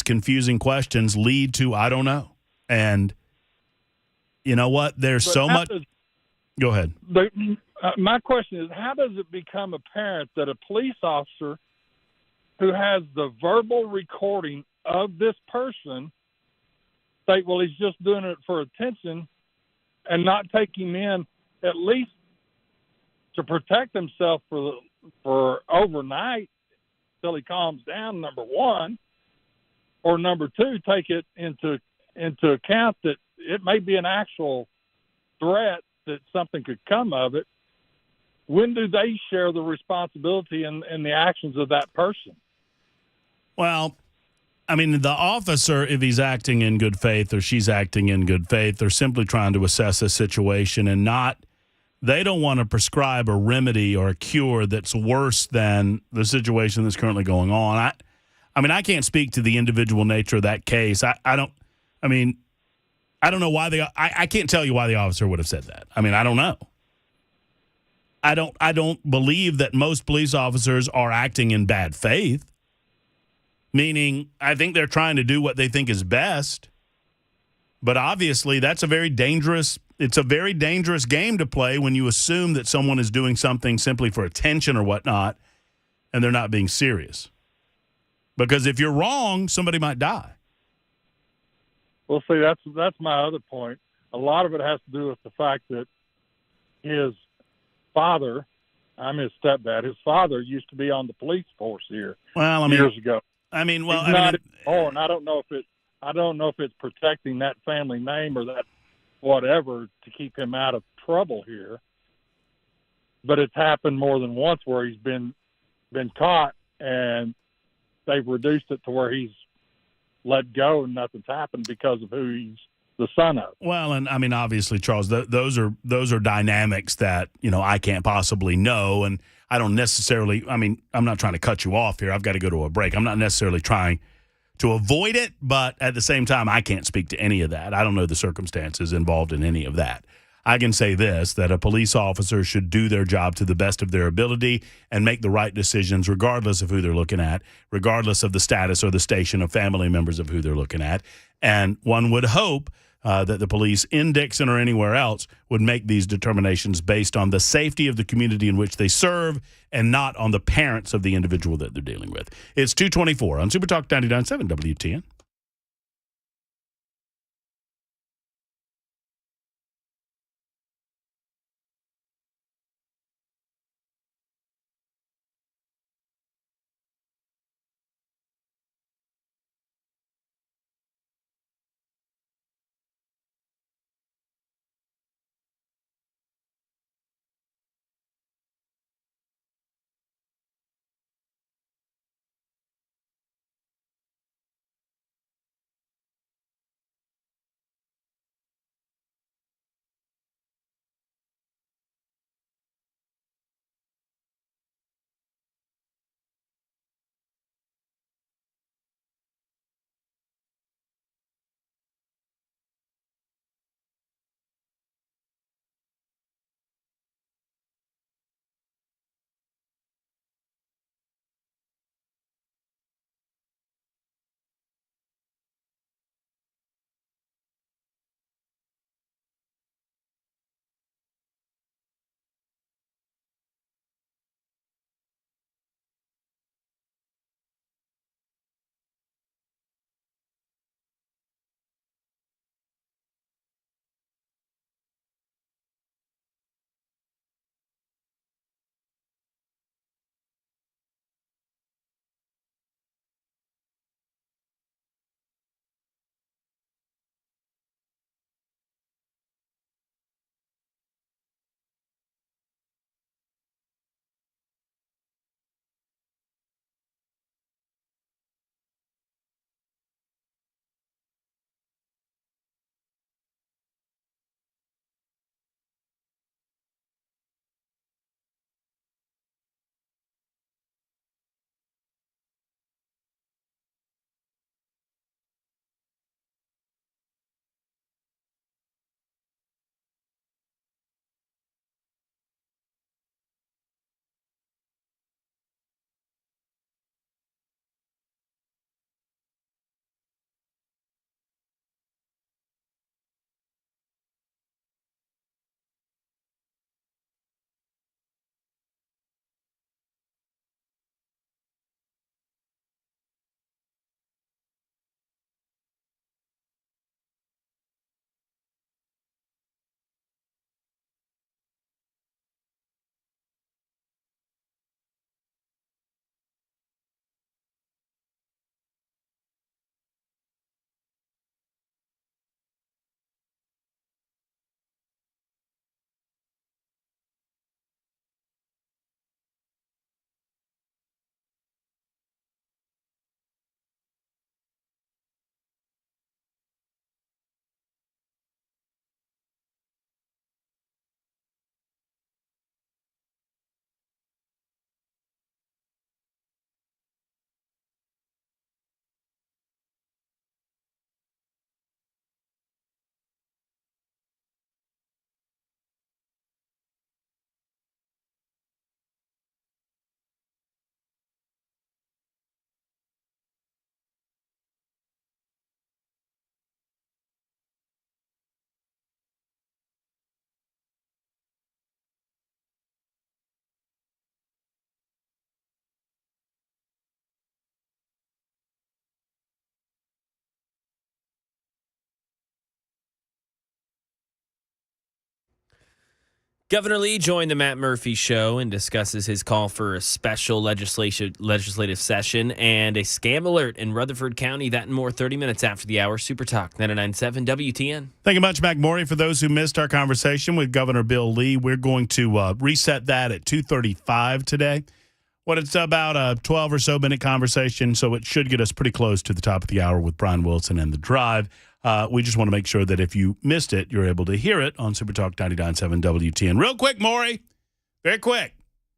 confusing questions lead to I don't know. And you know what? There's so much. Go ahead. My question is, how does it become apparent that a police officer who has the verbal recording of this person say, well, he's just doing it for attention, and not take him in at least to protect himself for overnight till he calms down, number one, or number two, take it into account that it may be an actual threat that something could come of it. When do they share the responsibility in the actions of that person? Well, I mean, the officer, if he's acting in good faith or she's acting in good faith, they're simply trying to assess a situation and they don't want to prescribe a remedy or a cure that's worse than the situation that's currently going on. I mean, I can't speak to the individual nature of that case. I don't know why I can't tell you why the officer would have said that. I mean, I don't know. I don't believe that most police officers are acting in bad faith. Meaning, I think they're trying to do what they think is best. But obviously, it's a very dangerous game to play when you assume that someone is doing something simply for attention or whatnot, and they're not being serious. Because if you're wrong, somebody might die. Well, see, that's my other point. A lot of it has to do with the fact that his father, I'm his stepdad, his father used to be on the police force here years ago. I mean, well, he's not anymore, and I don't know if it's protecting that family name or that whatever to keep him out of trouble here. But it's happened more than once where he's been caught, and they've reduced it to where he's let go and nothing's happened because of who he's the son of. Well, and I mean, obviously, Charles, those are dynamics that, I can't possibly know. And I don't necessarily, I'm not trying to cut you off here. I've got to go to a break. I'm not necessarily trying to avoid it, but at the same time, I can't speak to any of that. I don't know the circumstances involved in any of that. I can say this, that a police officer should do their job to the best of their ability and make the right decisions regardless of who they're looking at, regardless of the status or the station of family members of who they're looking at. And one would hope that the police in Dixon or anywhere else would make these determinations based on the safety of the community in which they serve and not on the parents of the individual that they're dealing with. It's 2:24 on Super Talk 99.7 WTN. Governor Lee joined the Matt Murphy Show and discusses his call for a special legislative session and a scam alert in Rutherford County. That and more 30 minutes after the hour. Super Talk 99.7 WTN. Thank you much, Mac Morey. For those who missed our conversation with Governor Bill Lee, we're going to reset that at 2:35 today. What it's about a 12 or so minute conversation, so it should get us pretty close to the top of the hour with Brian Wilson and The Drive. We just want to make sure that if you missed it, you're able to hear it on Super Talk 99.7 WTN. Real quick, Maury. Very quick.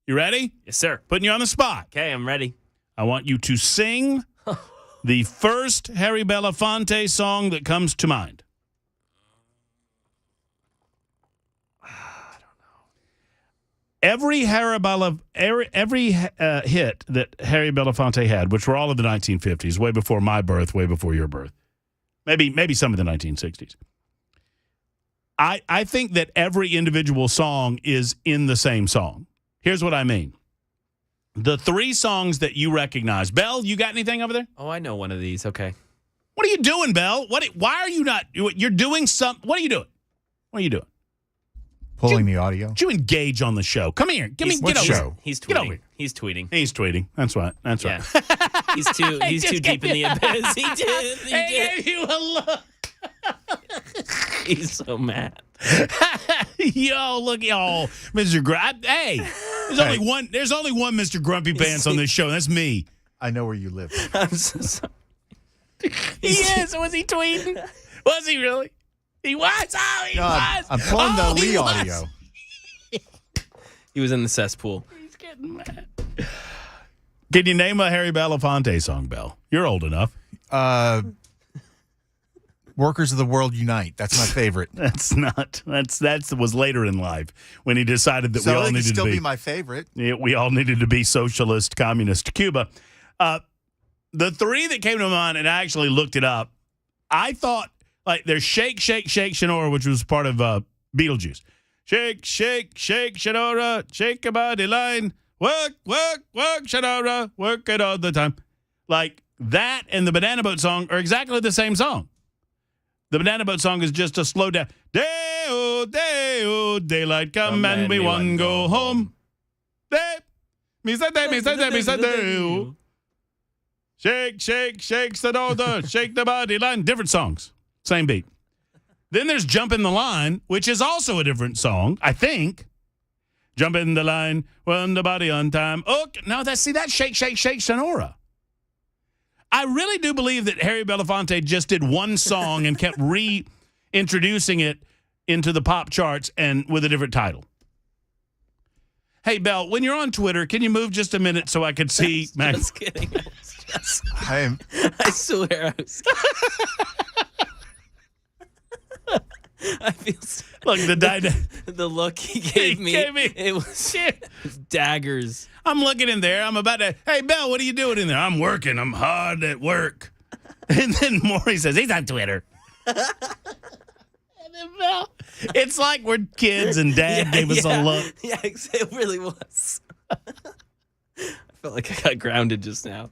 You ready? Yes, sir. Putting you on the spot. Okay, I'm ready. I want you to sing the first Harry Belafonte song that comes to mind. I don't know. Every hit that Harry Belafonte had, which were all of the 1950s, way before my birth, way before your birth. Maybe some of the 1960s. I think that every individual song is in the same song. Here's what I mean. The three songs that you recognize. Belle, you got anything over there? Oh, I know one of these. Okay. What are you doing, Belle? Why are you not? You're doing something. What are you doing? What are you doing? Pulling the audio. Did you engage on the show? Come here. Get over here. He's tweeting. Get over here. He's tweeting. He's tweeting. That's right. That's right. He's too deep in the abyss. He did. Gave you a look. He's so mad. Yo, look, y'all, Mr. Hey, there's only one Mr. Grumpy Pants on this show. That's me. I know where you live. I'm so sorry. He is. Was he tweeting? Was he really? He was. Oh, he was. I'm pulling the Lee audio. He was in the cesspool. He's getting mad. Can you name a Harry Belafonte song, Belle? You're old enough. Workers of the World Unite. That's my favorite. That was later in life when he decided that we all needed to still be my favorite. We all needed to be socialist, communist Cuba. The three that came to mind, and I actually looked it up. I thought there's Shake, Shake, Shake, Shonora, which was part of Beetlejuice. Shake, shake, shake, Shonora, shake your body line. Work, work, work, Shonora, work it all the time. Like that and the Banana Boat song are exactly the same song. The Banana Boat song is just a slow down. Day-o, day-o, daylight come and we want go home. Me say day. Shake, shake, shake, Shonora, shake the body line. Different songs, same beat. Then there's Jump in the Line, which is also a different song, I think. Jump in the line, run the body on time. Oh, no, that's Shake, Shake, Shake, Shonora. I really do believe that Harry Belafonte just did one song and kept reintroducing it into the pop charts and with a different title. Hey, Belle, when you're on Twitter, can you move just a minute so I could see? Just kidding. I swear I was I feel look the look he gave me. It was daggers. I'm looking in there. I'm about to. Hey, Belle, what are you doing in there? I'm working. I'm hard at work. And then Maury says he's on Twitter. And then Belle, it's like we're kids and Dad gave us a look. Yeah, it really was. I felt like I got grounded just now.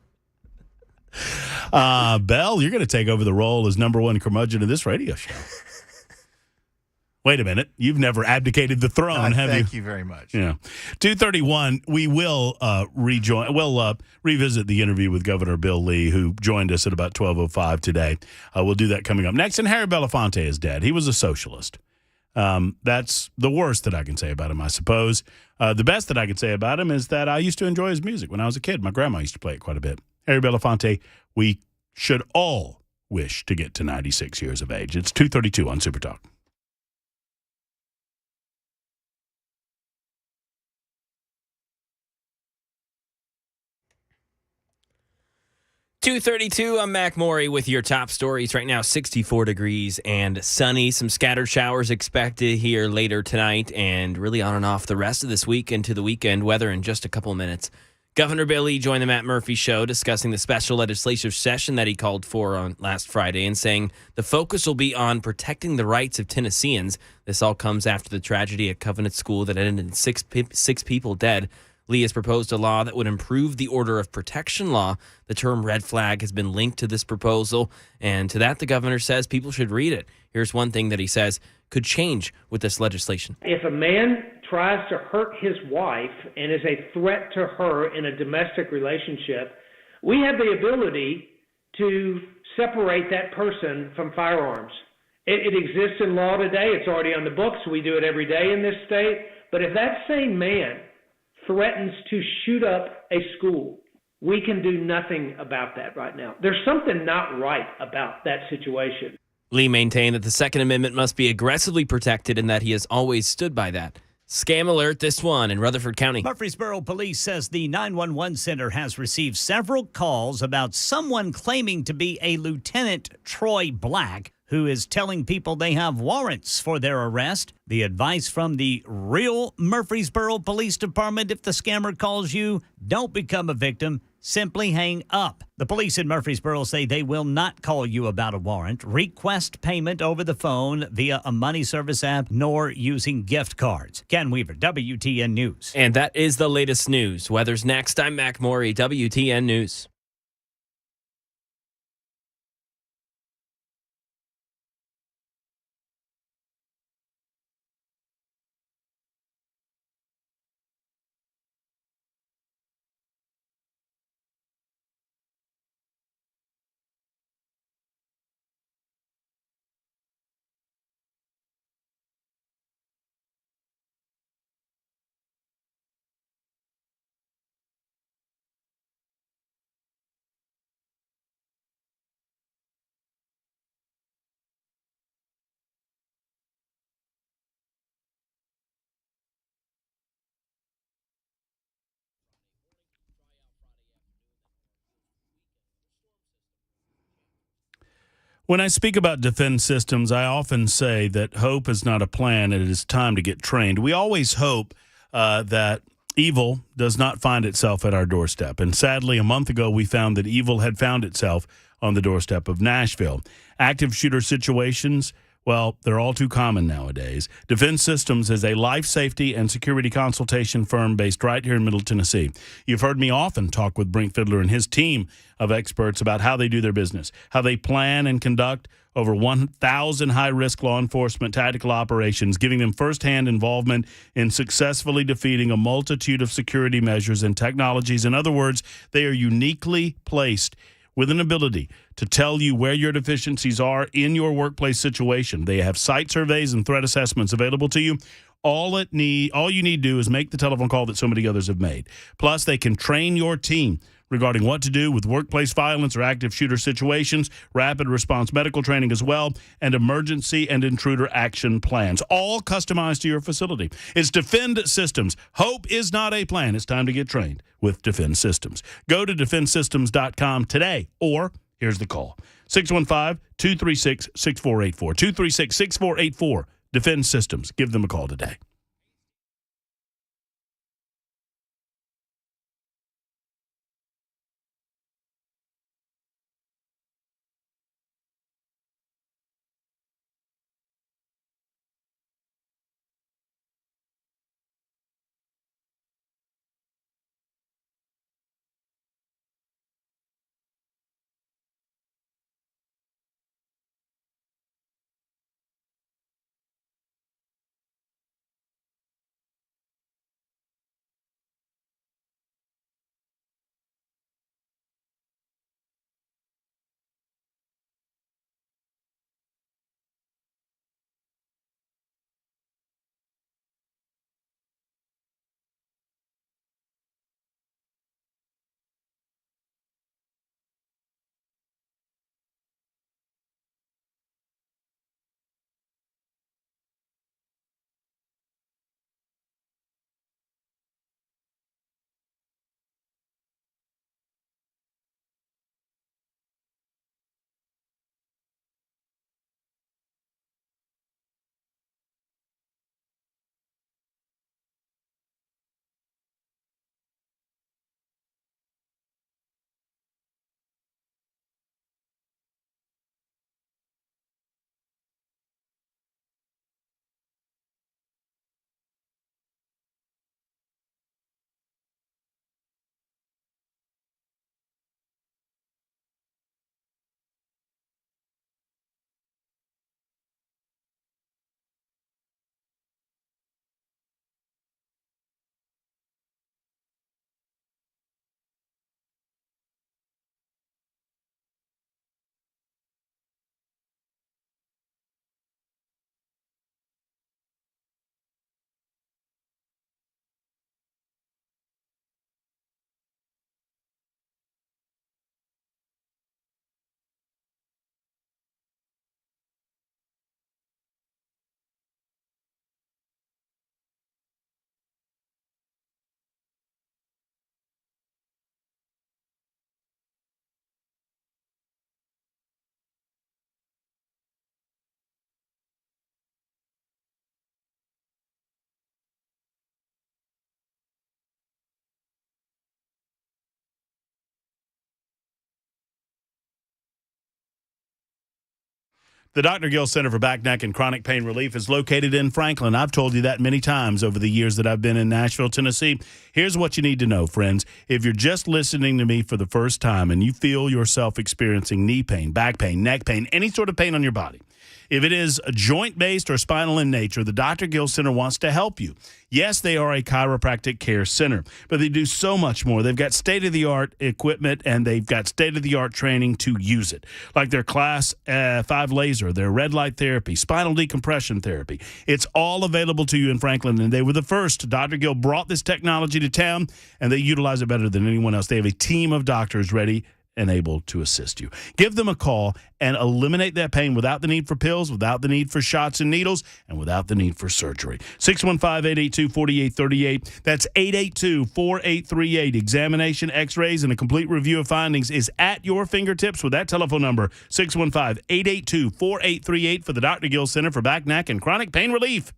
Belle, you're going to take over the role as number one curmudgeon of this radio show. Wait a minute. You've never abdicated the throne, have you? Thank you very much. Yeah. 2:31, we will rejoin. We'll revisit the interview with Governor Bill Lee, who joined us at about 12:05 today. We'll do that coming up next. And Harry Belafonte is dead. He was a socialist. That's the worst that I can say about him, I suppose. The best that I can say about him is that I used to enjoy his music when I was a kid. My grandma used to play it quite a bit. Harry Belafonte, we should all wish to get to 96 years of age. It's 2:32 on Super Talk. $2:32, I'm Mac Morey with your top stories. Right now, 64 degrees and sunny. Some scattered showers expected here later tonight and really on and off the rest of this week into the weekend. Weather in just a couple of minutes. Governor Bill Lee joined the Matt Murphy Show discussing the special legislative session that he called for on last Friday and saying the focus will be on protecting the rights of Tennesseans. This all comes after the tragedy at Covenant School that ended in six people dead. Lee has proposed a law that would improve the order of protection law. The term red flag has been linked to this proposal, and to that the governor says people should read it. Here's one thing that he says could change with this legislation. If a man tries to hurt his wife and is a threat to her in a domestic relationship, we have the ability to separate that person from firearms. It exists in law today. It's already on the books. We do it every day in this state. But if that same man threatens to shoot up a school, we can do nothing about that right now. There's something not right about that situation. Lee maintained that the Second Amendment must be aggressively protected and that he has always stood by that. Scam alert, this one in Rutherford County. Murfreesboro police says the 911 center has received several calls about someone claiming to be a Lieutenant Troy Black who is telling people they have warrants for their arrest. The advice from the real Murfreesboro Police Department: if the scammer calls you, don't become a victim. Simply hang up. The police in Murfreesboro say they will not call you about a warrant, request payment over the phone via a money service app, nor using gift cards. Ken Weaver, WTN News. And that is the latest news. Weather's next. I'm Mac Morey, WTN News. When I speak about defense systems, I often say that hope is not a plan, and it is time to get trained. We always hope that evil does not find itself at our doorstep. And sadly, a month ago, we found that evil had found itself on the doorstep of Nashville. Active shooter situations, well, they're all too common nowadays. Defense Systems is a life safety and security consultation firm based right here in Middle Tennessee. You've heard me often talk with Brink Fiddler and his team of experts about how they do their business, how they plan and conduct over 1,000 high-risk law enforcement tactical operations, giving them firsthand involvement in successfully defeating a multitude of security measures and technologies. In other words, they are uniquely placed with an ability to tell you where your deficiencies are in your workplace situation. They have site surveys and threat assessments available to you. All you need to do is make the telephone call that so many others have made. Plus, they can train your team regarding what to do with workplace violence or active shooter situations, rapid response medical training as well, and emergency and intruder action plans, all customized to your facility. It's Defend Systems. Hope is not a plan. It's time to get trained with Defend Systems. Go to defendsystems.com today, or here's the call: 615-236-6484. 236-6484. Defend Systems. Give them a call today. The Dr. Gill Center for Back, Neck, and Chronic Pain Relief is located in Franklin. I've told you that many times over the years that I've been in Nashville, Tennessee. Here's what you need to know, friends. If you're just listening to me for the first time and you feel yourself experiencing knee pain, back pain, neck pain, any sort of pain on your body, if it is joint-based or spinal in nature, the Dr. Gill Center wants to help you. Yes, they are a chiropractic care center, but they do so much more. They've got state-of-the-art equipment, and they've got state-of-the-art training to use it, like their Class 5 laser, their red light therapy, spinal decompression therapy. It's all available to you in Franklin, and they were the first. Dr. Gill brought this technology to town, and they utilize it better than anyone else. They have a team of doctors ready and able to assist you. Give them a call and eliminate that pain without the need for pills, without the need for shots and needles, and without the need for surgery. 615-882-4838. That's 882-4838. Examination, x-rays, and a complete review of findings is at your fingertips with that telephone number, 615-882-4838 for the Dr. Gill Center for Back, Neck, and Chronic Pain Relief.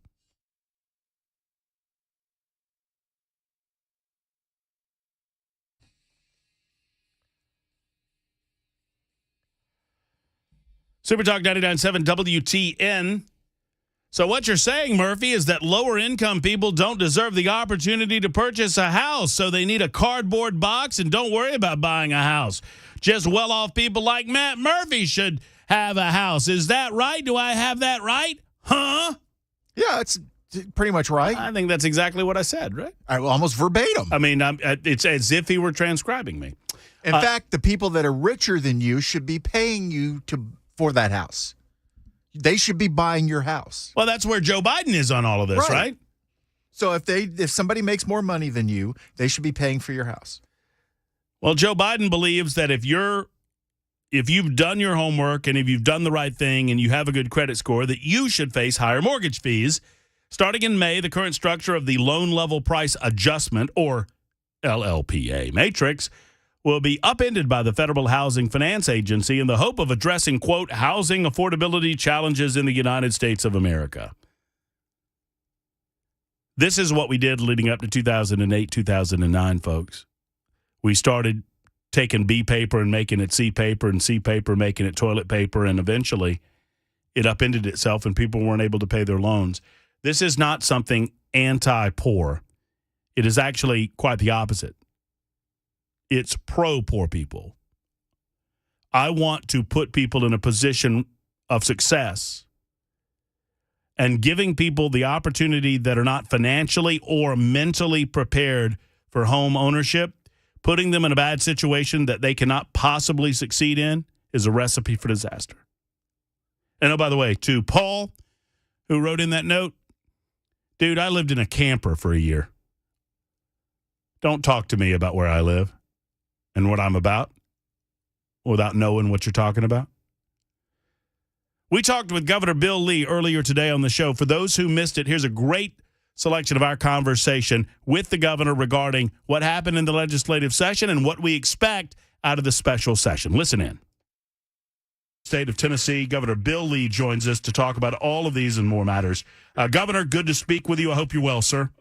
Super Talk 99.7 WTN. So what you're saying, Murphy, is that lower income people don't deserve the opportunity to purchase a house, so they need a cardboard box and don't worry about buying a house. Just well-off people like Matt Murphy should have a house. Is that right? Do I have that right? Huh? Yeah, it's pretty much right. I think that's exactly what I said, right? Almost verbatim. I mean, it's as if he were transcribing me. In fact, the people that are richer than you should be paying you for that house. They should be buying your house. Well, that's where Joe Biden is on all of this, right? So if somebody makes more money than you, they should be paying for your house. Well, Joe Biden believes that if you've done your homework and if you've done the right thing and you have a good credit score, that you should face higher mortgage fees. Starting in May, the current structure of the loan level price adjustment, or LLPA matrix, will be upended by the Federal Housing Finance Agency in the hope of addressing, quote, housing affordability challenges in the United States of America. This is what we did leading up to 2008, 2009, folks. We started taking B paper and making it C paper, and C paper making it toilet paper, and eventually it upended itself and people weren't able to pay their loans. This is not something anti-poor. It is actually quite the opposite. It's pro-poor people. I want to put people in a position of success, and giving people the opportunity that are not financially or mentally prepared for home ownership, putting them in a bad situation that they cannot possibly succeed in, is a recipe for disaster. And oh, by the way, to Paul, who wrote in that note, dude, I lived in a camper for a year. Don't talk to me about where I live and what I'm about without knowing what you're talking about. We talked with Governor Bill Lee earlier today on the show. For those who missed it, here's a great selection of our conversation with the governor regarding what happened in the legislative session and what we expect out of the special session. Listen in. State of Tennessee, Governor Bill Lee joins us to talk about all of these and more matters. Governor, good to speak with you. I hope you're well, sir.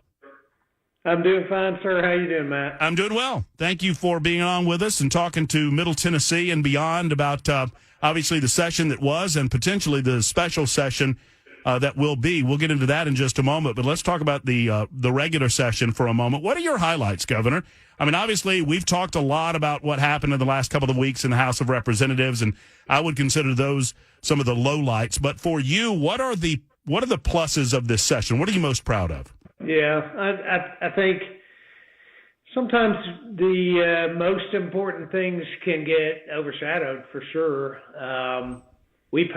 I'm doing fine, sir. How you doing, Matt? I'm doing well. Thank you for being on with us and talking to Middle Tennessee and beyond about obviously the session that was and potentially the special session that will be. We'll get into that in just a moment, but let's talk about the regular session for a moment. What are your highlights, Governor? I mean, obviously, we've talked a lot about what happened in the last couple of weeks in the House of Representatives, and I would consider those some of the lowlights. But for you, what are the pluses of this session? What are you most proud of? Yeah, I think sometimes the most important things can get overshadowed for sure. We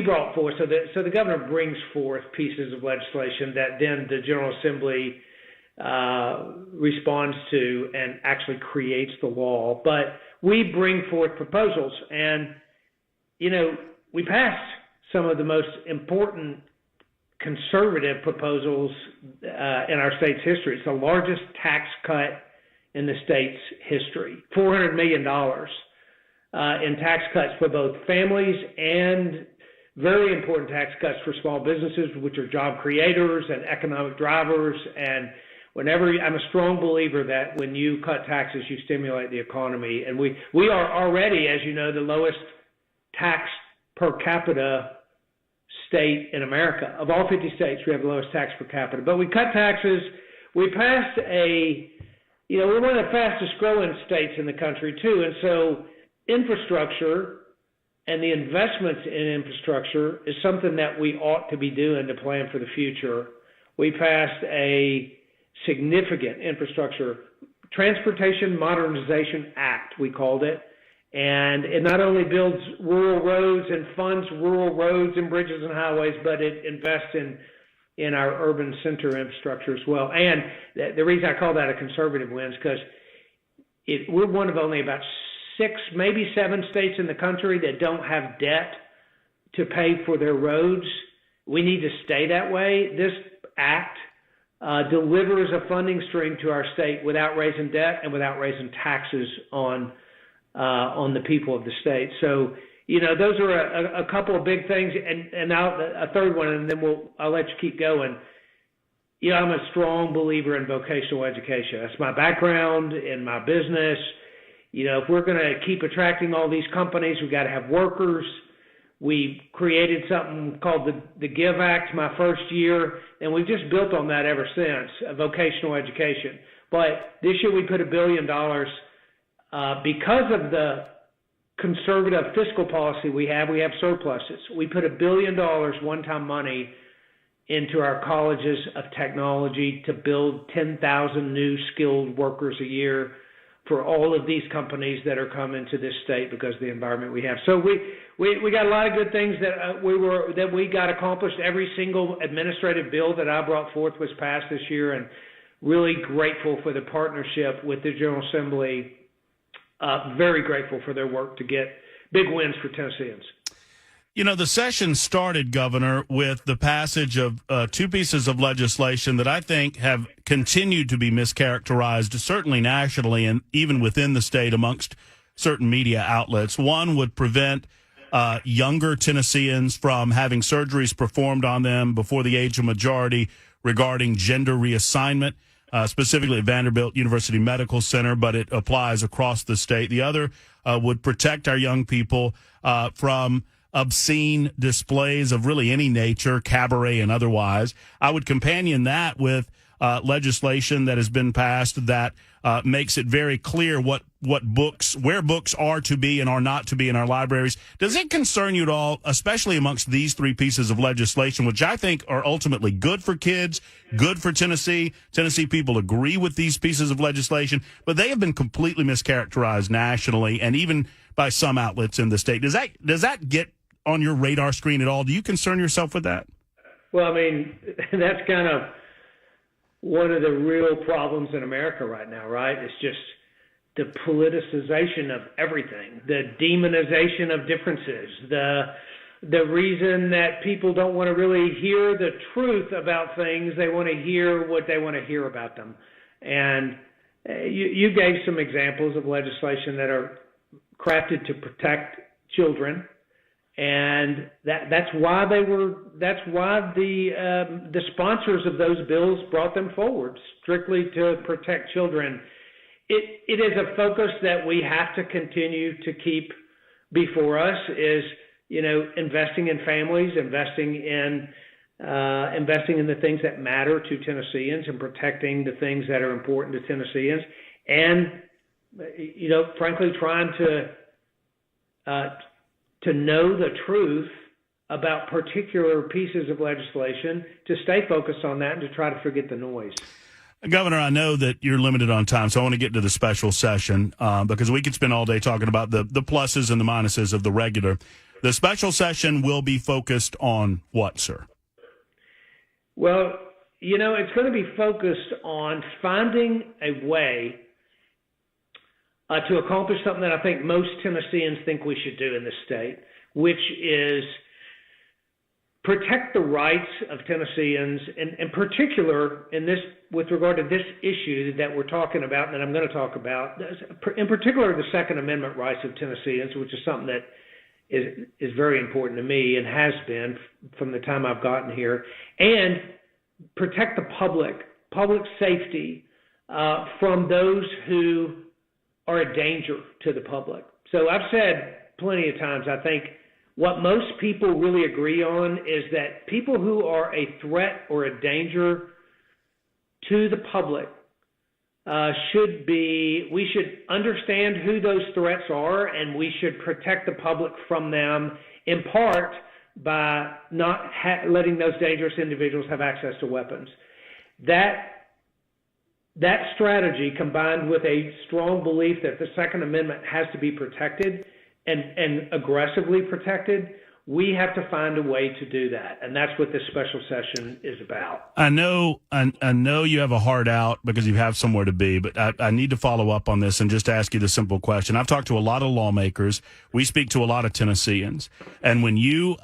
brought forth, so the governor brings forth pieces of legislation that then the General Assembly responds to and actually creates the law. But we bring forth proposals, and we passed some of the most important conservative proposals in our state's history. It's the largest tax cut in the state's history, $400 million in tax cuts for both families and very important tax cuts for small businesses, which are job creators and economic drivers. And I'm a strong believer that when you cut taxes, you stimulate the economy. And we are already, as you know, the lowest tax per capita state in America. Of all 50 states, we have the lowest tax per capita. But we cut taxes. We passed we're one of the fastest growing states in the country too. And so infrastructure and the investments in infrastructure is something that we ought to be doing to plan for the future. We passed a significant infrastructure Transportation Modernization Act, we called it. And it not only builds rural roads and funds rural roads and bridges and highways, but it invests in our urban center infrastructure as well. And the reason I call that a conservative win is because we're one of only about 6, maybe 7 states in the country that don't have debt to pay for their roads. We need to stay that way. This act delivers a funding stream to our state without raising debt and without raising taxes on the people of the state. So, those are a couple of big things, and now a third one, and then I'll let you keep going. I'm a strong believer in vocational education. That's my background in my business. If we're going to keep attracting all these companies, we've got to have workers. We created something called the Give Act my first year, and we've just built on that ever since, vocational education. But this year we put $1 billion because of the conservative fiscal policy we have surpluses. We put $1 billion one-time money into our colleges of technology to build 10,000 new skilled workers a year for all of these companies that are coming to this state because of the environment we have. So we got a lot of good things that we got accomplished. Every single administrative bill that I brought forth was passed this year, and really grateful for the partnership with the General Assembly. Very grateful for their work to get big wins for Tennesseans. The session started, Governor, with the passage of 2 pieces of legislation that I think have continued to be mischaracterized, certainly nationally and even within the state amongst certain media outlets. One would prevent younger Tennesseans from having surgeries performed on them before the age of majority regarding gender reassignment. Specifically at Vanderbilt University Medical Center, but it applies across the state. The other would protect our young people from obscene displays of really any nature, cabaret and otherwise. I would companion that with legislation that has been passed that makes it very clear where books are to be and are not to be in our libraries. Does it concern you at all, especially amongst these 3 pieces of legislation, which I think are ultimately good for kids, good for Tennessee? Tennessee people agree with these pieces of legislation, but they have been completely mischaracterized nationally and even by some outlets in the state. Does that get on your radar screen at all? Do you concern yourself with that? Well, that's kind of one of the real problems in America right now, right? It's just the politicization of everything, the demonization of differences, the reason that people don't want to really hear the truth about things. They want to hear what they want to hear about them. And you gave some examples of legislation that are crafted to protect children. And that's why the sponsors of those bills brought them forward, strictly to protect children. It is a focus that we have to continue to keep before us, is investing in families, investing in the things that matter to Tennesseans, and protecting the things that are important to Tennesseans, and frankly trying to know the truth about particular pieces of legislation, to stay focused on that and to try to forget the noise. Governor, I know that you're limited on time, so I want to get to the special session because we could spend all day talking about the pluses and the minuses of the regular. The special session will be focused on what, sir? Well, it's going to be focused on finding a way to accomplish something that I think most Tennesseans think we should do in this state, which is protect the rights of Tennesseans, and in particular with regard to this issue that we're talking about and that I'm going to talk about, in particular the Second Amendment rights of Tennesseans, which is something that is very important to me and has been from the time I've gotten here, and protect the public safety from those who are a danger to the public. So I've said plenty of times, I think what most people really agree on is that people who are a threat or a danger to the public we should understand who those threats are, and we should protect the public from them, in part by not letting those dangerous individuals have access to weapons. That strategy, combined with a strong belief that the Second Amendment has to be protected and aggressively protected, we have to find a way to do that, and that's what this special session is about. I know you have a heart out because you have somewhere to be, but I need to follow up on this and just ask you the simple question. I've talked to a lot of lawmakers. We speak to a lot of Tennesseans, and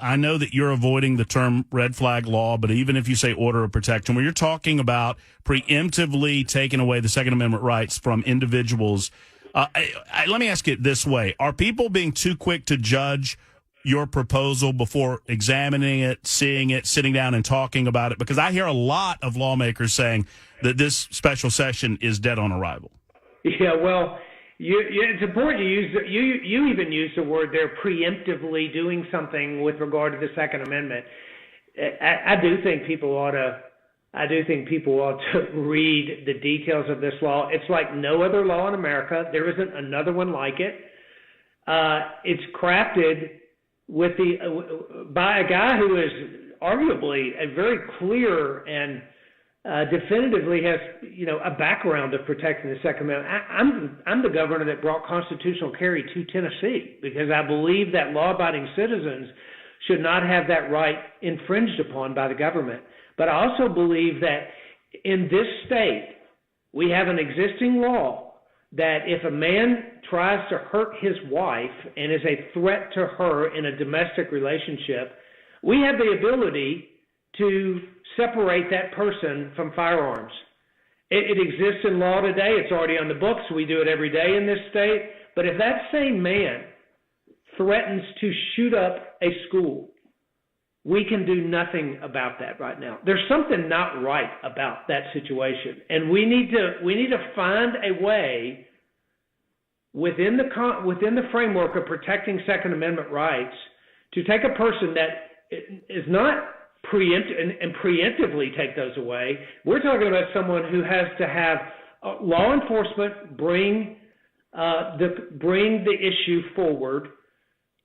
I know that you're avoiding the term red flag law, but even if you say order of protection, when you're talking about preemptively taking away the Second Amendment rights from individuals, let me ask it this way. Are people being too quick to judge your proposal before examining it, seeing it, sitting down and talking about it? Because I hear a lot of lawmakers saying that this special session is dead on arrival. Yeah, well, it's important you even use the word there, preemptively doing something with regard to the Second Amendment. I do think people ought to read the details of this law. It's like no other law in America. There isn't another one like it. It's crafted by a guy who is arguably a very clear and definitively has a background of protecting the Second Amendment. I'm the governor that brought constitutional carry to Tennessee because I believe that law-abiding citizens should not have that right infringed upon by the government. But I also believe that in this state we have an existing law that if a man tries to hurt his wife and is a threat to her in a domestic relationship, we have the ability to separate that person from firearms. It exists in law today. It's already on the books. We do it every day in this state. But if that same man threatens to shoot up a school, we can do nothing about that right now. There's something not right about that situation, and we need to find a way within the framework of protecting Second Amendment rights to take a person that is not preemptively take those away. We're talking about someone who has to have law enforcement bring the issue forward.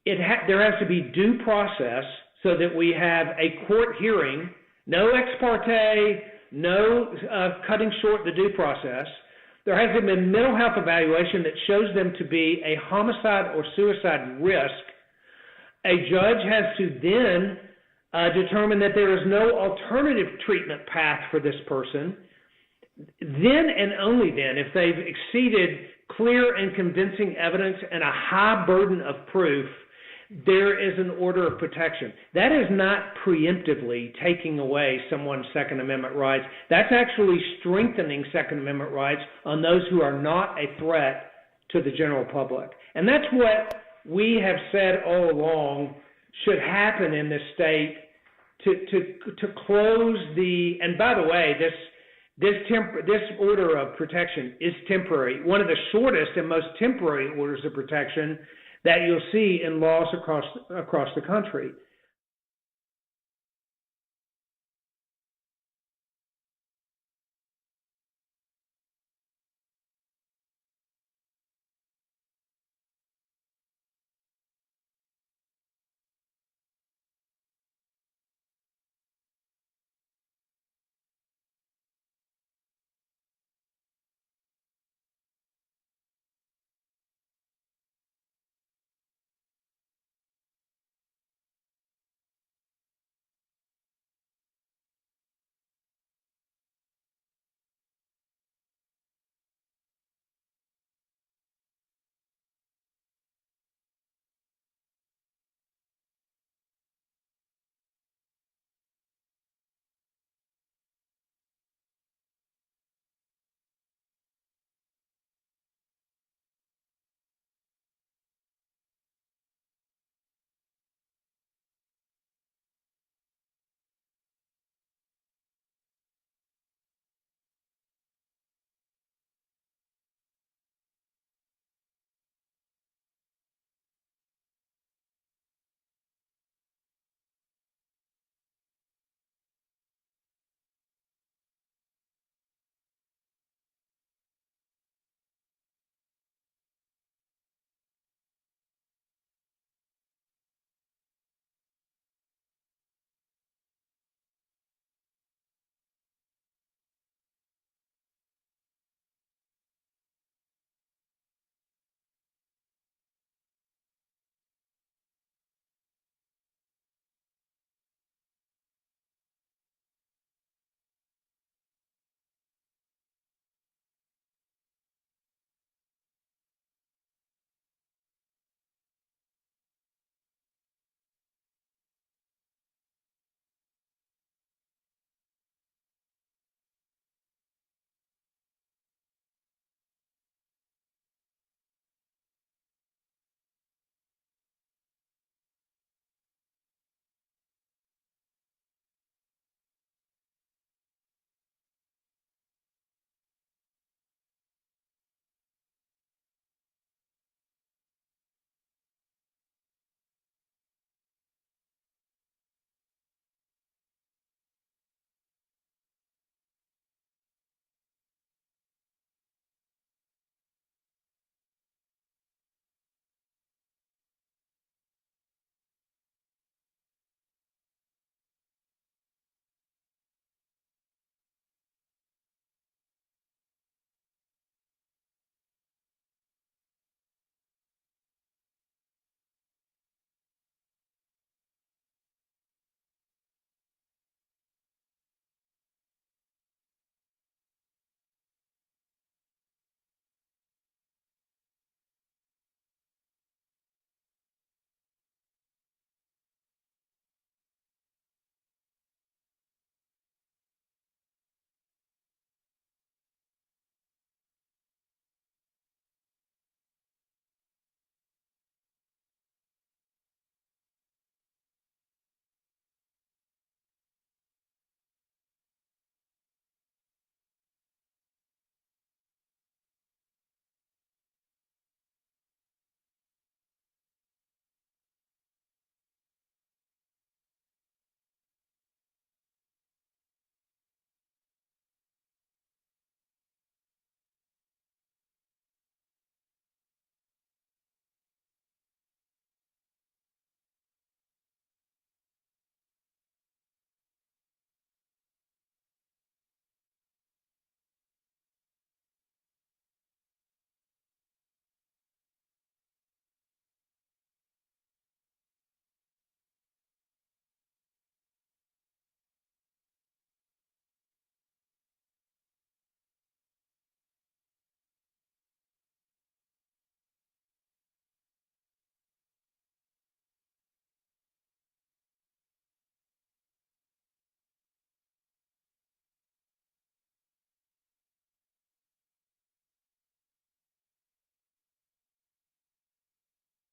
There has to be due process, so that we have a court hearing, no ex parte, no cutting short the due process. There has to be a mental health evaluation that shows them to be a homicide or suicide risk. A judge has to then determine that there is no alternative treatment path for this person. Then and only then, if they've exceeded clear and convincing evidence and a high burden of proof, there is an order of protection. That is not preemptively taking away someone's Second Amendment rights. That's actually strengthening Second Amendment rights on those who are not a threat to the general public. And that's what we have said all along should happen in this state to close the, and by the way, this order of protection is temporary, one of the shortest and most temporary orders of protection that you'll see in laws across the country.